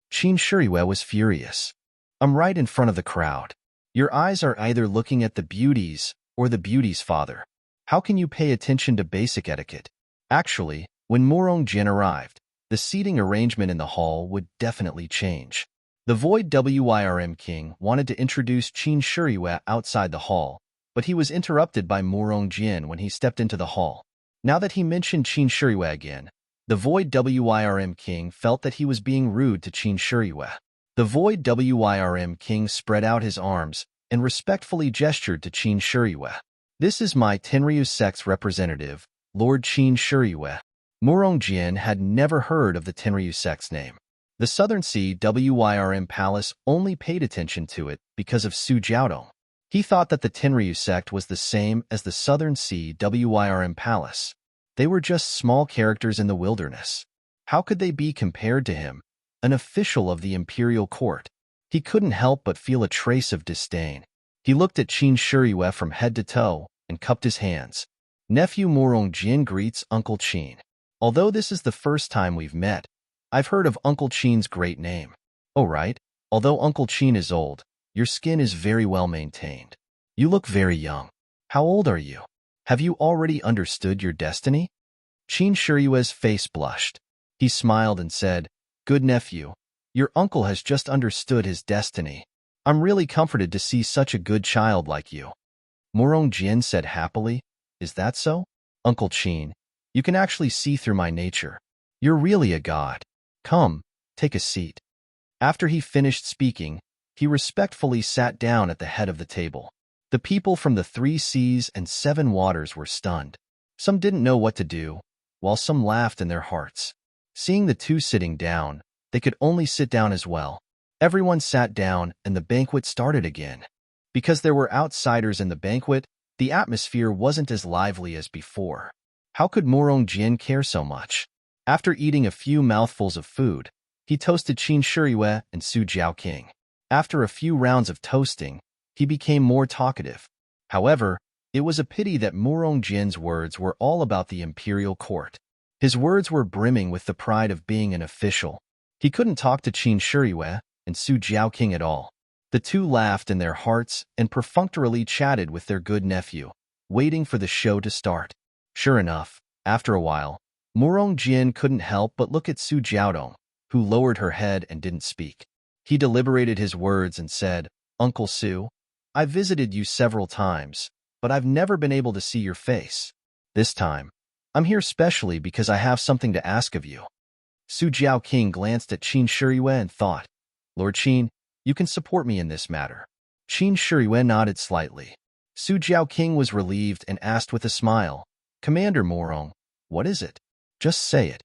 Qin Shuriyue was furious. "I'm right in front of the crowd. Your eyes are either looking at the beauties or the beauty's father. How can you pay attention to basic etiquette?" Actually, when Murong Jin arrived, the seating arrangement in the hall would definitely change. The Void Wyrm King wanted to introduce Qin Shuriyue outside the hall, but he was interrupted by Murong Jin when he stepped into the hall. Now that he mentioned Qin Shuriyue again, the Void Wyrm King felt that he was being rude to Qin Shuriyue. The Void Wyrm King spread out his arms and respectfully gestured to Qin Shuriyue. "This is my Tenryu sect's representative, Lord Qin Shuriyue." Murong Jin had never heard of the Tenryu sect's name. The Southern Sea Wyrm Palace only paid attention to it because of Su Jiaodong. He thought that the Tenryu sect was the same as the Southern Sea Wyrm Palace. They were just small characters in the wilderness. How could they be compared to him, an official of the imperial court? He couldn't help but feel a trace of disdain. He looked at Qin Shuriyue from head to toe and cupped his hands. "Nephew Murong Jin greets Uncle Qin. Although this is the first time we've met, I've heard of Uncle Qin's great name. Oh right, although Uncle Qin is old, your skin is very well maintained. You look very young. How old are you? Have you already understood your destiny?" Qin Shuriyue's face blushed. He smiled and said, "Good nephew, your uncle has just understood his destiny. I'm really comforted to see such a good child like you." Murong Jin said happily, "Is that so? Uncle Qin, you can actually see through my nature. You're really a god. Come, take a seat." After he finished speaking, he respectfully sat down at the head of the table. The people from the 3 seas and 7 waters were stunned. Some didn't know what to do, while some laughed in their hearts. Seeing the two sitting down, they could only sit down as well. Everyone sat down and the banquet started again. Because there were outsiders in the banquet, the atmosphere wasn't as lively as before. How could Murong Jin care so much? After eating a few mouthfuls of food, he toasted Qin Shuriyue and Su Jiaoqing. After a few rounds of toasting, he became more talkative. However, it was a pity that Murong Jin's words were all about the imperial court. His words were brimming with the pride of being an official. He couldn't talk to Qin Shuriyue and Su Jiaoqing at all. The two laughed in their hearts and perfunctorily chatted with their good nephew, waiting for the show to start. Sure enough, after a while, Murong Jin couldn't help but look at Su Jiaodong, who lowered her head and didn't speak. He deliberated his words and said, "Uncle Su, I've visited you several times, but I've never been able to see your face. This time, I'm here specially because I have something to ask of you." Su Jiaoqing glanced at Qin Shuriyue and thought, "Lord Qin, you can support me in this matter." Qin Shuriyue nodded slightly. Su Jiaoqing was relieved and asked with a smile, "Commander Murong, what is it? Just say it."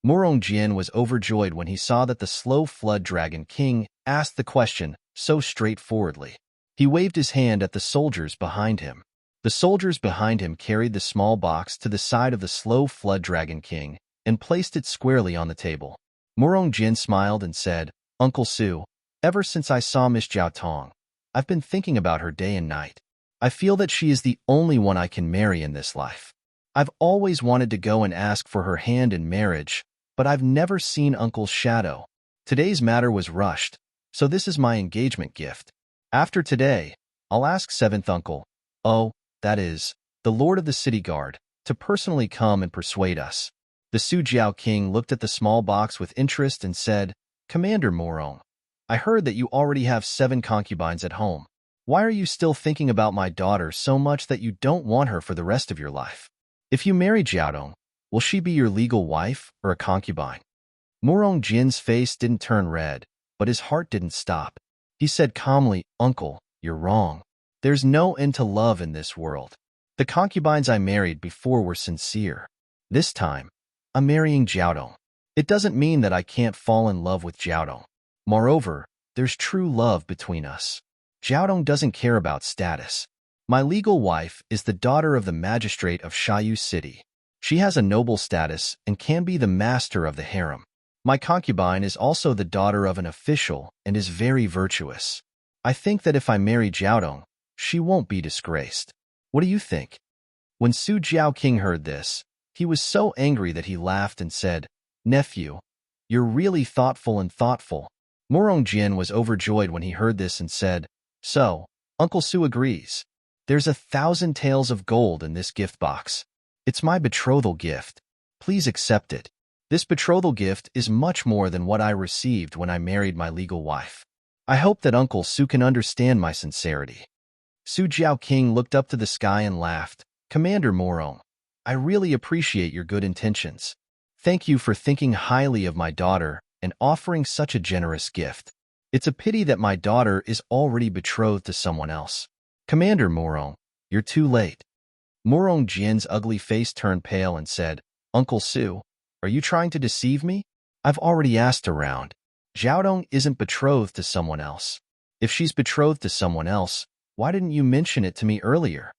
Murong Jin was overjoyed when he saw that the slow flood dragon king asked the question so straightforwardly. He waved his hand at the soldiers behind him. The soldiers behind him carried the small box to the side of the slow flood dragon king and placed it squarely on the table. Murong Jin smiled and said, "Uncle Su, ever since I saw Miss Jiao Tong, I've been thinking about her day and night. I feel that she is the only one I can marry in this life. I've always wanted to go and ask for her hand in marriage, but I've never seen Uncle's shadow. Today's matter was rushed, so this is my engagement gift. After today, I'll ask 7th Uncle, that is, the Lord of the City Guard, to personally come and persuade us." The Su Jiaoqing looked at the small box with interest and said, "Commander Murong, I heard that you already have 7 concubines at home. Why are you still thinking about my daughter so much that you don't want her for the rest of your life? If you marry Jiaodong, will she be your legal wife or a concubine?" Murong Jin's face didn't turn red, but his heart didn't stop. He said calmly, "Uncle, you're wrong. There's no end to love in this world. The concubines I married before were sincere. This time, I'm marrying Jiaodong. It doesn't mean that I can't fall in love with Jiaodong. Moreover, there's true love between us. Jiaodong doesn't care about status. My legal wife is the daughter of the magistrate of Shayu City. She has a noble status and can be the master of the harem. My concubine is also the daughter of an official and is very virtuous. I think that if I marry Jiaodong, she won't be disgraced." What do you think? When Su Jiaoqing heard this, he was so angry that he laughed and said, Nephew, you're really thoughtful and thoughtful. Morong Jin was overjoyed when he heard this and said, So, Uncle Su agrees. There's 1,000 taels of gold in this gift box. It's my betrothal gift. Please accept it. This betrothal gift is much more than what I received when I married my legal wife. I hope that Uncle Su can understand my sincerity. Su Jiaoqing looked up to the sky and laughed. Commander Morong, I really appreciate your good intentions. Thank you for thinking highly of my daughter and offering such a generous gift. It's a pity that my daughter is already betrothed to someone else. Commander Morong, you're too late. Morong Jian's ugly face turned pale and said, Uncle Su, are you trying to deceive me? I've already asked around. Jiaodong isn't betrothed to someone else. If she's betrothed to someone else, why didn't you mention it to me earlier?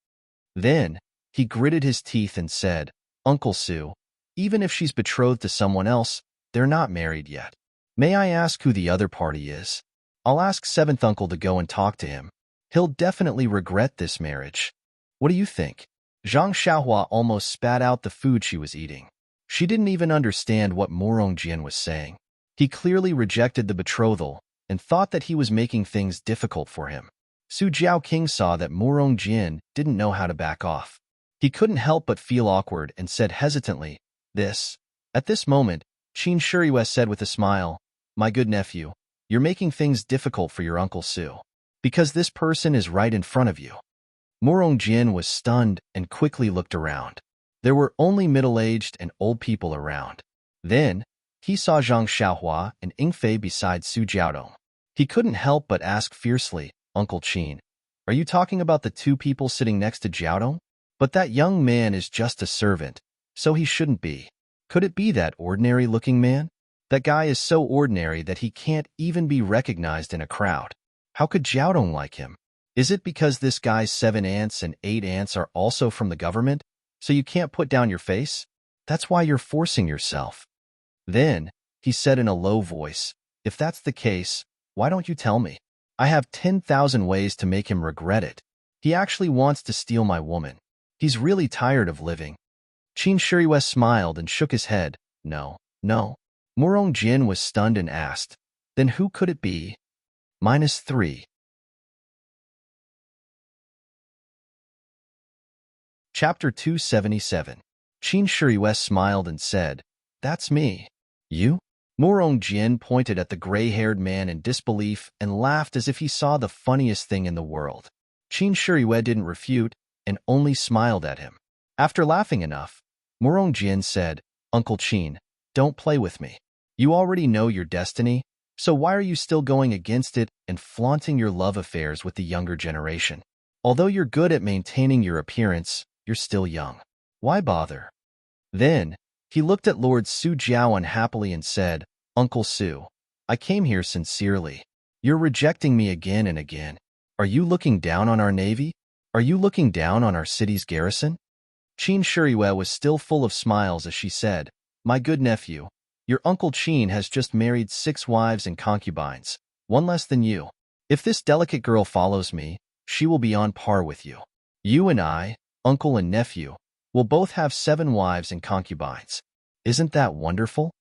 Then, he gritted his teeth and said, Uncle Su, even if she's betrothed to someone else, they're not married yet. May I ask who the other party is? I'll ask seventh uncle to go and talk to him. He'll definitely regret this marriage. What do you think? Zhang Xiaohua almost spat out the food she was eating. She didn't even understand what Morong Jian was saying. He clearly rejected the betrothal and thought that he was making things difficult for him. Su Jiaoqing saw that Morong Jian didn't know how to back off. He couldn't help but feel awkward and said hesitantly, This. At this moment, Qin Shiyue said with a smile, My good nephew, you're making things difficult for your Uncle Su. Because this person is right in front of you. Morong Jian was stunned and quickly looked around. There were only middle-aged and old people around. Then, he saw Zhang Xiaohua and Yingfei beside Su Jiaodong. He couldn't help but ask fiercely, Uncle Qin, are you talking about the two people sitting next to Jiaodong? But that young man is just a servant, so he shouldn't be. Could it be that ordinary-looking man? That guy is so ordinary that he can't even be recognized in a crowd. How could Jiaodong like him? Is it because this guy's 7 aunts and 8 aunts are also from the government, so you can't put down your face? That's why you're forcing yourself. Then, he said in a low voice, If that's the case, why don't you tell me? I have 10,000 ways to make him regret it. He actually wants to steal my woman. He's really tired of living. Qin Shiyue smiled and shook his head. No. Morong Jian was stunned and asked, Then who could it be? -3. Chapter 277. Qin Shiyue smiled and said, That's me. You? Morong Jian pointed at the gray-haired man in disbelief and laughed as if he saw the funniest thing in the world. Qin Shiyue didn't refute and only smiled at him. After laughing enough, Morong Jian said, Uncle Qin, don't play with me. You already know your destiny, so why are you still going against it and flaunting your love affairs with the younger generation? Although you're good at maintaining your appearance, you're still young. Why bother? Then, he looked at Lord Su Jiao unhappily and said, Uncle Su, I came here sincerely. You're rejecting me again and again. Are you looking down on our navy? Are you looking down on our city's garrison? Qin Shiyue was still full of smiles as she said, My good nephew, your Uncle Qin has just married 6 wives and concubines, 1 less than you. If this delicate girl follows me, she will be on par with you. You and I, uncle and nephew, will both have 7 wives and concubines. Isn't that wonderful?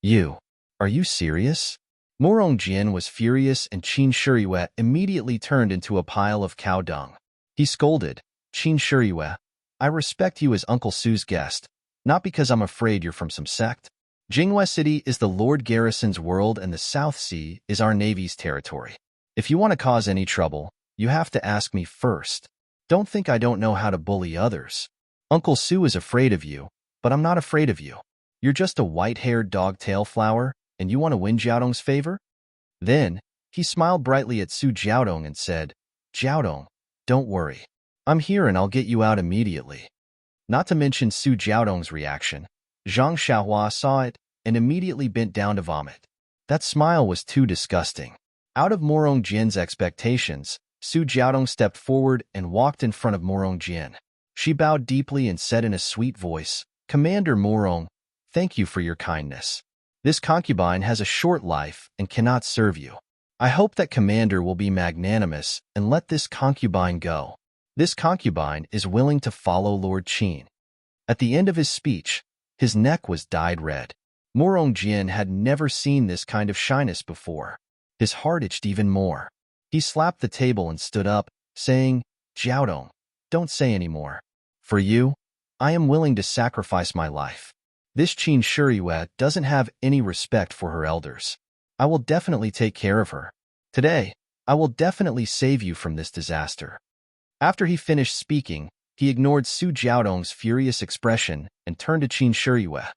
Are you serious? Morong Jian was furious and Qin Shiyue immediately turned into a pile of cow dung. He scolded, Qin Shiyue, I respect you as Uncle Su's guest, not because I'm afraid you're from some sect. Jinghua City is the Lord Garrison's world and the South Sea is our Navy's territory. If you want to cause any trouble, you have to ask me first. Don't think I don't know how to bully others. Uncle Su is afraid of you, but I'm not afraid of you. You're just a white-haired dog-tail flower, and you want to win Jiaodong's favor? Then, he smiled brightly at Su Jiaodong and said, Jiaodong, don't worry. I'm here and I'll get you out immediately. Not to mention Su Jiaodong's reaction. Zhang Xiaohua saw it and immediately bent down to vomit. That smile was too disgusting. Out of Morong Jian's expectations, Su Jiaodong stepped forward and walked in front of Morong Jian. She bowed deeply and said in a sweet voice, Commander Morong, thank you for your kindness. This concubine has a short life and cannot serve you. I hope that Commander will be magnanimous and let this concubine go. This concubine is willing to follow Lord Qin. At the end of his speech, his neck was dyed red. Morong Jian had never seen this kind of shyness before. His heart itched even more. He slapped the table and stood up, saying, "Jiaodong, don't say any more. For you, I am willing to sacrifice my life. This Qin Shiyue doesn't have any respect for her elders. I will definitely take care of her. Today, I will definitely save you from this disaster." After he finished speaking, he ignored Su Jiaodong's furious expression and turned to Qin Shiyue.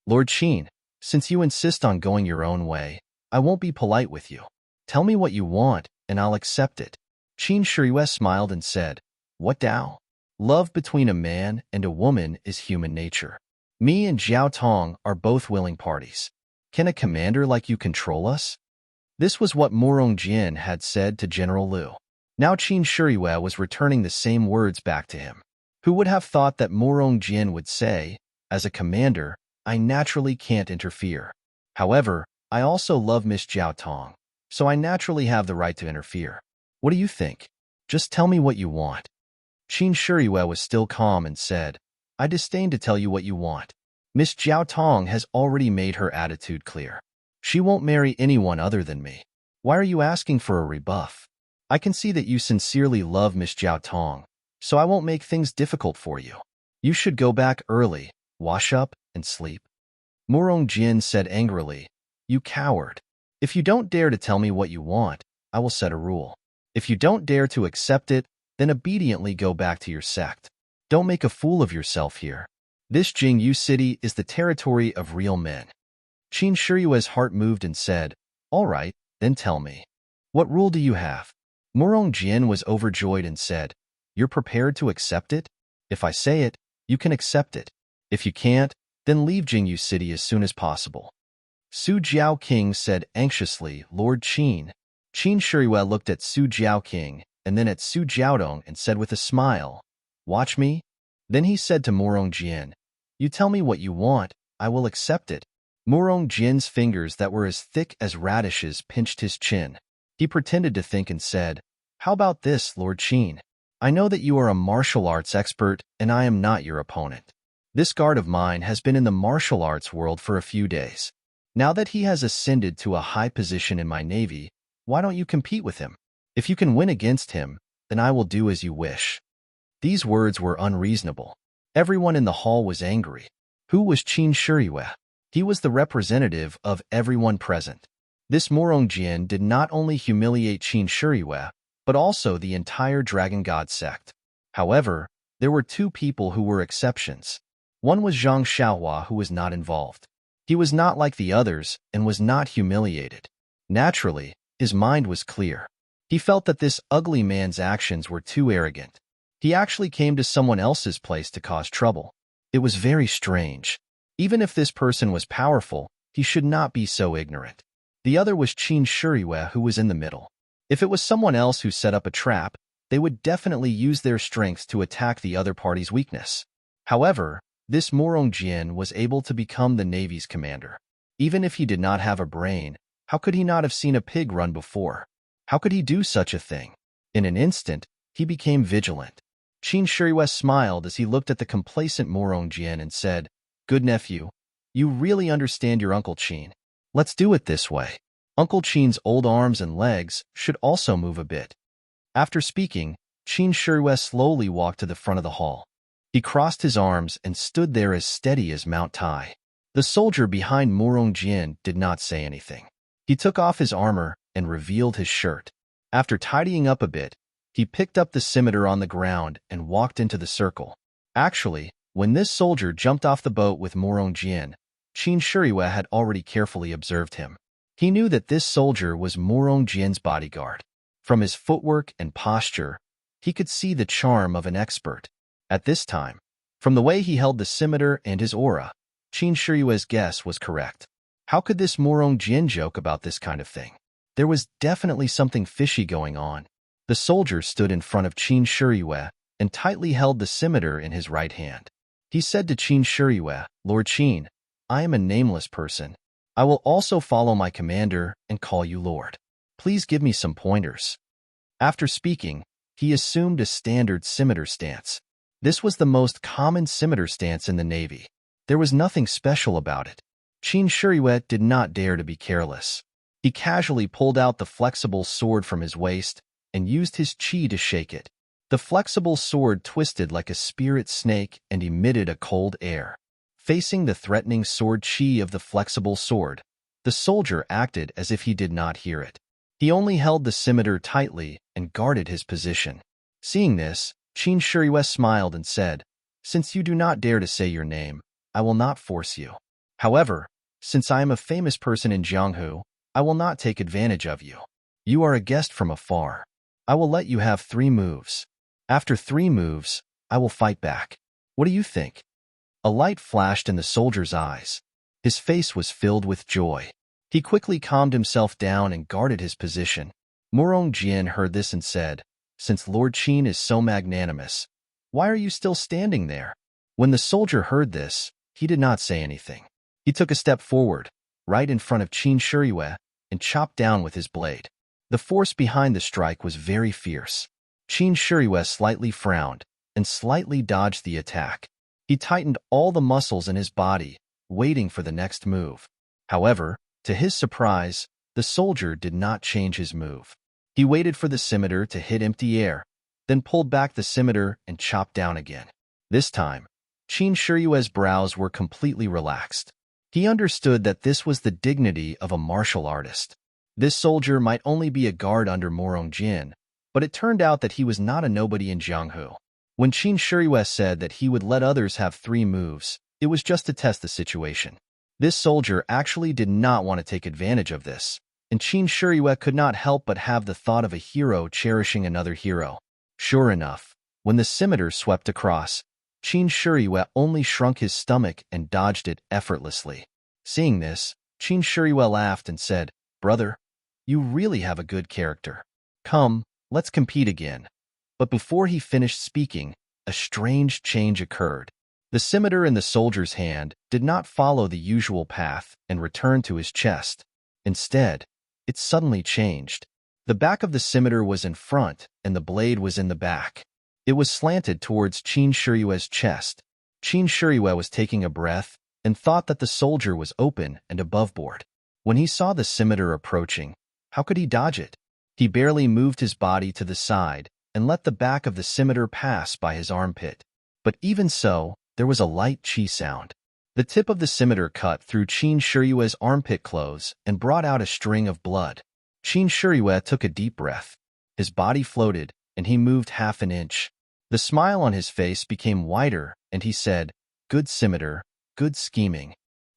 "Lord Qin, since you insist on going your own way, I won't be polite with you. Tell me what you want, and I'll accept it." Qin Shiyue smiled and said, "What Dao? Love between a man and a woman is human nature. Me and Jiao Tong are both willing parties. Can a commander like you control us?" This was what Morong Jian had said to General Liu. Now Qin Shiyue was returning the same words back to him. Who would have thought that Morong Jian would say, "As a commander, I naturally can't interfere. However, I also love Miss Jiao Tong, so I naturally have the right to interfere. What do you think? Just tell me what you want." Qin Shiyue was still calm and said, "I disdain to tell you what you want. Miss Jiao Tong has already made her attitude clear. She won't marry anyone other than me. Why are you asking for a rebuff? I can see that you sincerely love Miss Jiao Tong, so I won't make things difficult for you. You should go back early, wash up, and sleep." Morong Jian said angrily, "You coward. If you don't dare to tell me what you want, I will set a rule. If you don't dare to accept it, then obediently go back to your sect. Don't make a fool of yourself here. This Jingyu city is the territory of real men." Qin Shiyue's heart moved and said, "All right, then tell me. What rule do you have?" Morong Jian was overjoyed and said, "You're prepared to accept it? If I say it, you can accept it. If you can't, then leave Jingyu city as soon as possible." Su Jiaoqing said anxiously, "Lord Qin." Qin Shiyue looked at Su Jiaoqing and then at Su Jiaodong and said with a smile, "Watch me." Then he said to Morong Jian, "You tell me what you want, I will accept it." Morong Jian's fingers that were as thick as radishes pinched his chin. He pretended to think and said, "How about this, Lord Qin? I know that you are a martial arts expert and I am not your opponent. This guard of mine has been in the martial arts world for a few days. Now that he has ascended to a high position in my navy, why don't you compete with him? If you can win against him, then I will do as you wish." These words were unreasonable. Everyone in the hall was angry. Who was Qin Shiyue? He was the representative of everyone present. This Morong Jian did not only humiliate Qin Shiyue, but also the entire Dragon God sect. However, there were two people who were exceptions. One was Zhang Xiaohua, who was not involved. He was not like the others and was not humiliated. Naturally, his mind was clear. He felt that this ugly man's actions were too arrogant. He actually came to someone else's place to cause trouble. It was very strange. Even if this person was powerful, he should not be so ignorant. The other was Qin Shiyue, who was in the middle. If it was someone else who set up a trap, they would definitely use their strength to attack the other party's weakness. However, this Morong Jian was able to become the Navy's commander. Even if he did not have a brain, how could he not have seen a pig run before? How could he do such a thing? In an instant, he became vigilant. Qin Shiyue smiled as he looked at the complacent Morong Jian and said, "Good nephew, you really understand your Uncle Qin. Let's do it this way." Uncle Qin's old arms and legs should also move a bit. After speaking, Qin Shiyue slowly walked to the front of the hall. He crossed his arms and stood there as steady as Mount Tai. The soldier behind Morong Jian did not say anything. He took off his armor and revealed his shirt. After tidying up a bit, he picked up the scimitar on the ground and walked into the circle. Actually, when this soldier jumped off the boat with Morong Jian, Qin Shiyue had already carefully observed him. He knew that this soldier was Morong Jian's bodyguard. From his footwork and posture, he could see the charm of an expert. At this time, from the way he held the scimitar and his aura, Qin Shiyue's guess was correct. How could this Morong Jian joke about this kind of thing? There was definitely something fishy going on. The soldier stood in front of Qin Shiyue and tightly held the scimitar in his right hand. He said to Qin Shiyue, "Lord Qin, I am a nameless person. I will also follow my commander and call you Lord. Please give me some pointers." After speaking, He assumed a standard scimitar stance. This was the most common scimitar stance in the Navy. There was nothing special about it. Qin Shiriyue did not dare to be careless. He casually pulled out the flexible sword from his waist and used his chi to shake it. The flexible sword twisted like a spirit snake and emitted a cold air. Facing the threatening sword chi of the flexible sword, the soldier acted as if he did not hear it. He only held the scimitar tightly and guarded his position. Seeing this, Qin Shiriyue smiled and said, "Since you do not dare to say your name, I will not force you. However, since I am a famous person in Jianghu, I will not take advantage of you. You are a guest from afar. I will let you have 3 moves. After 3 moves, I will fight back. What do you think?" A light flashed in the soldier's eyes. His face was filled with joy. He quickly calmed himself down and guarded his position. Murong Jian heard this and said, "Since Lord Qin is so magnanimous, why are you still standing there?" When the soldier heard this, he did not say anything. He took a step forward, right in front of Qin Shiriyue, and chopped down with his blade. The force behind the strike was very fierce. Qin Shiriyue slightly frowned and slightly dodged the attack. He tightened all the muscles in his body, waiting for the next move. However, to his surprise, the soldier did not change his move. He waited for the scimitar to hit empty air, then pulled back the scimitar and chopped down again. This time, Qin Shiriyue's brows were completely relaxed. He understood that this was the dignity of a martial artist. This soldier might only be a guard under Murong Jian, but it turned out that he was not a nobody in Jianghu. When Qin Shiriyue said that he would let others have 3 moves, it was just to test the situation. This soldier actually did not want to take advantage of this, and Qin Shiriyue could not help but have the thought of a hero cherishing another hero. Sure enough, when the scimitar swept across, Qin Shiriyue only shrunk his stomach and dodged it effortlessly. Seeing this, Qin Shiriyue laughed and said, "Brother, you really have a good character. Come, let's compete again." But before he finished speaking, a strange change occurred. The scimitar in the soldier's hand did not follow the usual path and return to his chest. Instead, it suddenly changed. The back of the scimitar was in front and the blade was in the back. It was slanted towards Qin Shiriyue's chest. Qin Shiriyue was taking a breath and thought that the soldier was open and aboveboard. When he saw the scimitar approaching, how could he dodge it? He barely moved his body to the side and let the back of the scimitar pass by his armpit. But even so, there was a light chi sound. The tip of the scimitar cut through Qin Shiriyue's armpit clothes and brought out a string of blood. Qin Shiriyue took a deep breath. His body floated, and he moved half an inch. The smile on his face became wider, and he said, "Good scimitar, good scheming.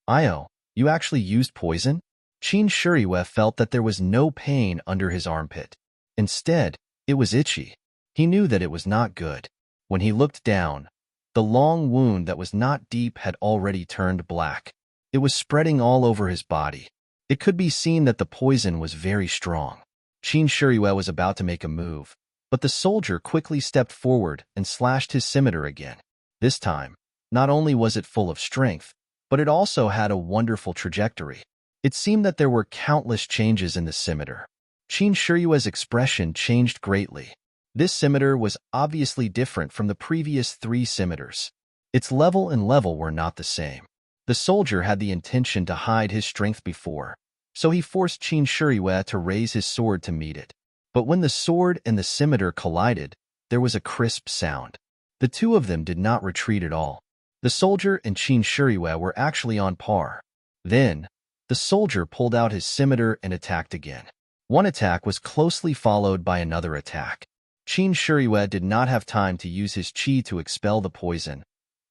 Io, you actually used poison?" Qin Shiriyue felt that there was no pain under his armpit. Instead, it was itchy. He knew that it was not good. When he looked down, the long wound that was not deep had already turned black. It was spreading all over his body. It could be seen that the poison was very strong. Qin Shiriyue was about to make a move, but the soldier quickly stepped forward and slashed his scimitar again. This time, not only was it full of strength, but it also had a wonderful trajectory. It seemed that there were countless changes in the scimitar. Qin Shiriyue's expression changed greatly. This scimitar was obviously different from the previous 3 scimitars. Its level and level were not the same. The soldier had the intention to hide his strength before, so he forced Qin Shiriyue to raise his sword to meet it. But when the sword and the scimitar collided, there was a crisp sound. The 2 of them did not retreat at all. The soldier and Qin Shiriyue were actually on par. Then, the soldier pulled out his scimitar and attacked again. One attack was closely followed by another attack. Qin Shiriyue did not have time to use his chi to expel the poison,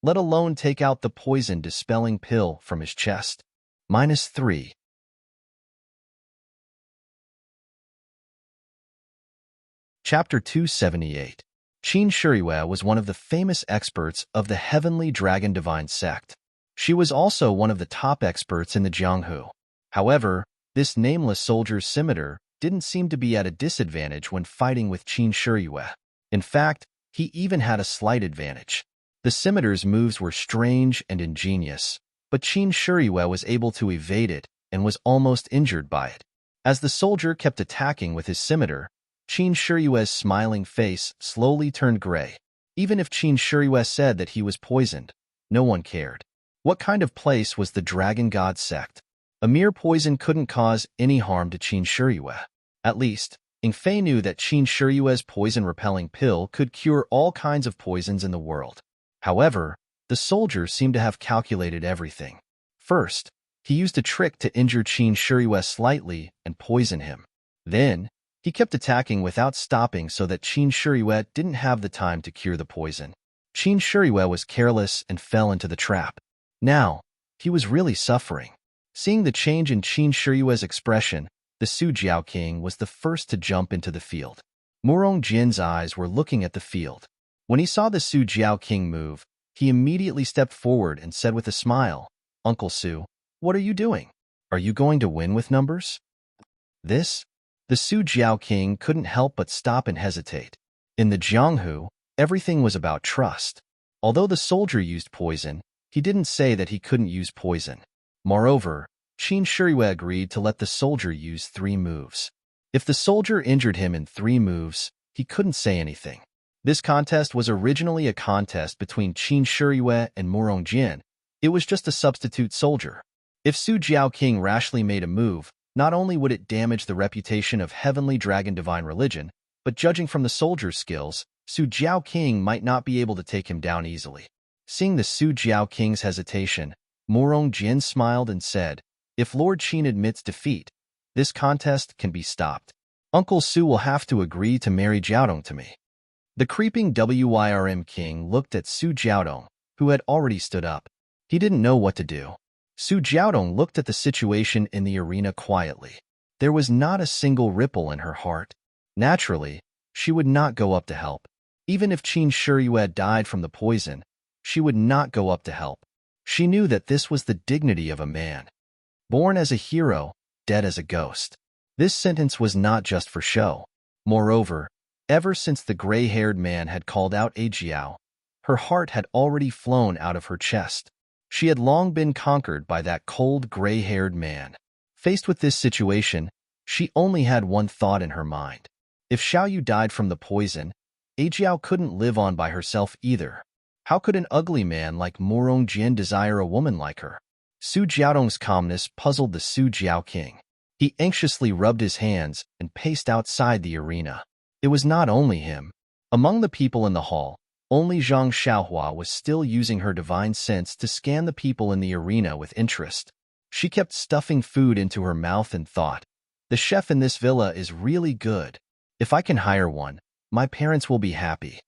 let alone take out the poison-dispelling pill from his chest. -3. Chapter 278. Qin Shiriyue was one of the famous experts of the Heavenly Dragon Divine Sect. She was also one of the top experts in the Jianghu. However, this nameless soldier's scimitar didn't seem to be at a disadvantage when fighting with Qin Shiriyue. In fact, he even had a slight advantage. The scimitar's moves were strange and ingenious, but Qin Shiriyue was able to evade it and was almost injured by it. As the soldier kept attacking with his scimitar, Qin Shiyue's smiling face slowly turned gray. Even if Qin Shiyue said that he was poisoned, no one cared. What kind of place was the Dragon God sect? A mere poison couldn't cause any harm to Qin Shiyue. At least, Ing Fei knew that Qin Shiyue's poison-repelling pill could cure all kinds of poisons in the world. However, the soldier seemed to have calculated everything. First, he used a trick to injure Qin Shiyue slightly and poison him. Then, he kept attacking without stopping so that Qin Shiyue didn't have the time to cure the poison. Qin Shiyue was careless and fell into the trap. Now, he was really suffering. Seeing the change in Qin Shiyue's expression, the Su Jiao King was the first to jump into the field. Murong Jin's eyes were looking at the field. When he saw the Su Jiao King move, he immediately stepped forward and said with a smile, "Uncle Su, what are you doing? Are you going to win with numbers?" The Su Jiao King couldn't help but stop and hesitate. In the Jianghu, everything was about trust. Although the soldier used poison, he didn't say that he couldn't use poison. Moreover, Qin Shiyue agreed to let the soldier use 3 moves. If the soldier injured him in 3 moves, he couldn't say anything. This contest was originally a contest between Qin Shiyue and Murong Jin. It was just a substitute soldier. If Su Jiao King rashly made a move, not only would it damage the reputation of Heavenly Dragon Divine Religion, but judging from the soldier's skills, Su Jiao King might not be able to take him down easily. Seeing the Su Jiao King's hesitation, Murong Jin smiled and said, "If Lord Qin admits defeat, this contest can be stopped. Uncle Su will have to agree to marry Jiaodong to me." The creeping Wyrm King looked at Su Jiaodong, who had already stood up. He didn't know what to do. Su Jiaodong looked at the situation in the arena quietly. There was not a single ripple in her heart. Naturally, she would not go up to help. Even if Qin Shiyue died from the poison, she would not go up to help. She knew that this was the dignity of a man. Born as a hero, dead as a ghost. This sentence was not just for show. Moreover, ever since the gray-haired man had called out Ajiao, her heart had already flown out of her chest. She had long been conquered by that cold gray-haired man. Faced with this situation, she only had one thought in her mind. If Xiaoyu died from the poison, Ajiao couldn't live on by herself either. How could an ugly man like Murong Jin desire a woman like her? Su Jiaodong's calmness puzzled the Su Jiao King. He anxiously rubbed his hands and paced outside the arena. It was not only him. Among the people in the hall, only Zhang Xiaohua was still using her divine sense to scan the people in the arena with interest. She kept stuffing food into her mouth and thought, "The chef in this villa is really good. If I can hire one, my parents will be happy."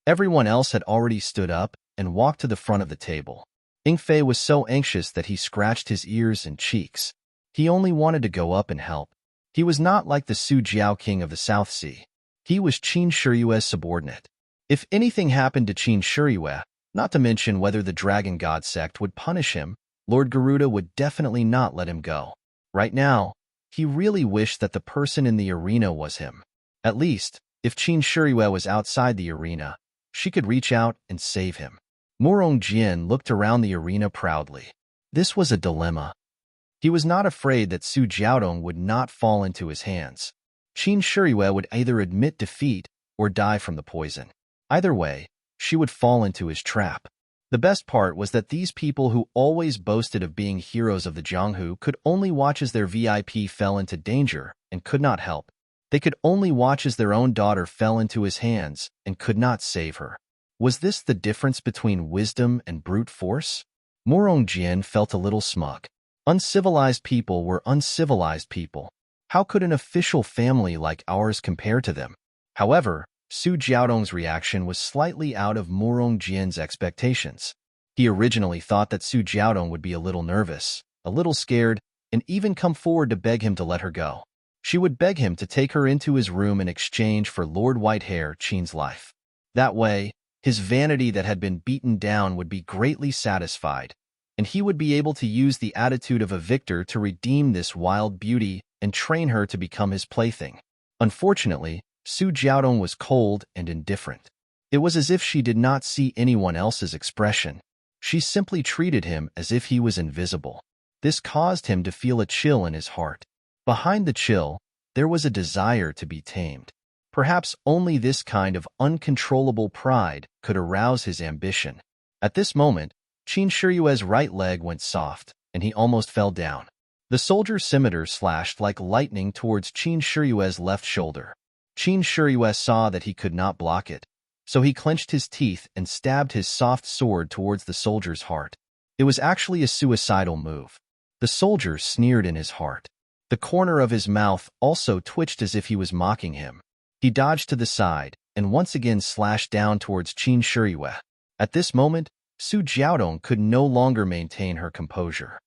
Everyone else had already stood up and walked to the front of the table. Ing Fei was so anxious that he scratched his ears and cheeks. He only wanted to go up and help. He was not like the Su Jiao King of the South Sea. He was Qin Shiyue's subordinate. If anything happened to Qin Shiyue, not to mention whether the Dragon God sect would punish him, Lord Garuda would definitely not let him go. Right now, he really wished that the person in the arena was him. At least, if Qin Shiyue was outside the arena, she could reach out and save him. Murong Jin looked around the arena proudly. This was a dilemma. He was not afraid that Su Jiaodong would not fall into his hands. Qin Shiyue would either admit defeat or die from the poison. Either way, she would fall into his trap. The best part was that these people who always boasted of being heroes of the Jianghu could only watch as their VIP fell into danger and could not help. They could only watch as their own daughter fell into his hands and could not save her. Was this the difference between wisdom and brute force? Murong Jin felt a little smug. Uncivilized people were uncivilized people. How could an official family like ours compare to them? However, Su Jiaodong's reaction was slightly out of Murong Jin's expectations. He originally thought that Su Jiaodong would be a little nervous, a little scared, and even come forward to beg him to let her go. She would beg him to take her into his room in exchange for Lord Whitehair Qin's life. That way, his vanity that had been beaten down would be greatly satisfied, and he would be able to use the attitude of a victor to redeem this wild beauty and train her to become his plaything. Unfortunately, Su Jiaodong was cold and indifferent. It was as if she did not see anyone else's expression. She simply treated him as if he was invisible. This caused him to feel a chill in his heart. Behind the chill, there was a desire to be tamed. Perhaps only this kind of uncontrollable pride could arouse his ambition. At this moment, Qin Shiyue's right leg went soft, and he almost fell down. The soldier's scimitar slashed like lightning towards Qin Shiyue's left shoulder. Qin Shiyue saw that he could not block it, so he clenched his teeth and stabbed his soft sword towards the soldier's heart. It was actually a suicidal move. The soldier sneered in his heart. The corner of his mouth also twitched as if he was mocking him. He dodged to the side and once again slashed down towards Qin Shiyue. At this moment, Su Jiaodong could no longer maintain her composure.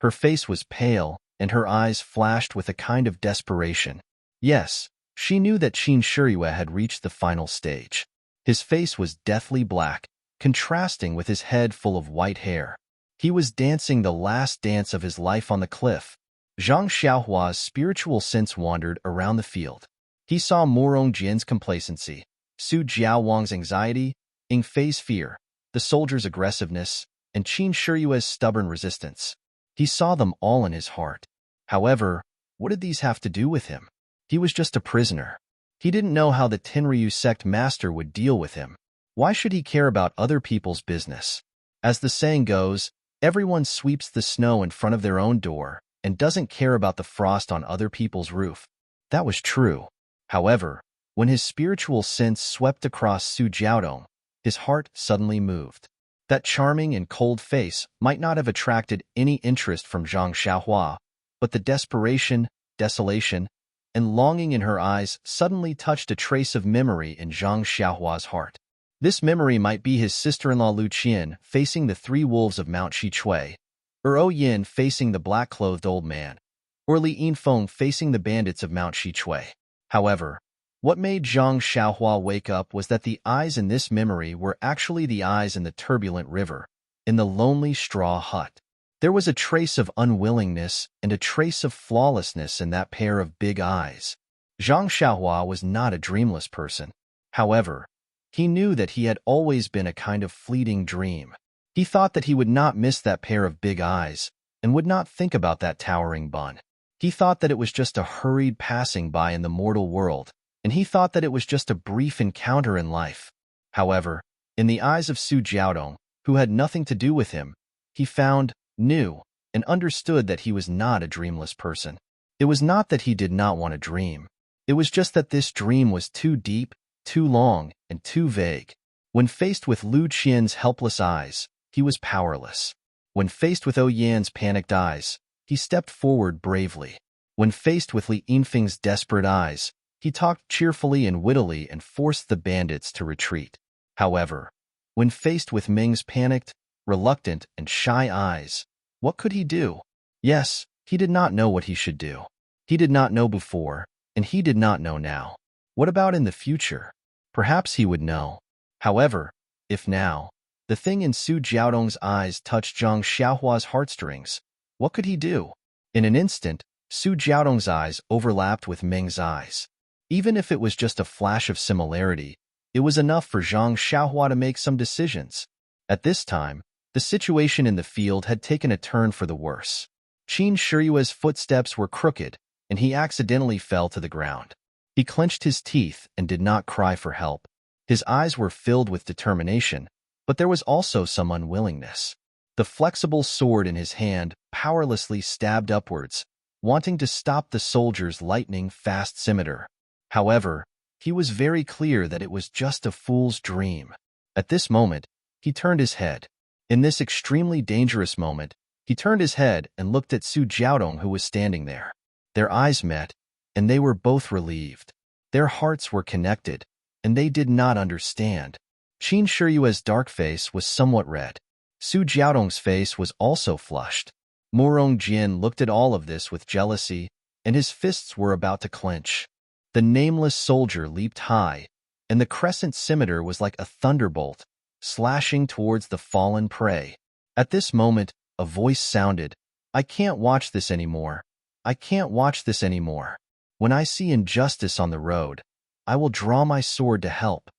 Her face was pale, and her eyes flashed with a kind of desperation. Yes, she knew that Qin Shiyue had reached the final stage. His face was deathly black, contrasting with his head full of white hair. He was dancing the last dance of his life on the cliff. Zhang Xiaohua's spiritual sense wandered around the field. He saw Morong Jian's complacency, Su Jiaowang's anxiety, Ying Fei's fear, the soldier's aggressiveness, and Qin Shiyue's stubborn resistance. He saw them all in his heart. However, what did these have to do with him? He was just a prisoner. He didn't know how the Tenryu sect master would deal with him. Why should he care about other people's business? As the saying goes, everyone sweeps the snow in front of their own door and doesn't care about the frost on other people's roof. That was true. However, when his spiritual sense swept across Su Jiaodong, his heart suddenly moved. That charming and cold face might not have attracted any interest from Zhang Xiaohua, but the desperation, desolation, and longing in her eyes suddenly touched a trace of memory in Zhang Xiaohua's heart. This memory might be his sister-in-law Lu Qian facing the three wolves of Mount Shichui, or O Yin facing the black-clothed old man, or Li Yinfeng facing the bandits of Mount Shichui. However, what made Zhang Xiaohua wake up was that the eyes in this memory were actually the eyes in the turbulent river, in the lonely straw hut. There was a trace of unwillingness and a trace of flawlessness in that pair of big eyes. Zhang Xiaohua was not a dreamless person. However, he knew that he had always been a kind of fleeting dream. He thought that he would not miss that pair of big eyes and would not think about that towering bun. He thought that it was just a hurried passing by in the mortal world, and he thought that it was just a brief encounter in life. However, in the eyes of Su Jiaodong, who had nothing to do with him, he found, knew, and understood that he was not a dreamless person. It was not that he did not want to dream. It was just that this dream was too deep, too long, and too vague. When faced with Lu Qian's helpless eyes, he was powerless. When faced with O Yan's panicked eyes, he stepped forward bravely. When faced with Li Yinfeng's desperate eyes, he talked cheerfully and wittily and forced the bandits to retreat. However, when faced with Ming's panicked, reluctant, and shy eyes, what could he do? Yes, he did not know what he should do. He did not know before, and he did not know now. What about in the future? Perhaps he would know. However, if now, the thing in Su Jiaodong's eyes touched Zhang Xiaohua's heartstrings, what could he do? In an instant, Su Jiaodong's eyes overlapped with Ming's eyes. Even if it was just a flash of similarity, it was enough for Zhang Xiaohua to make some decisions. At this time, the situation in the field had taken a turn for the worse. Qin Shiyue's footsteps were crooked, and he accidentally fell to the ground. He clenched his teeth and did not cry for help. His eyes were filled with determination, but there was also some unwillingness. The flexible sword in his hand powerlessly stabbed upwards, wanting to stop the soldier's lightning-fast scimitar. However, he was very clear that it was just a fool's dream. At this moment, he turned his head. In this extremely dangerous moment, he turned his head and looked at Su Jiaodong, who was standing there. Their eyes met, and they were both relieved. Their hearts were connected, and they did not understand. Qin Shiyue's dark face was somewhat red. Su Jiaodong's face was also flushed. Morong Jian looked at all of this with jealousy, and his fists were about to clench. The nameless soldier leaped high, and the crescent scimitar was like a thunderbolt, slashing towards the fallen prey. At this moment, a voice sounded, "I can't watch this anymore. I can't watch this anymore. When I see injustice on the road, I will draw my sword to help."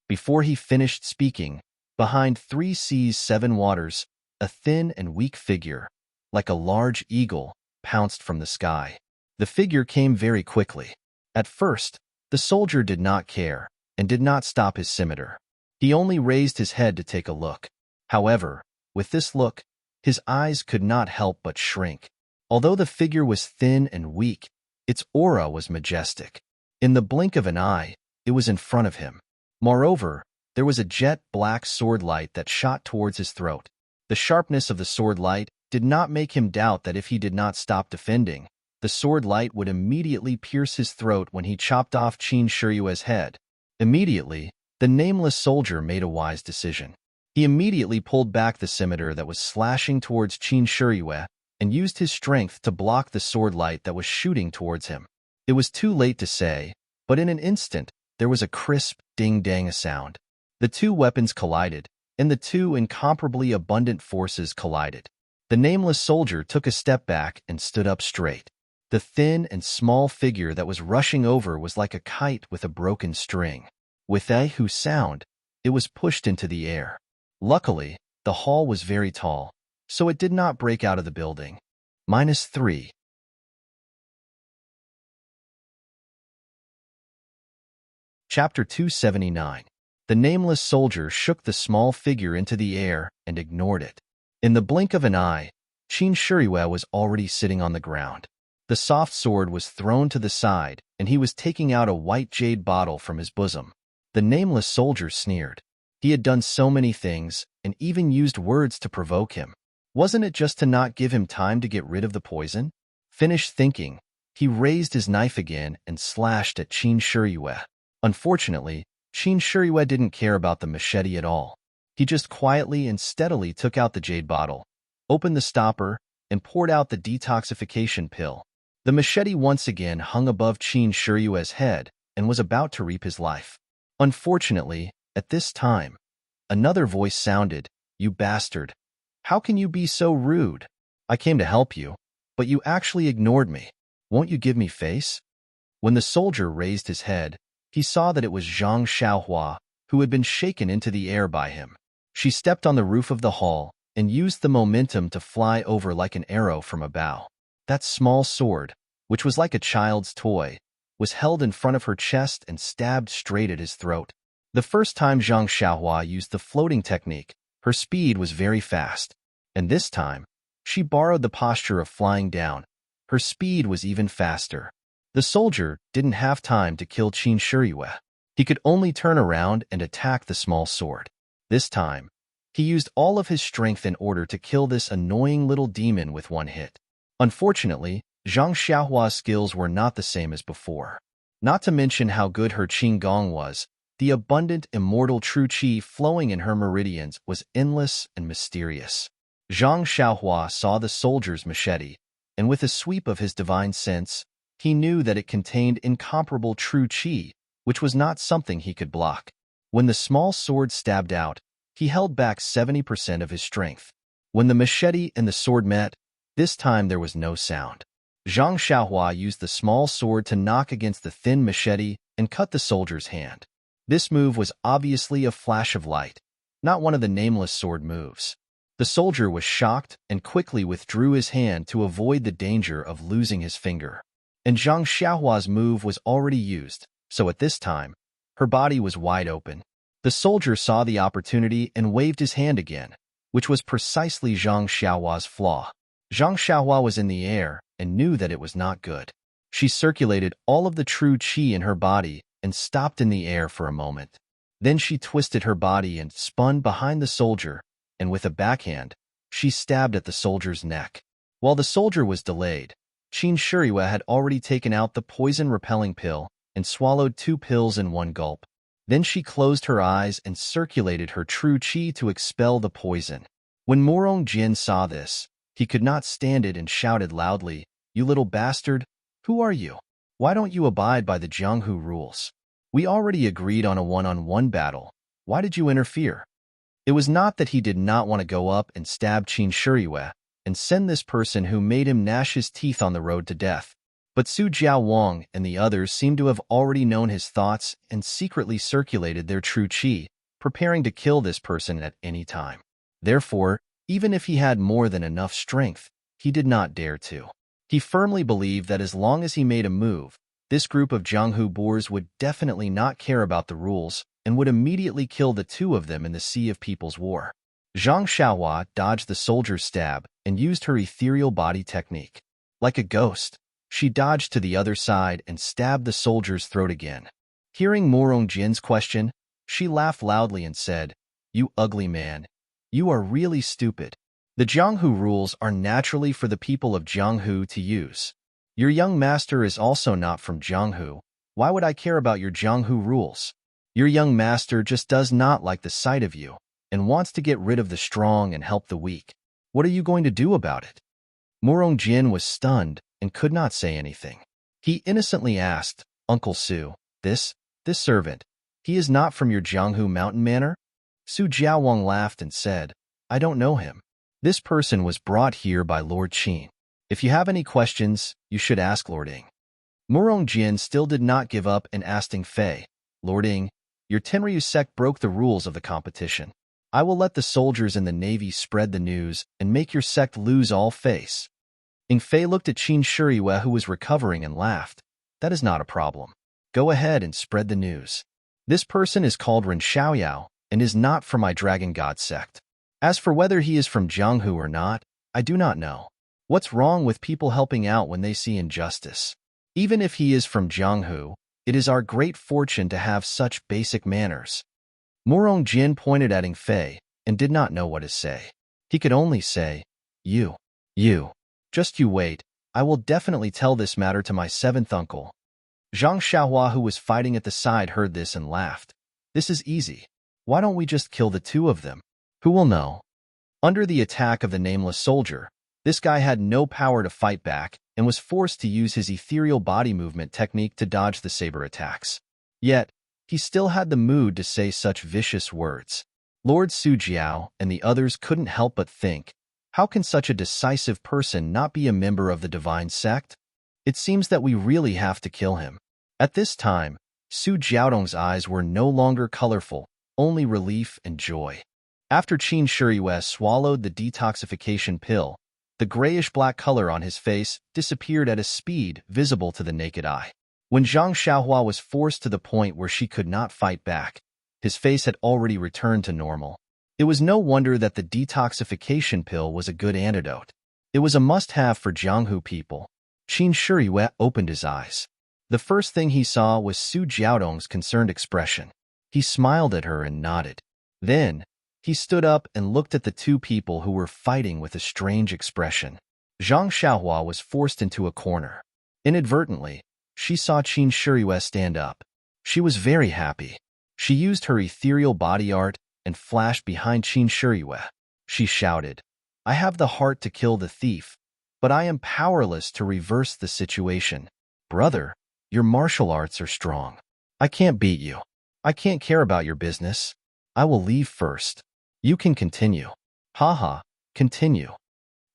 Before he finished speaking, behind 3 seas 7 waters, a thin and weak figure, like a large eagle, pounced from the sky. The figure came very quickly. At first, The soldier did not care and did not stop his scimitar. He only raised his head to take a look. However, with this look, his eyes could not help but shrink. Although the figure was thin and weak, its aura was majestic. In the blink of an eye, it was in front of him. Moreover, there was a jet-black sword light that shot towards his throat. The sharpness of the sword light did not make him doubt that if he did not stop defending, the sword light would immediately pierce his throat when he chopped off Qin Shiyue's head. Immediately, the nameless soldier made a wise decision. He immediately pulled back the scimitar that was slashing towards Qin Shiyue and used his strength to block the sword light that was shooting towards him. It was too late to say, but in an instant, there was a crisp ding-dang sound. The two weapons collided, and the two incomparably abundant forces collided. The nameless soldier took a step back and stood up straight. The thin and small figure that was rushing over was like a kite with a broken string. With a hoo sound, it was pushed into the air. Luckily, the hall was very tall, so it did not break out of the building. -3. Chapter 279. The nameless soldier shook the small figure into the air and ignored it. In the blink of an eye, Qin Shiyue was already sitting on the ground. The soft sword was thrown to the side, and he was taking out a white jade bottle from his bosom. The nameless soldier sneered. He had done so many things, and even used words to provoke him. Wasn't it just to not give him time to get rid of the poison? Finished thinking, he raised his knife again and slashed at Qin Shiyue. Unfortunately, Qin Shiyue didn't care about the machete at all. He just quietly and steadily took out the jade bottle, opened the stopper, and poured out the detoxification pill. The machete once again hung above Qin Shiyue's head and was about to reap his life. Unfortunately, at this time, another voice sounded, "You bastard! How can you be so rude? I came to help you, but you actually ignored me. Won't you give me face?" When the soldier raised his head, he saw that it was Zhang Xiaohua, who had been shaken into the air by him. She stepped on the roof of the hall and used the momentum to fly over like an arrow from a bow. That small sword, which was like a child's toy, was held in front of her chest and stabbed straight at his throat. The first time Zhang Xiaohua used the floating technique, her speed was very fast, and this time, she borrowed the posture of flying down. Her speed was even faster. The soldier didn't have time to kill Qin Shiyue. He could only turn around and attack the small sword. This time, he used all of his strength in order to kill this annoying little demon with one hit. Unfortunately, Zhang Xiaohua's skills were not the same as before. Not to mention how good her Qigong was, the abundant, immortal true qi flowing in her meridians was endless and mysterious. Zhang Xiaohua saw the soldier's machete, and with a sweep of his divine sense, he knew that it contained incomparable true qi, which was not something he could block. When the small sword stabbed out, he held back 70% of his strength. When the machete and the sword met, this time there was no sound. Zhang Xiaohua used the small sword to knock against the thin machete and cut the soldier's hand. This move was obviously a flash of light, not one of the nameless sword moves. The soldier was shocked and quickly withdrew his hand to avoid the danger of losing his finger. And Zhang Xiaohua's move was already used, so at this time, her body was wide open. The soldier saw the opportunity and waved his hand again, which was precisely Zhang Xiaohua's flaw. Zhang Xiaohua was in the air and knew that it was not good. She circulated all of the true qi in her body and stopped in the air for a moment. Then she twisted her body and spun behind the soldier, and with a backhand, she stabbed at the soldier's neck. While the soldier was delayed, Qin Shiyue had already taken out the poison-repelling pill and swallowed 2 pills in one gulp. Then she closed her eyes and circulated her true qi to expel the poison. When Morong Jin saw this, he could not stand it and shouted loudly, "You little bastard, who are you? Why don't you abide by the Jianghu rules? We already agreed on a one-on-one battle. Why did you interfere?" It was not that he did not want to go up and stab Qin Shiyue and send this person who made him gnash his teeth on the road to death. But Su Jiaowang and the others seemed to have already known his thoughts and secretly circulated their true qi, preparing to kill this person at any time. Therefore, even if he had more than enough strength, he did not dare to. He firmly believed that as long as he made a move, This group of Jianghu boors would definitely not care about the rules and would immediately kill the two of them in the Sea of People's War. Zhang Xiaohua dodged the soldier's stab and used her ethereal body technique. Like a ghost, she dodged to the other side and stabbed the soldier's throat again. Hearing Morong Jin's question, she laughed loudly and said, "You ugly man. You are really stupid. The Jianghu rules are naturally for the people of Jianghu to use. Your young master is also not from Jianghu. Why would I care about your Jianghu rules? Your young master just does not like the sight of you and wants to get rid of the strong and help the weak. What are you going to do about it?" Morong Jin was stunned and could not say anything. He innocently asked, "Uncle Su, this servant, he is not from your Jianghu mountain manor?" Su Jiaowang laughed and said, "I don't know him. This person was brought here by Lord Qin. If you have any questions, you should ask Lord Ing." Morong Jin still did not give up and asked Ing Fei, "Lord Ing, your Tenryu sect broke the rules of the competition. I will let the soldiers in the navy spread the news and make your sect lose all face." Ing Fei looked at Qin Shiyue, who was recovering, and laughed. "That is not a problem. Go ahead and spread the news. This person is called Ren Xiaoyao and is not from my Dragon God sect. As for whether he is from Jianghu or not, I do not know. What's wrong with people helping out when they see injustice? Even if he is from Jianghu, it is our great fortune to have such basic manners." Morong Jin pointed at Ing Fei and did not know what to say. He could only say, You. Just you wait. I will definitely tell this matter to my seventh uncle." Zhang Xiaohua, who was fighting at the side, heard this and laughed. "This is easy. Why don't we just kill the two of them? Who will know?" Under the attack of the nameless soldier, this guy had no power to fight back and was forced to use his ethereal body movement technique to dodge the saber attacks. Yet, he still had the mood to say such vicious words. Lord Su Jiao and the others couldn't help but think, how can such a decisive person not be a member of the divine sect? It seems that we really have to kill him. At this time, Su Jiaodong's eyes were no longer colorful, only relief and joy. After Qin Shiyue swallowed the detoxification pill, the grayish-black color on his face disappeared at a speed visible to the naked eye. When Zhang Xiaohua was forced to the point where she could not fight back, his face had already returned to normal. It was no wonder that the detoxification pill was a good antidote. It was a must-have for Jianghu people. Qin Shiyue opened his eyes. The first thing he saw was Su Jiaodong's concerned expression. He smiled at her and nodded. Then, he stood up and looked at the two people who were fighting with a strange expression. Zhang Xiaohua was forced into a corner. Inadvertently, she saw Qin Shiyue stand up. She was very happy. She used her ethereal body art and flashed behind Qin Shiyue. She shouted, "I have the heart to kill the thief, but I am powerless to reverse the situation. Brother, your martial arts are strong. I can't beat you. I can't care about your business. I will leave first. You can continue." Haha, continue.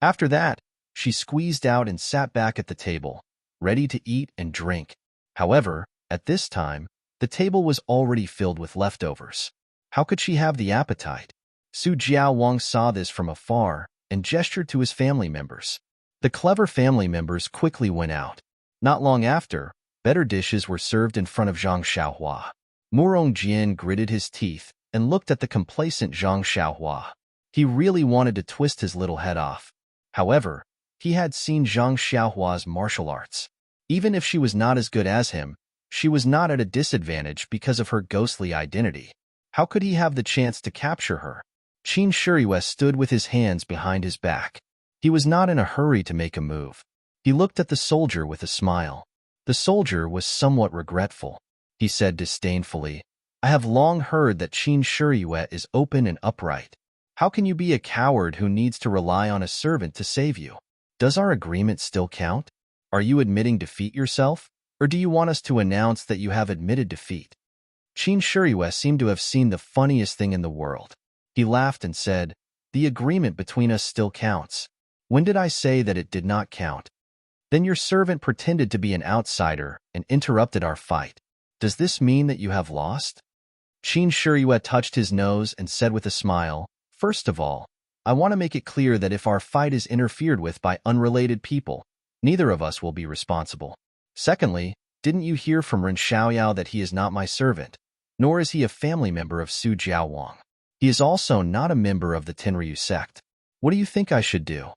After that, she squeezed out and sat back at the table, ready to eat and drink. However, at this time, the table was already filled with leftovers. How could she have the appetite? Su Jiaowang saw this from afar and gestured to his family members. The clever family members quickly went out. Not long after, better dishes were served in front of Zhang Xiaohua. Morong Jin gritted his teeth and looked at the complacent Zhang Xiaohua. He really wanted to twist his little head off. However, he had seen Zhang Xiaohua's martial arts. Even if she was not as good as him, she was not at a disadvantage because of her ghostly identity. How could he have the chance to capture her? Qin Shiyue stood with his hands behind his back. He was not in a hurry to make a move. He looked at the soldier with a smile. The soldier was somewhat regretful. He said disdainfully, "I have long heard that Qin Shiyue is open and upright. How can you be a coward who needs to rely on a servant to save you? Does our agreement still count? Are you admitting defeat yourself, or do you want us to announce that you have admitted defeat?" Qin Shiyue seemed to have seen the funniest thing in the world. He laughed and said, "The agreement between us still counts. When did I say that it did not count? Then your servant pretended to be an outsider and interrupted our fight. Does this mean that you have lost?" Qin Shiyue touched his nose and said with a smile, "First of all, I want to make it clear that if our fight is interfered with by unrelated people, neither of us will be responsible. Secondly, Didn't you hear from Ren Xiaoyao that he is not my servant, nor is he a family member of Su Jiaowang? He is also not a member of the Tenryu sect. What do you think I should do?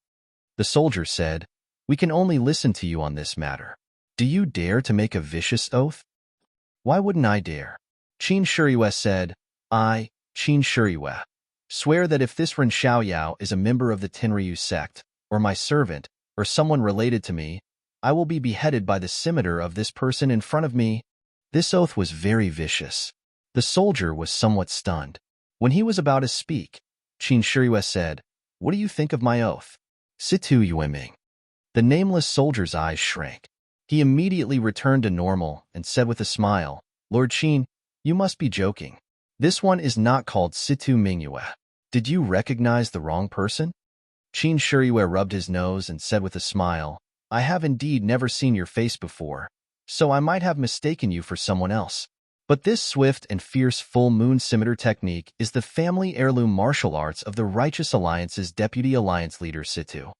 The soldier said, we can only listen to you on this matter. Do you dare to make a vicious oath? Why wouldn't I dare? Qin Shiyue said, I, Qin Shiyue, swear that if this Ren Xiaoyao is a member of the Tenryu sect, or my servant, or someone related to me, I will be beheaded by the scimitar of this person in front of me. This oath was very vicious. The soldier was somewhat stunned. When he was about to speak, Qin Shiyue said, what do you think of my oath? Situ Yueming. The nameless soldier's eyes shrank. He immediately returned to normal and said with a smile, Lord Qin, you must be joking. This one is not called Situ Mingyue. Did you recognize the wrong person? Qin Shiyue rubbed his nose and said with a smile, I have indeed never seen your face before, so I might have mistaken you for someone else. But this swift and fierce full moon scimitar technique is the family heirloom martial arts of the Righteous Alliance's deputy alliance leader Situ.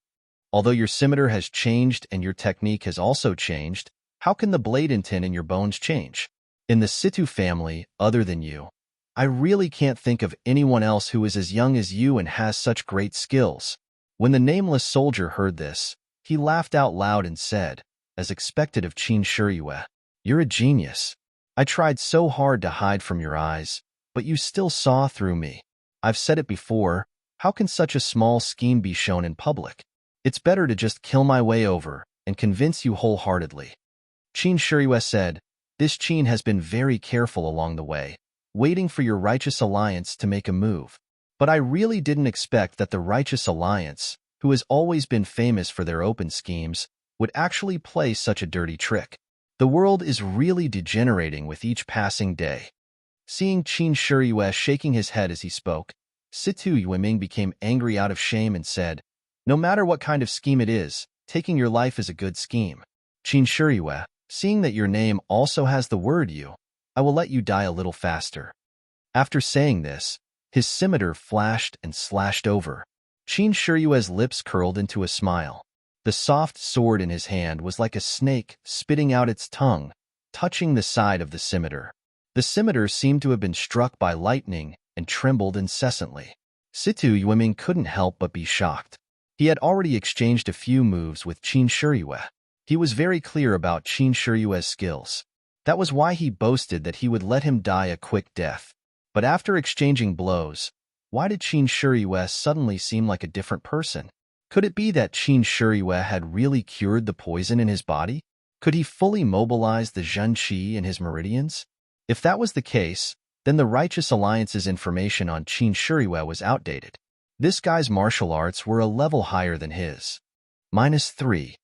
Although your scimitar has changed and your technique has also changed, how can the blade intent in your bones change? In the Situ family, other than you, I really can't think of anyone else who is as young as you and has such great skills. When the nameless soldier heard this, he laughed out loud and said, as expected of Qin Shiyue, you're a genius. I tried so hard to hide from your eyes, but you still saw through me. I've said it before, how can such a small scheme be shown in public? It's better to just kill my way over and convince you wholeheartedly. Qin Shiyue said, this Qin has been very careful along the way, waiting for your Righteous Alliance to make a move. But I really didn't expect that the Righteous Alliance, who has always been famous for their open schemes, would actually play such a dirty trick. The world is really degenerating with each passing day. Seeing Qin Shiyue shaking his head as he spoke, Situ Yueming became angry out of shame and said, no matter what kind of scheme it is, taking your life is a good scheme. Qin Shiyue, seeing that your name also has the word you, I will let you die a little faster. After saying this, his scimitar flashed and slashed over. Qin Shiyue's lips curled into a smile. The soft sword in his hand was like a snake spitting out its tongue, touching the side of the scimitar. The scimitar seemed to have been struck by lightning and trembled incessantly. Situ Yueming couldn't help but be shocked. He had already exchanged a few moves with Qin Shiyue. He was very clear about Qin Shiyue's skills. That was why he boasted that he would let him die a quick death. But after exchanging blows, why did Qin Shiyue suddenly seem like a different person? Could it be that Qin Shiyue had really cured the poison in his body? Could he fully mobilize the Zhen Qi in his meridians? If that was the case, then the Righteous Alliance's information on Qin Shiyue was outdated. This guy's martial arts were a level higher than his. -3.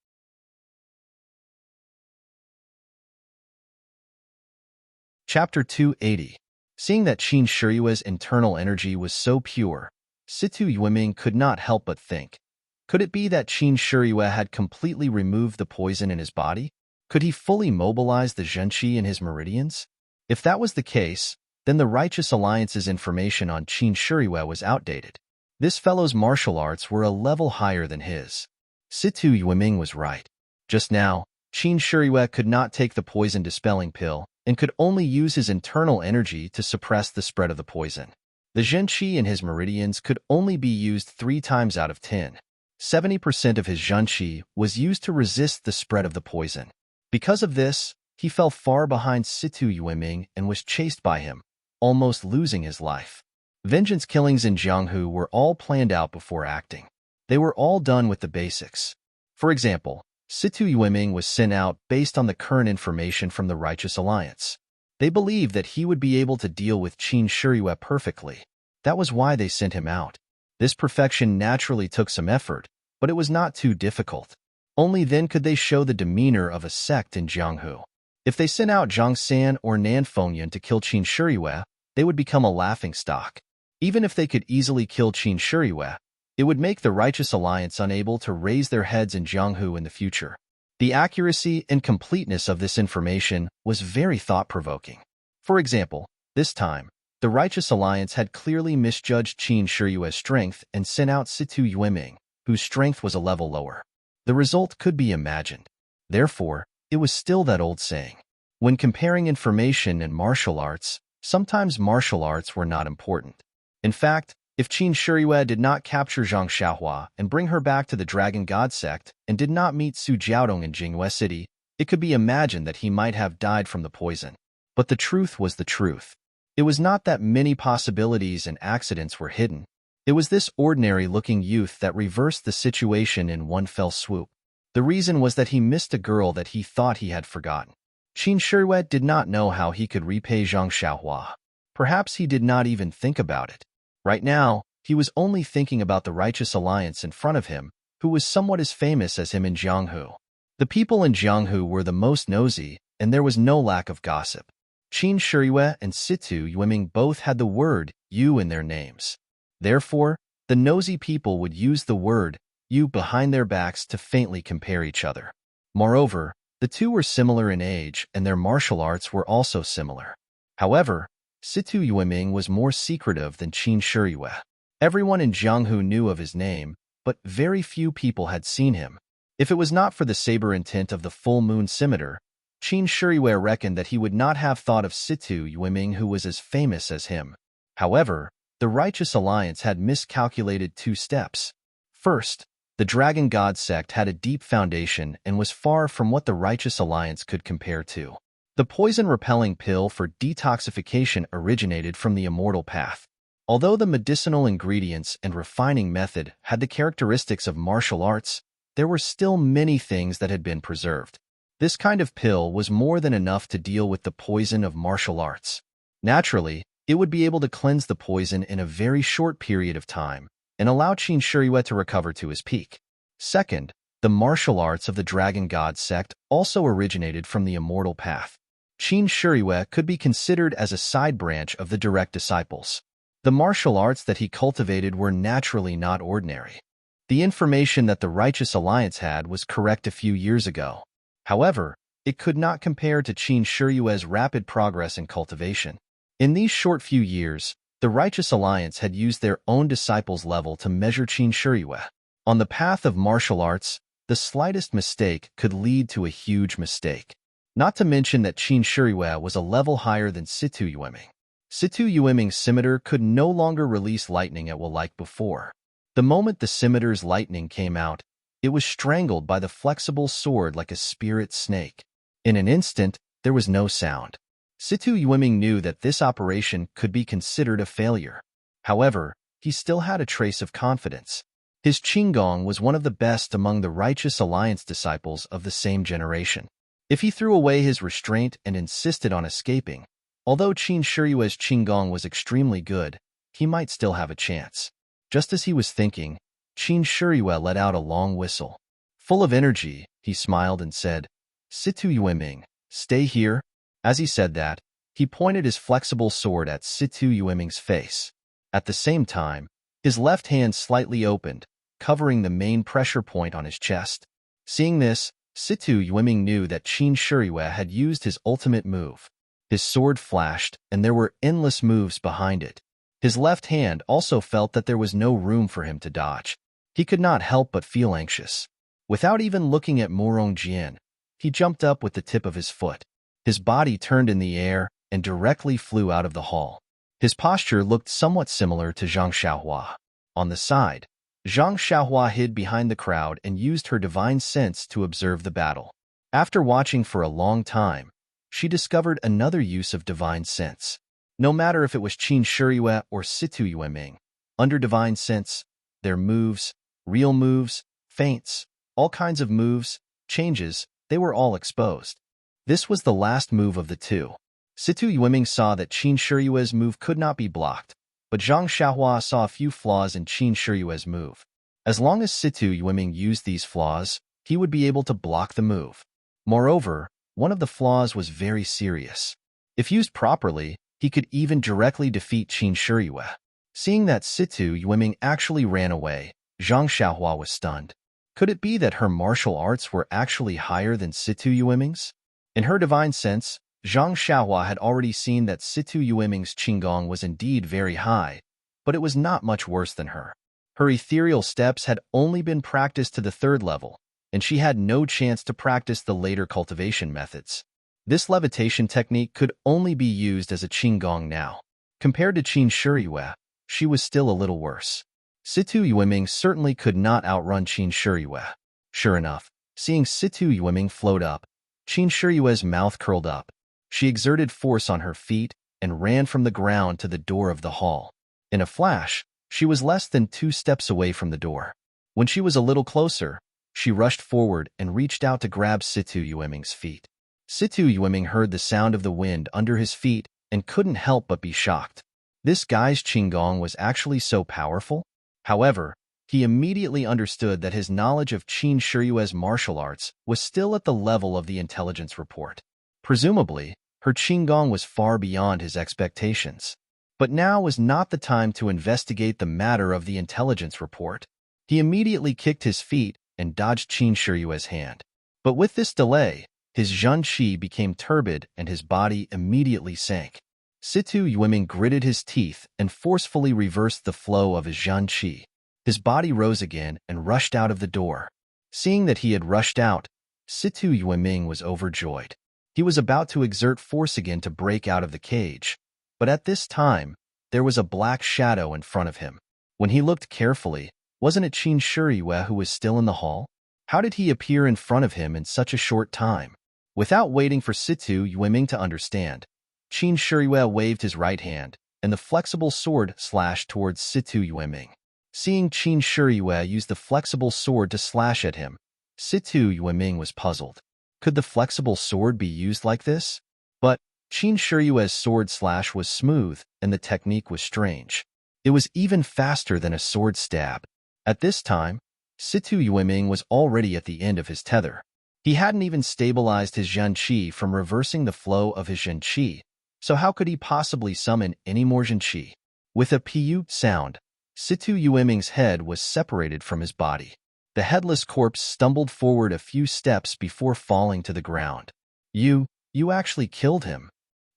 Chapter 280. Seeing that Qin Shiyue's internal energy was so pure, Situ Yueming could not help but think, could it be that Qin Shiyue had completely removed the poison in his body? Could he fully mobilize the Zhen Qi in his meridians? If that was the case, then the Righteous Alliance's information on Qin Shiyue was outdated. This fellow's martial arts were a level higher than his. Situ Yueming was right. Just now, Qin Shiyue could not take the poison-dispelling pill and could only use his internal energy to suppress the spread of the poison. The Zhen Qi in his meridians could only be used 3 times out of 10. 70% of his Zhen Qi was used to resist the spread of the poison. Because of this, he fell far behind Situ Yueming and was chased by him, almost losing his life. Vengeance killings in Jianghu were all planned out before acting. They were all done with the basics. For example, Situ Yueming was sent out based on the current information from the Righteous Alliance. They believed that he would be able to deal with Qin Shiyue perfectly. That was why they sent him out. This perfection naturally took some effort, but it was not too difficult. Only then could they show the demeanor of a sect in Jianghu. If they sent out Zhang San or Nan Fengyan to kill Qin Shiyue, they would become a laughingstock. Even if they could easily kill Qin Shiyue, it would make the Righteous Alliance unable to raise their heads in Jianghu in the future. The accuracy and completeness of this information was very thought-provoking. For example, this time, the Righteous Alliance had clearly misjudged Qin Shiyue's strength and sent out Situ Yueming, whose strength was a level lower. The result could be imagined. Therefore, it was still that old saying. When comparing information and martial arts, sometimes martial arts were not important. In fact, if Qin Shiyue did not capture Zhang Xiaohua and bring her back to the Dragon God sect and did not meet Su Jiaodong in Jingyue City, it could be imagined that he might have died from the poison. But the truth was the truth. It was not that many possibilities and accidents were hidden. It was this ordinary-looking youth that reversed the situation in one fell swoop. The reason was that he missed a girl that he thought he had forgotten. Qin Shiyue did not know how he could repay Zhang Xiaohua. Perhaps he did not even think about it. Right now, he was only thinking about the righteous alliance in front of him, who was somewhat as famous as him in Jianghu. The people in Jianghu were the most nosy, and there was no lack of gossip. Qin Shiyue and Situ Yueming both had the word "you" in their names. Therefore, the nosy people would use the word "you" behind their backs to faintly compare each other. Moreover, the two were similar in age, and their martial arts were also similar. However, Situ Yueming was more secretive than Qin Shiyue. Everyone in Jianghu knew of his name, but very few people had seen him. If it was not for the saber intent of the full moon scimitar, Qin Shiyue reckoned that he would not have thought of Situ Yueming, who was as famous as him. However, the Righteous Alliance had miscalculated 2 steps. First, the Dragon God sect had a deep foundation and was far from what the Righteous Alliance could compare to. The poison-repelling pill for detoxification originated from the immortal path. Although the medicinal ingredients and refining method had the characteristics of martial arts, there were still many things that had been preserved. This kind of pill was more than enough to deal with the poison of martial arts. Naturally, it would be able to cleanse the poison in a very short period of time and allow Qin Shiyue to recover to his peak. Second, the martial arts of the Dragon God sect also originated from the immortal path. Qin Shiyue could be considered as a side branch of the direct disciples. The martial arts that he cultivated were naturally not ordinary. The information that the Righteous Alliance had was correct a few years ago. However, it could not compare to Qin Shiyue's rapid progress in cultivation. In these short few years, the Righteous Alliance had used their own disciples' level to measure Qin Shiyue. On the path of martial arts, the slightest mistake could lead to a huge mistake. Not to mention that Qin Shiyue was a level higher than Situ Yueming. Situ Yueming's scimitar could no longer release lightning at will like before. The moment the scimitar's lightning came out, it was strangled by the flexible sword like a spirit snake. In an instant, there was no sound. Situ Yueming knew that this operation could be considered a failure. However, he still had a trace of confidence. His Qinggong was one of the best among the Righteous Alliance disciples of the same generation. If he threw away his restraint and insisted on escaping, although Qin Shiyue's Qinggong was extremely good, he might still have a chance. Just as he was thinking, Qin Shiyue let out a long whistle. Full of energy, he smiled and said, "Situ Yueming, stay here." As he said that, he pointed his flexible sword at Situ Yueming's face. At the same time, his left hand slightly opened, covering the main pressure point on his chest. Seeing this, Situ Yueming knew that Qin Shiyue had used his ultimate move. His sword flashed, and there were endless moves behind it. His left hand also felt that there was no room for him to dodge. He could not help but feel anxious. Without even looking at Murong Jian, he jumped up with the tip of his foot. His body turned in the air and directly flew out of the hall. His posture looked somewhat similar to Zhang Xiaohua. On the side, Zhang Xiaohua hid behind the crowd and used her divine sense to observe the battle. After watching for a long time, she discovered another use of divine sense. No matter if it was Qin Shiyue or Situ Yueming, under divine sense, their moves, real moves, feints, all kinds of moves, changes, they were all exposed. This was the last move of the two. Situ Yueming saw that Qin Shiyue's move could not be blocked, but Zhang Xiaohua saw a few flaws in Qin Shiyue's move. As long as Situ Yueming used these flaws, he would be able to block the move. Moreover, one of the flaws was very serious. If used properly, he could even directly defeat Qin Shiyue. Seeing that Situ Yueming actually ran away, Zhang Xiaohua was stunned. Could it be that her martial arts were actually higher than Situ Yueming's? In her divine sense, Zhang Xiaohua had already seen that Situ Yueming's Qinggong was indeed very high, but it was not much worse than her. Her ethereal steps had only been practiced to the 3rd level, and she had no chance to practice the later cultivation methods. This levitation technique could only be used as a qinggong now. Compared to Qin Shiyue, she was still a little worse. Situ Yueming certainly could not outrun Qin Shiyue. Sure enough, seeing Situ Yueming float up, Qin Shiyue's mouth curled up. She exerted force on her feet and ran from the ground to the door of the hall. In a flash, she was less than 2 steps away from the door. When she was a little closer, she rushed forward and reached out to grab Situ Yueming's feet. Situ Yueming heard the sound of the wind under his feet and couldn't help but be shocked. This guy's qinggong was actually so powerful? However, he immediately understood that his knowledge of Qin Shiyue's martial arts was still at the level of the intelligence report. Presumably, her qinggong was far beyond his expectations. But now was not the time to investigate the matter of the intelligence report. He immediately kicked his feet and dodged Qin Shiyue's hand. But with this delay, his Zhen Qi became turbid and his body immediately sank. Situ Yueming gritted his teeth and forcefully reversed the flow of his Zhen Qi. His body rose again and rushed out of the door. Seeing that he had rushed out, Situ Yueming was overjoyed. He was about to exert force again to break out of the cage, but at this time, there was a black shadow in front of him. When he looked carefully, wasn't it Qin Shiyue who was still in the hall? How did he appear in front of him in such a short time? Without waiting for Situ Yueming to understand, Qin Shiyue waved his right hand, and the flexible sword slashed towards Situ Yueming. Seeing Qin Shiyue use the flexible sword to slash at him, Situ Yueming was puzzled. Could the flexible sword be used like this? But Qin Shiyue's sword slash was smooth, and the technique was strange. It was even faster than a sword stab. At this time, Situ Yueming was already at the end of his tether. He hadn't even stabilized his Zhen Qi from reversing the flow of his Zhen Qi, so how could he possibly summon any more Zhen Qi? With a pu sound, Situ Yueming's head was separated from his body. The headless corpse stumbled forward a few steps before falling to the ground. You actually killed him.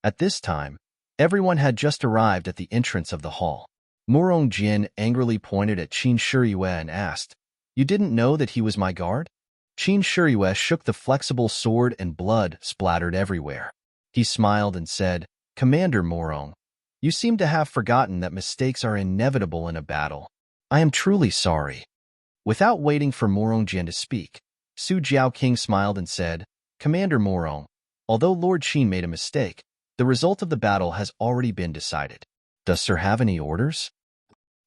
At this time, everyone had just arrived at the entrance of the hall. Murong Jin angrily pointed at Qin Shiyue and asked, "You didn't know that he was my guard?" Qin Shiyue shook the flexible sword and blood splattered everywhere. He smiled and said, "Commander Murong, you seem to have forgotten that mistakes are inevitable in a battle. I am truly sorry." Without waiting for Murong Jin to speak, Su Jiaoqing smiled and said, "Commander Murong, although Lord Qin made a mistake, the result of the battle has already been decided. Does Sir have any orders?"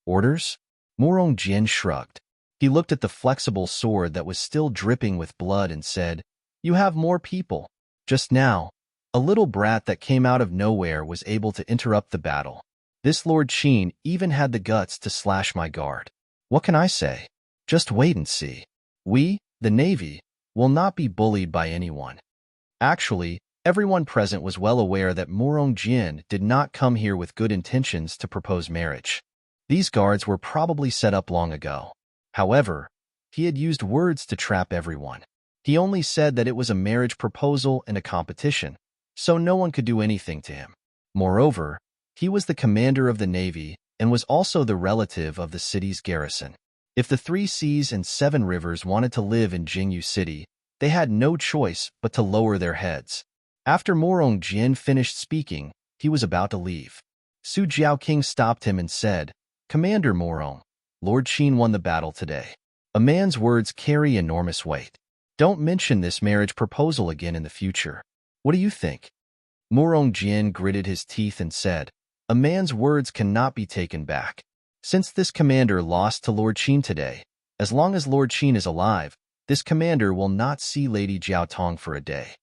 "Orders?" Murong Jin shrugged. He looked at the flexible sword that was still dripping with blood and said, "You have more people." Just now, a little brat that came out of nowhere was able to interrupt the battle. This Lord Qin even had the guts to slash my guard. What can I say? Just wait and see. We, the Navy, will not be bullied by anyone. Actually, everyone present was well aware that Murong Jin did not come here with good intentions to propose marriage. These guards were probably set up long ago. However, he had used words to trap everyone. He only said that it was a marriage proposal and a competition, so no one could do anything to him. Moreover, he was the commander of the Navy and was also the relative of the city's garrison. If the 3 seas and 7 rivers wanted to live in Jingyu City, they had no choice but to lower their heads. After Murong Jin finished speaking, he was about to leave. Su Jiaoqing stopped him and said, "Commander Murong, Lord Qin won the battle today. A man's words carry enormous weight. Don't mention this marriage proposal again in the future. What do you think?" Murong Jin gritted his teeth and said, "A man's words cannot be taken back. Since this commander lost to Lord Qin today, as long as Lord Qin is alive, this commander will not see Lady Jiaotong for a day."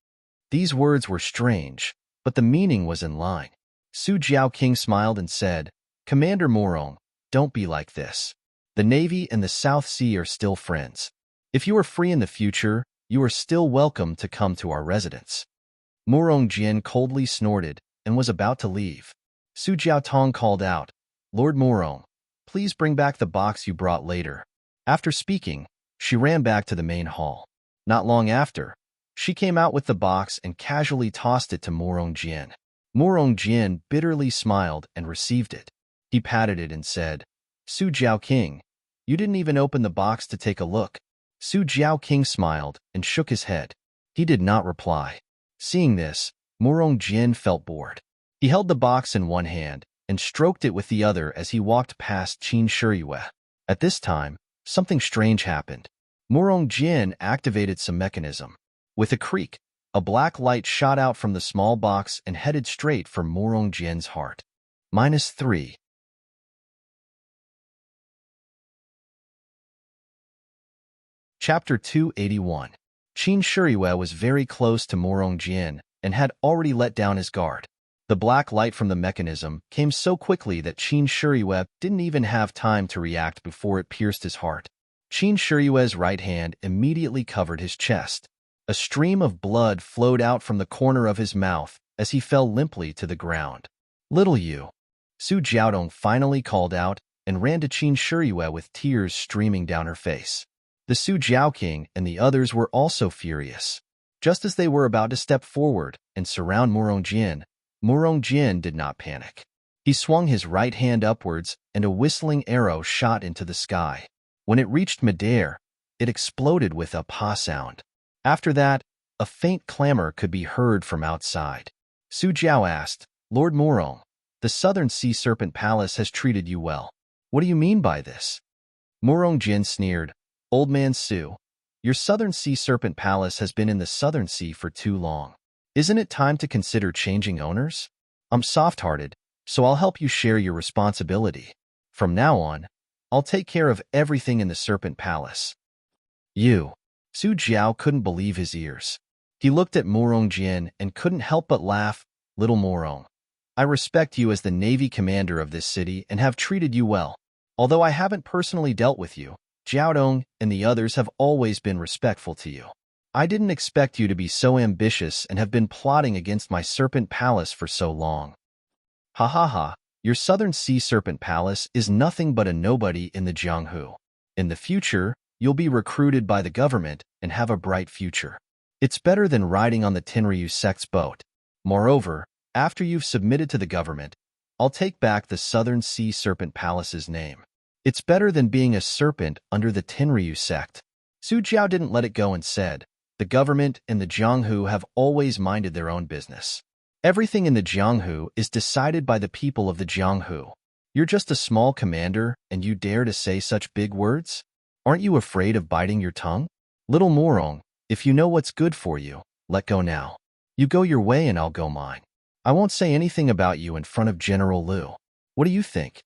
These words were strange, but the meaning was in line. Su Jiaoqing smiled and said, "Commander Murong, don't be like this. The Navy and the South Sea are still friends. If you are free in the future, you are still welcome to come to our residence." Murong Jin coldly snorted and was about to leave. Su Jiaotong called out, "Lord Murong, please bring back the box you brought later." After speaking, she ran back to the main hall. Not long after, she came out with the box and casually tossed it to Murong Jin. Murong Jin bitterly smiled and received it. He patted it and said, "Su Jiaoqing, you didn't even open the box to take a look." Su Jiaoqing smiled and shook his head. He did not reply. Seeing this, Murong Jin felt bored. He held the box in one hand and stroked it with the other as he walked past Qin Shiyue. At this time, something strange happened. Murong Jin activated some mechanism. With a creak, a black light shot out from the small box and headed straight for Murong Jin's heart. -3. Chapter 281. Qin Shiyue was very close to Murong Jin and had already let down his guard. The black light from the mechanism came so quickly that Qin Shiyue didn't even have time to react before it pierced his heart. Qin Shiyue's right hand immediately covered his chest. A stream of blood flowed out from the corner of his mouth as he fell limply to the ground. "Little you," Su Jiaodong finally called out and ran to Qin Shiyue with tears streaming down her face. The Su Jiao King and the others were also furious. Just as they were about to step forward and surround Murong Jin did not panic. He swung his right hand upwards and a whistling arrow shot into the sky. When it reached midair, it exploded with a pa sound. After that, a faint clamor could be heard from outside. Su Jiao asked, "Lord Murong, the Southern Sea Serpent Palace has treated you well. What do you mean by this?" Murong Jin sneered, "Old man Su, your Southern Sea Serpent Palace has been in the Southern Sea for too long. Isn't it time to consider changing owners? I'm soft-hearted, so I'll help you share your responsibility. From now on, I'll take care of everything in the Serpent Palace." "You." Su Jiao couldn't believe his ears. He looked at Murong Jin and couldn't help but laugh. "Little Murong, I respect you as the Navy commander of this city and have treated you well. Although I haven't personally dealt with you, Jiaodong and the others have always been respectful to you. I didn't expect you to be so ambitious and have been plotting against my Serpent Palace for so long. Ha ha ha, your Southern Sea Serpent Palace is nothing but a nobody in the Jianghu. In the future, you'll be recruited by the government and have a bright future. It's better than riding on the Tenryu sect's boat. Moreover, after you've submitted to the government, I'll take back the Southern Sea Serpent Palace's name. It's better than being a serpent under the Tenryu sect." Su Jiao didn't let it go and said, "The government and the Jianghu have always minded their own business. Everything in the Jianghu is decided by the people of the Jianghu. You're just a small commander and you dare to say such big words? Aren't you afraid of biting your tongue? Little Murong, if you know what's good for you, let go now. You go your way and I'll go mine. I won't say anything about you in front of General Liu. What do you think?"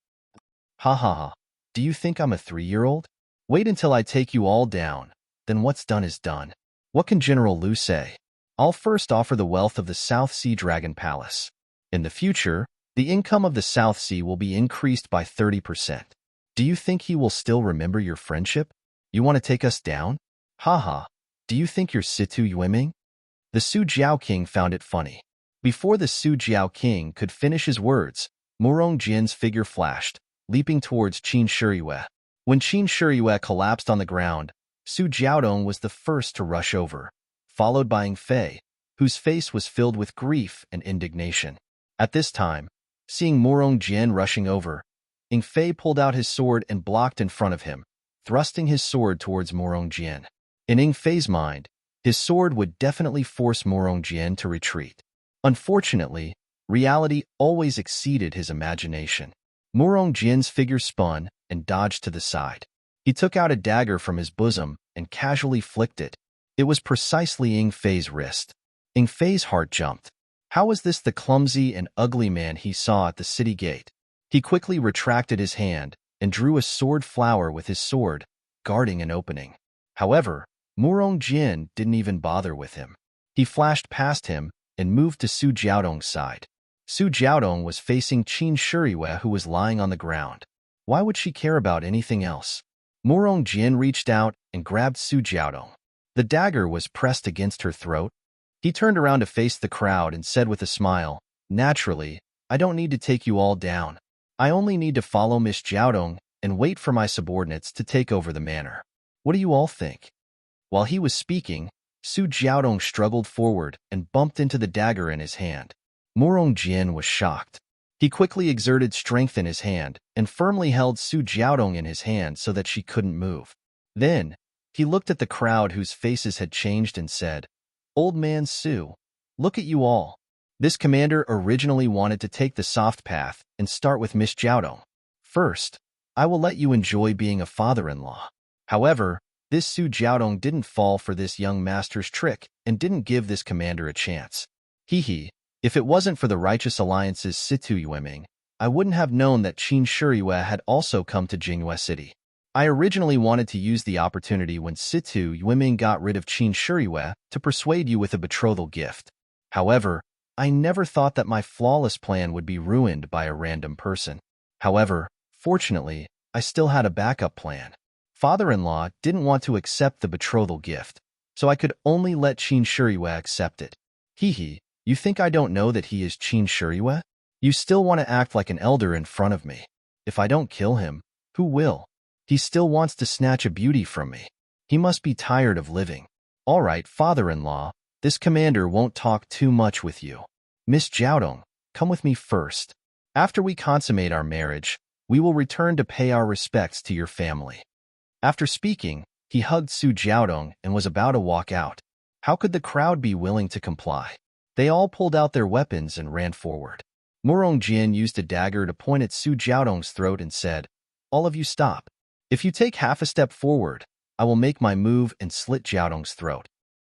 "Ha ha ha. Do you think I'm a 3-year-old? Wait until I take you all down, then what's done is done. What can General Liu say? I'll first offer the wealth of the South Sea Dragon Palace. In the future, the income of the South Sea will be increased by 30%. Do you think he will still remember your friendship? You want to take us down? Ha ha. Do you think you're Situ Yueming?" The Su Jiao King found it funny. Before the Su Jiao King could finish his words, Murong Jin's figure flashed, leaping towards Qin Shiyue. When Qin Shiyue collapsed on the ground, Su Jiaodong was the first to rush over, followed by Ing Fei, whose face was filled with grief and indignation. At this time, seeing Murong Jin rushing over, Ing Fei pulled out his sword and blocked in front of him, thrusting his sword towards Murong Jin. In Ing Fei's mind, his sword would definitely force Murong Jin to retreat. Unfortunately, reality always exceeded his imagination. Murong Jin's figure spun and dodged to the side. He took out a dagger from his bosom and casually flicked it. It was precisely Ing Fei's wrist. Ing Fei's heart jumped. How was this the clumsy and ugly man he saw at the city gate? He quickly retracted his hand and drew a sword flower with his sword, guarding an opening. However, Murong Jin didn't even bother with him. He flashed past him and moved to Su Jiaodong's side. Su Jiaodong was facing Qin Shiyue, who was lying on the ground. Why would she care about anything else? Murong Jin reached out and grabbed Su Jiaodong. The dagger was pressed against her throat. He turned around to face the crowd and said with a smile, "Naturally, I don't need to take you all down. I only need to follow Miss Jiaodong and wait for my subordinates to take over the manor. What do you all think?" While he was speaking, Su Jiaodong struggled forward and bumped into the dagger in his hand. Murong Jin was shocked. He quickly exerted strength in his hand and firmly held Su Jiaodong in his hand so that she couldn't move. Then, he looked at the crowd whose faces had changed and said, "Old man Su, Look at you all. This commander originally wanted to take the soft path and start with Miss Jiaodong. First, I will let you enjoy being a father-in-law. However, this Su Jiaodong didn't fall for this young master's trick and didn't give this commander a chance. Hee. If it wasn't for the righteous alliance's Situ Yueming, I wouldn't have known that Qin Shiyue had also come to Jingyue City. I originally wanted to use the opportunity when Situ Yueming got rid of Qin Shiyue to persuade you with a betrothal gift. However, I never thought that my flawless plan would be ruined by a random person. However, fortunately, I still had a backup plan. Father-in-law didn't want to accept the betrothal gift, so I could only let Qin Shiyue accept it. Hee. You think I don't know that he is Qin Shiyue? You still want to act like an elder in front of me. If I don't kill him, who will? He still wants to snatch a beauty from me. He must be tired of living. All right, father-in-law, this commander won't talk too much with you. Miss Jiaodong, come with me first. After we consummate our marriage, we will return to pay our respects to your family. After speaking, he hugged Su Jiaodong and was about to walk out. How could the crowd be willing to comply? They all pulled out their weapons and ran forward. Murong Jian used a dagger to point at Su Jiaodong's throat and said, "All of you stop. If you take half a step forward, I will make my move and slit Jiaodong's throat."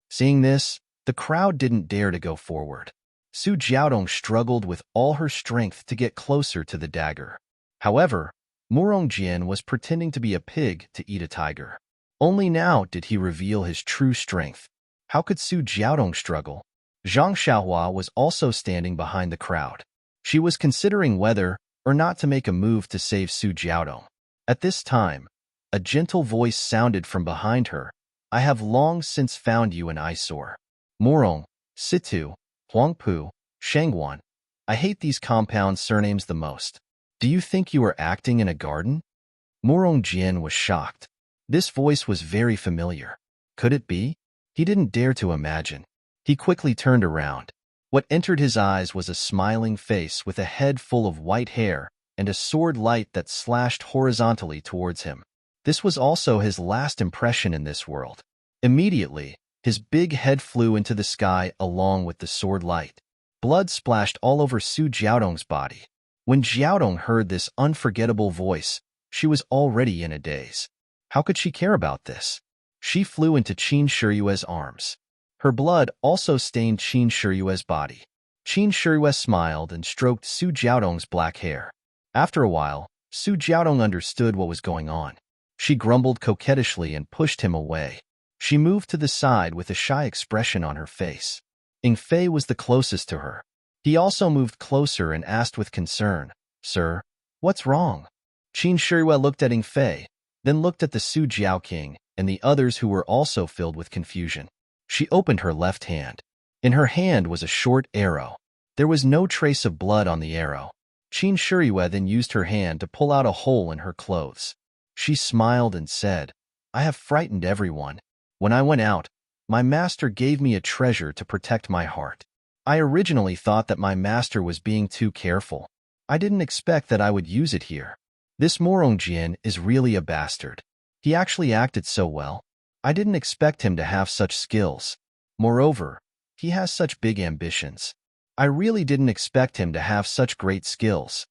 Seeing this, the crowd didn't dare to go forward. Su Jiaodong struggled with all her strength to get closer to the dagger. However, Murong Jian was pretending to be a pig to eat a tiger. Only now did he reveal his true strength. How could Su Jiaodong struggle? Zhang Xiaohua was also standing behind the crowd. She was considering whether or not to make a move to save Su Jiaodong. At this time, a gentle voice sounded from behind her. "I have long since found you an eyesore. Murong, Situ, Huangpu, Shangguan. I hate these compound surnames the most. Do you think you are acting in a garden?" Murong Jian was shocked. This voice was very familiar. Could it be? He didn't dare to imagine. He quickly turned around. What entered his eyes was a smiling face with a head full of white hair and a sword light that slashed horizontally towards him. This was also his last impression in this world. Immediately, his big head flew into the sky along with the sword light. Blood splashed all over Su Jiaodong's body. When Jiaodong heard this unforgettable voice, she was already in a daze. How could she care about this? She flew into Qin Shiyue's arms. Her blood also stained Qin Shiyue's body. Qin Shiyue smiled and stroked Su Jiaodong's black hair. After a while, Su Jiaodong understood what was going on. She grumbled coquettishly and pushed him away. She moved to the side with a shy expression on her face. Ing Fei was the closest to her. He also moved closer and asked with concern, "Sir, what's wrong?" Qin Shiyue looked at Ing Fei, then looked at the Su Jiao King and the others who were also filled with confusion. She opened her left hand. In her hand was a short arrow. There was no trace of blood on the arrow. Qin Shiyue then used her hand to pull out a hole in her clothes. She smiled and said, "I have frightened everyone. When I went out, my master gave me a treasure to protect my heart. I originally thought that my master was being too careful. I didn't expect that I would use it here. This Murong Jian is really a bastard. He actually acted so well. I didn't expect him to have such skills. Moreover, he has such big ambitions. I really didn't expect him to have such great skills."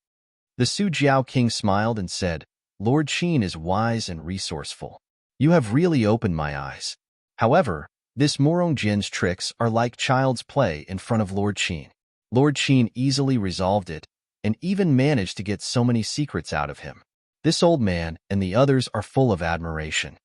The Su Jiao King smiled and said, "Lord Qin is wise and resourceful. You have really opened my eyes. However, this Murong Jian's tricks are like child's play in front of Lord Qin. Lord Qin easily resolved it and even managed to get so many secrets out of him. This old man and the others are full of admiration."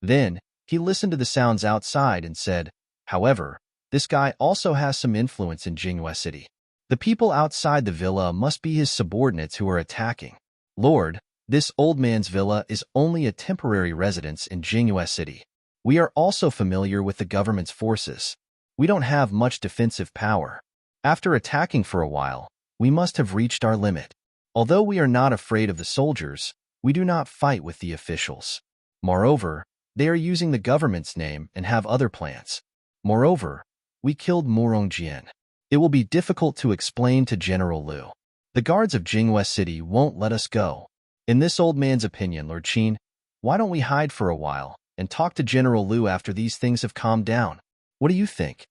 Then, he listened to the sounds outside and said, "However, this guy also has some influence in Jingyue City. The people outside the villa must be his subordinates who are attacking. Lord, this old man's villa is only a temporary residence in Jingyue City. We are also familiar with the government's forces. We don't have much defensive power. After attacking for a while, we must have reached our limit. Although we are not afraid of the soldiers, we do not fight with the officials. Moreover, they are using the government's name and have other plans. Moreover, we killed Murong Jian. It will be difficult to explain to General Liu. The guards of Jingyue City won't let us go. In this old man's opinion, Lord Qin, why don't we hide for a while and talk to General Liu after these things have calmed down? What do you think?"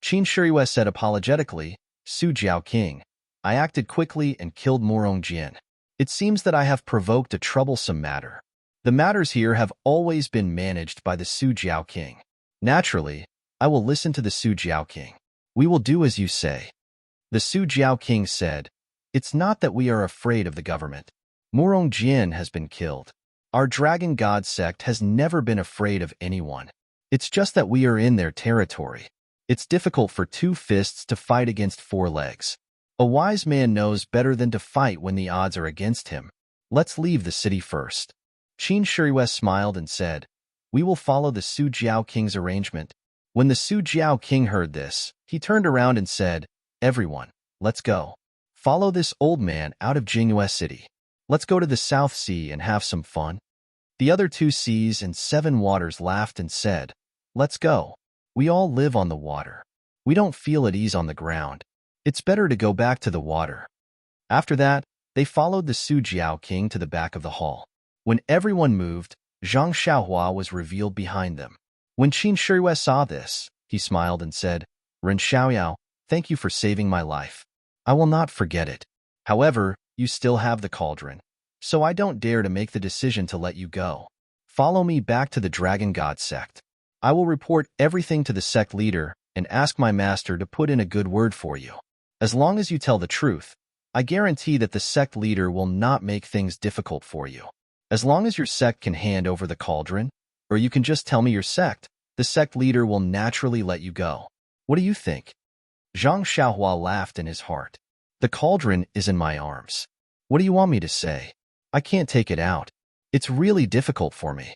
Qin Shiyue said apologetically, Su Jiao King, I acted quickly and killed Morong Jin. It seems that I have provoked a troublesome matter. The matters here have always been managed by the Su Jiao King. Naturally, I will listen to the Su Jiao King. We will do as you say. The Su Jiao King said, It's not that we are afraid of the government. Morong Jin has been killed. Our Dragon God sect has never been afraid of anyone. It's just that we are in their territory. It's difficult for two fists to fight against four legs. A wise man knows better than to fight when the odds are against him. Let's leave the city first. Qin Shiyue smiled and said, We will follow the Su Jiao King's arrangement. When the Su Jiao King heard this, he turned around and said, Everyone, let's go. Follow this old man out of Jingyue City. Let's go to the South Sea and have some fun. The other two seas and seven waters laughed and said, Let's go. We all live on the water. We don't feel at ease on the ground. It's better to go back to the water. After that, they followed the Su Jiao King to the back of the hall. When everyone moved, Zhang Xiaohua was revealed behind them. When Qin Shiyue saw this, he smiled and said, Ren Xiaoyao, thank you for saving my life. I will not forget it. However, you still have the cauldron, so I don't dare to make the decision to let you go. Follow me back to the Dragon God sect. I will report everything to the sect leader and ask my master to put in a good word for you. As long as you tell the truth, I guarantee that the sect leader will not make things difficult for you. As long as your sect can hand over the cauldron, or you can just tell me your sect, the sect leader will naturally let you go. What do you think? Zhang Xiaohua laughed in his heart. The cauldron is in my arms. What do you want me to say? I can't take it out. It's really difficult for me.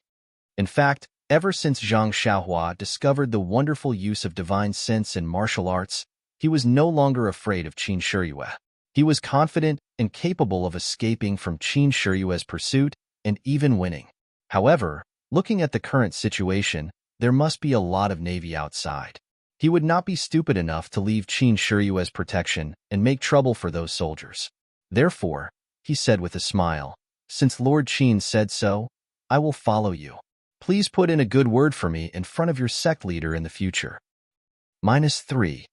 In fact, ever since Zhang Xiaohua discovered the wonderful use of divine sense in martial arts, he was no longer afraid of Qin Shiyue. He was confident and capable of escaping from Qin Shiyue's pursuit and even winning. However, looking at the current situation, there must be a lot of navy outside. He would not be stupid enough to leave Qin Shiyue's protection and make trouble for those soldiers. Therefore, he said with a smile, Since Lord Qin said so, I will follow you. Please put in a good word for me in front of your sect leader in the future. -3.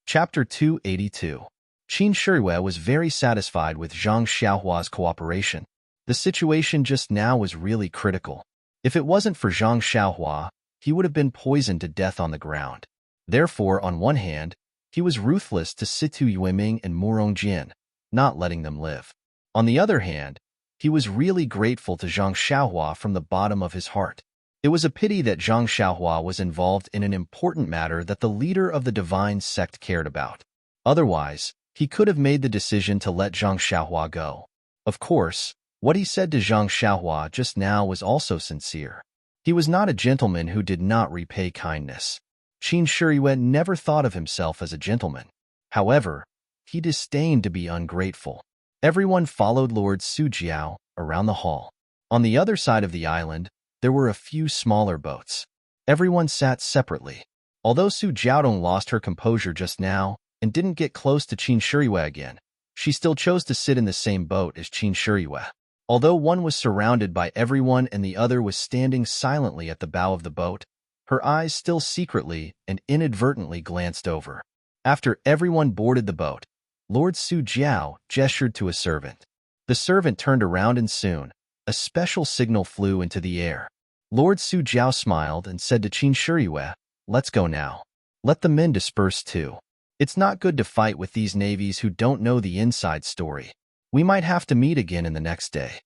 Chapter 282. Qin Shiyue was very satisfied with Zhang Xiaohua's cooperation. The situation just now was really critical. If it wasn't for Zhang Xiaohua, he would have been poisoned to death on the ground. Therefore, on one hand, he was ruthless to Situ Yueming and Morong Jin, not letting them live. On the other hand, he was really grateful to Zhang Xiaohua from the bottom of his heart. It was a pity that Zhang Xiaohua was involved in an important matter that the leader of the divine sect cared about. Otherwise, he could have made the decision to let Zhang Xiaohua go. Of course, what he said to Zhang Xiaohua just now was also sincere. He was not a gentleman who did not repay kindness. Qin Shiyue never thought of himself as a gentleman. However, he disdained to be ungrateful. Everyone followed Lord Su Jiao around the hall. On the other side of the island, there were a few smaller boats. Everyone sat separately. Although Su Jiaodong lost her composure just now and didn't get close to Qin Shiyue again, she still chose to sit in the same boat as Qin Shiyue. Although one was surrounded by everyone and the other was standing silently at the bow of the boat, her eyes still secretly and inadvertently glanced over. After everyone boarded the boat, Lord Su Jiao gestured to a servant. The servant turned around and soon, a special signal flew into the air. Lord Su Jiao smiled and said to Qin Shiyue, Let's go now. Let the men disperse too. It's not good to fight with these navies who don't know the inside story. We might have to meet again in the next day.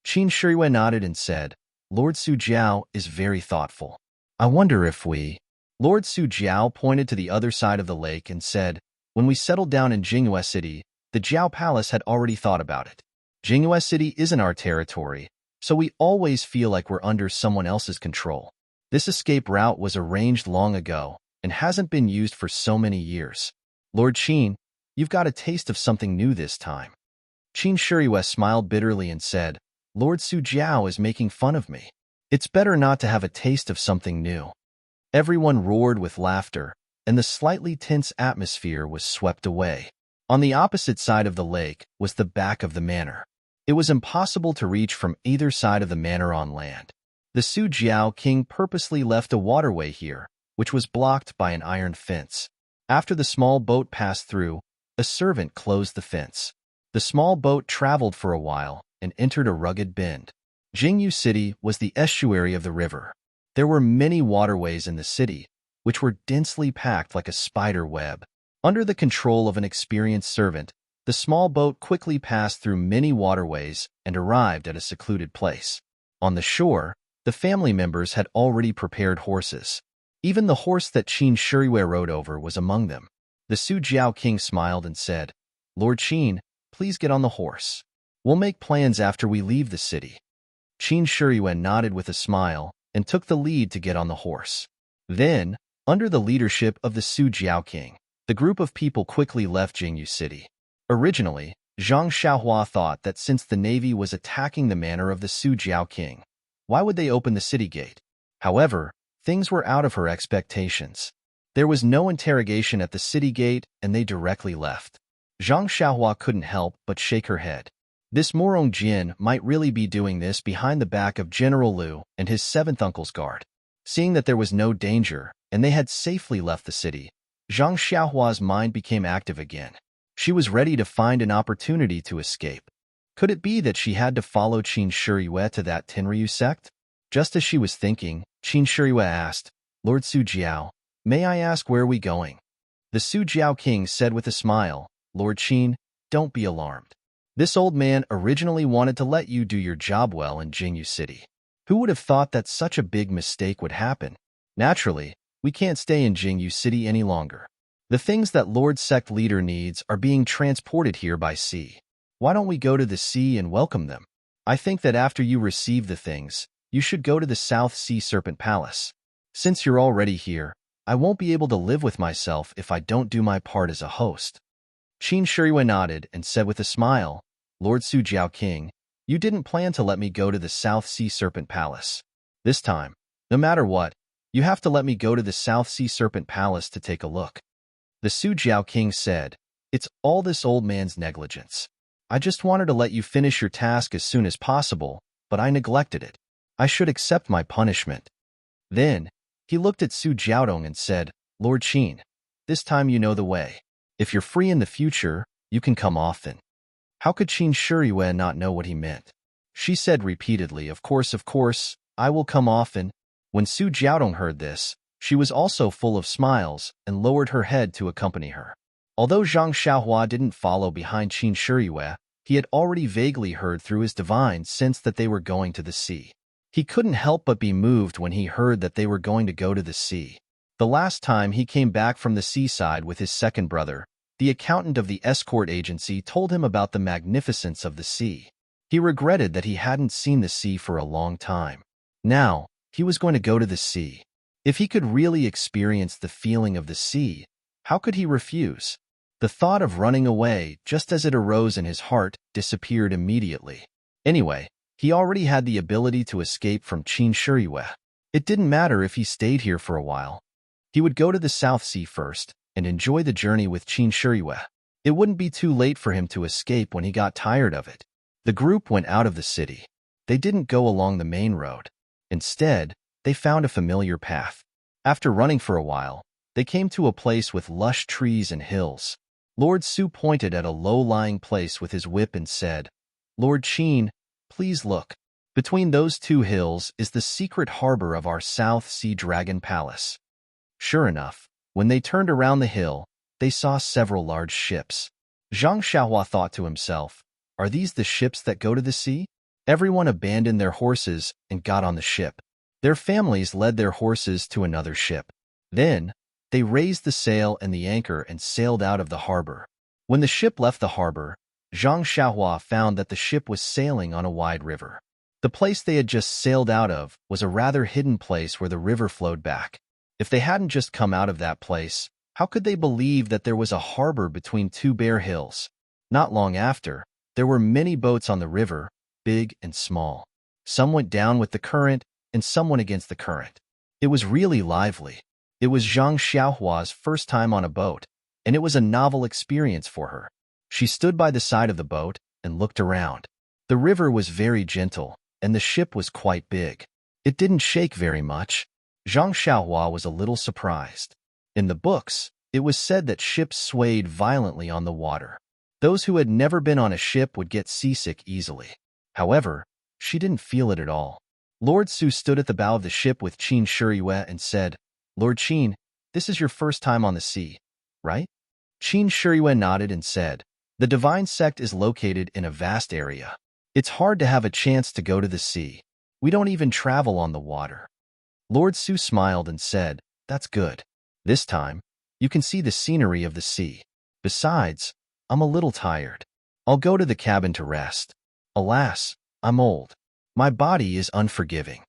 Qin Shiyue nodded and said, Lord Su Jiao is very thoughtful. I wonder if we... Lord Su Jiao pointed to the other side of the lake and said, When we settled down in Jingyue City, the Jiao Palace had already thought about it. Jingyue City isn't our territory, so we always feel like we're under someone else's control. This escape route was arranged long ago and hasn't been used for so many years. Lord Qin, you've got a taste of something new this time. Qin Shiyue smiled bitterly and said, Lord Su Jiao is making fun of me. It's better not to have a taste of something new. Everyone roared with laughter, and the slightly tense atmosphere was swept away. On the opposite side of the lake was the back of the manor. It was impossible to reach from either side of the manor on land. The Su Jiao king purposely left a waterway here, which was blocked by an iron fence. After the small boat passed through, a servant closed the fence. The small boat traveled for a while and entered a rugged bend. Jingyu City was the estuary of the river. There were many waterways in the city, which were densely packed like a spider web. Under the control of an experienced servant, the small boat quickly passed through many waterways and arrived at a secluded place. On the shore, the family members had already prepared horses. Even the horse that Qin Shiriyue rode over was among them. The Su Jiao king smiled and said, "Lord Qin, please get on the horse. We'll make plans after we leave the city." Qin Shiriyue nodded with a smile and took the lead to get on the horse. Then, under the leadership of the Su Jiao king, the group of people quickly left Jingyu City. Originally, Zhang Xiaohua thought that since the navy was attacking the manor of the Su Jiao king, why would they open the city gate? However, things were out of her expectations. There was no interrogation at the city gate, and they directly left. Zhang Xiaohua couldn't help but shake her head. This Morong Jin might really be doing this behind the back of General Liu and his seventh uncle's guard. Seeing that there was no danger, and they had safely left the city, Zhang Xiaohua's mind became active again. She was ready to find an opportunity to escape. Could it be that she had to follow Qin Shiriyue to that Tenryu sect? Just as she was thinking, Qin Shiriyue asked, "Lord Su Jiao, may I ask where are we going?" The Su Jiao king said with a smile, "Lord Qin, don't be alarmed. This old man originally wanted to let you do your job well in Jingyu City. Who would have thought that such a big mistake would happen? Naturally, we can't stay in Jingyu City any longer. The things that Lord Sect Leader needs are being transported here by sea. Why don't we go to the sea and welcome them? I think that after you receive the things, you should go to the South Sea Serpent Palace. Since you're already here, I won't be able to live with myself if I don't do my part as a host." Qin Shiriyue nodded and said with a smile, "Lord Su Jiao king, you didn't plan to let me go to the South Sea Serpent Palace. This time, no matter what, you have to let me go to the South Sea Serpent Palace to take a look." The Su Jiao king said, "It's all this old man's negligence. I just wanted to let you finish your task as soon as possible, but I neglected it. I should accept my punishment." Then, he looked at Su Jiaodong and said, "Lord Qin, this time you know the way. If you're free in the future, you can come often." How could Qin Shiriyue not know what he meant? She said repeatedly, of course, I will come often." When Su Jiaodong heard this, she was also full of smiles and lowered her head to accompany her. Although Zhang Xiaohua didn't follow behind Qin Shiriyue, he had already vaguely heard through his divine sense that they were going to the sea. He couldn't help but be moved when he heard that they were going to go to the sea. The last time he came back from the seaside with his second brother, the accountant of the escort agency told him about the magnificence of the sea. He regretted that he hadn't seen the sea for a long time. Now, he was going to go to the sea. If he could really experience the feeling of the sea, how could he refuse? The thought of running away, just as it arose in his heart, disappeared immediately. Anyway, he already had the ability to escape from Qin Shiriyue. It didn't matter if he stayed here for a while. He would go to the South Sea first and enjoy the journey with Qin Shiriyue. It wouldn't be too late for him to escape when he got tired of it. The group went out of the city. They didn't go along the main road. Instead, they found a familiar path. After running for a while, they came to a place with lush trees and hills. Lord Su pointed at a low-lying place with his whip and said, "Lord Qin, please look. Between those two hills is the secret harbor of our South Sea Dragon Palace." Sure enough, when they turned around the hill, they saw several large ships. Zhang Xiaohua thought to himself, "Are these the ships that go to the sea?" Everyone abandoned their horses and got on the ship. Their families led their horses to another ship. Then, they raised the sail and the anchor and sailed out of the harbor. When the ship left the harbor, Zhang Xiaohua found that the ship was sailing on a wide river. The place they had just sailed out of was a rather hidden place where the river flowed back. If they hadn't just come out of that place, how could they believe that there was a harbor between two bare hills? Not long after, there were many boats on the river, big and small. Some went down with the current, and some went against the current. It was really lively. It was Zhang Xiaohua's first time on a boat, and it was a novel experience for her. She stood by the side of the boat and looked around. The river was very gentle, and the ship was quite big. It didn't shake very much. Zhang Xiaohua was a little surprised. In the books, it was said that ships swayed violently on the water. Those who had never been on a ship would get seasick easily. However, she didn't feel it at all. Lord Su stood at the bow of the ship with Qin Shiyue and said, "Lord Qin, this is your first time on the sea, right?" Qin Shiyue nodded and said, "The divine sect is located in a vast area. It's hard to have a chance to go to the sea. We don't even travel on the water." Lord Su smiled and said, "That's good. This time, you can see the scenery of the sea. Besides, I'm a little tired. I'll go to the cabin to rest. Alas, I'm old. My body is unforgiving."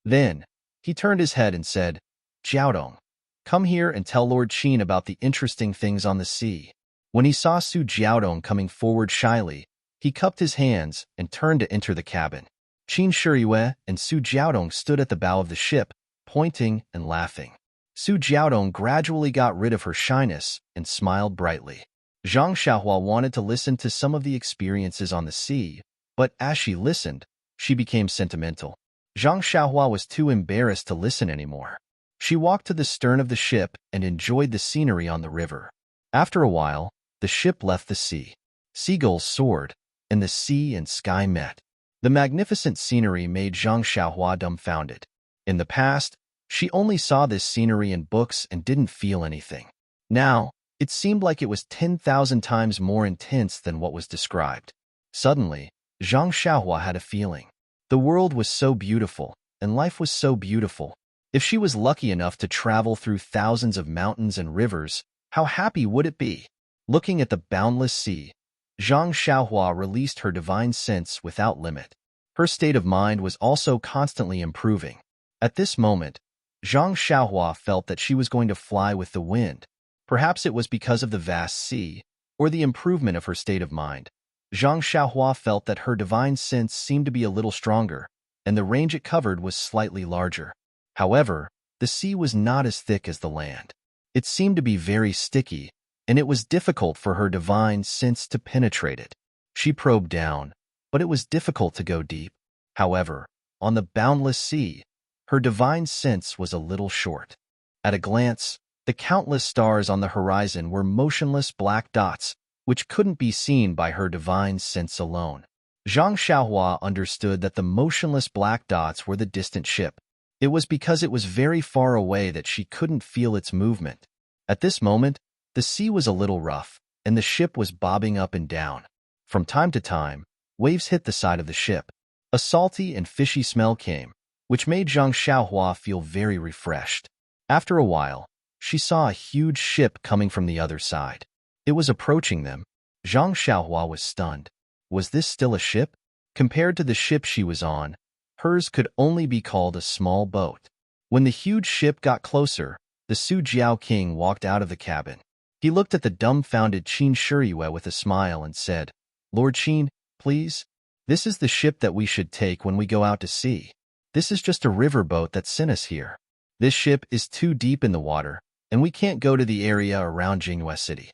Then, he turned his head and said, "Jiaodong, come here and tell Lord Qin about the interesting things on the sea." When he saw Su Jiaodong coming forward shyly, he cupped his hands and turned to enter the cabin. Qin Shiyue and Su Jiaodong stood at the bow of the ship, pointing and laughing. Su Jiaodong gradually got rid of her shyness and smiled brightly. Zhang Xiaohua wanted to listen to some of the experiences on the sea, but as she listened, she became sentimental. Zhang Xiaohua was too embarrassed to listen anymore. She walked to the stern of the ship and enjoyed the scenery on the river. After a while, the ship left the sea. Seagulls soared, and the sea and sky met. The magnificent scenery made Zhang Xiaohua dumbfounded. In the past, she only saw this scenery in books and didn't feel anything. Now, it seemed like it was 10,000 times more intense than what was described. Suddenly, Zhang Xiaohua had a feeling. The world was so beautiful, and life was so beautiful. If she was lucky enough to travel through thousands of mountains and rivers, how happy would it be? Looking at the boundless sea, Zhang Xiaohua released her divine sense without limit. Her state of mind was also constantly improving. At this moment, Zhang Xiaohua felt that she was going to fly with the wind. Perhaps it was because of the vast sea, or the improvement of her state of mind. Zhang Xiaohua felt that her divine sense seemed to be a little stronger, and the range it covered was slightly larger. However, the sea was not as thick as the land. It seemed to be very sticky, and it was difficult for her divine sense to penetrate it. She probed down, but it was difficult to go deep. However, on the boundless sea, her divine sense was a little short. At a glance, the countless stars on the horizon were motionless black dots, which couldn't be seen by her divine sense alone. Zhang Xiaohua understood that the motionless black dots were the distant ship. It was because it was very far away that she couldn't feel its movement. At this moment, the sea was a little rough, and the ship was bobbing up and down. From time to time, waves hit the side of the ship. A salty and fishy smell came, which made Zhang Xiaohua feel very refreshed. After a while, she saw a huge ship coming from the other side. It was approaching them. Zhang Xiaohua was stunned. Was this still a ship? Compared to the ship she was on, hers could only be called a small boat. When the huge ship got closer, the Su Jiao King walked out of the cabin. He looked at the dumbfounded Qin Shiyue with a smile and said, "Lord Qin, please? This is the ship that we should take when we go out to sea. This is just a river boat that sent us here. This ship is too deep in the water, and we can't go to the area around Jinghua City."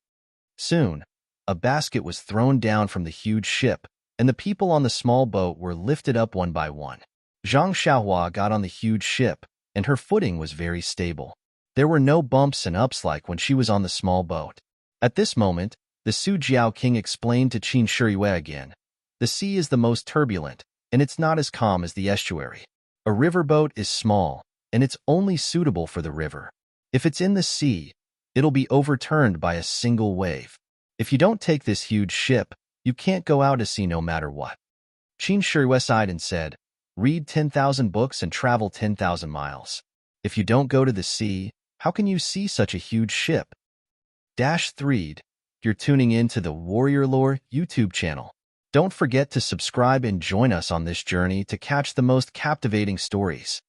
Soon, a basket was thrown down from the huge ship, and the people on the small boat were lifted up one by one. Zhang Xiaohua got on the huge ship, and her footing was very stable. There were no bumps and ups like when she was on the small boat. At this moment, the Su Jiao King explained to Qin Shiyue again, "The sea is the most turbulent, and it's not as calm as the estuary. A riverboat is small, and it's only suitable for the river. If it's in the sea, it'll be overturned by a single wave. If you don't take this huge ship, you can't go out to sea no matter what." Qin Shiyue sighed and said, "Read 10,000 books and travel 10,000 miles. If you don't go to the sea, how can you see such a huge ship?" -3. You're tuning in to the Warrior Lore YouTube channel. Don't forget to subscribe and join us on this journey to catch the most captivating stories.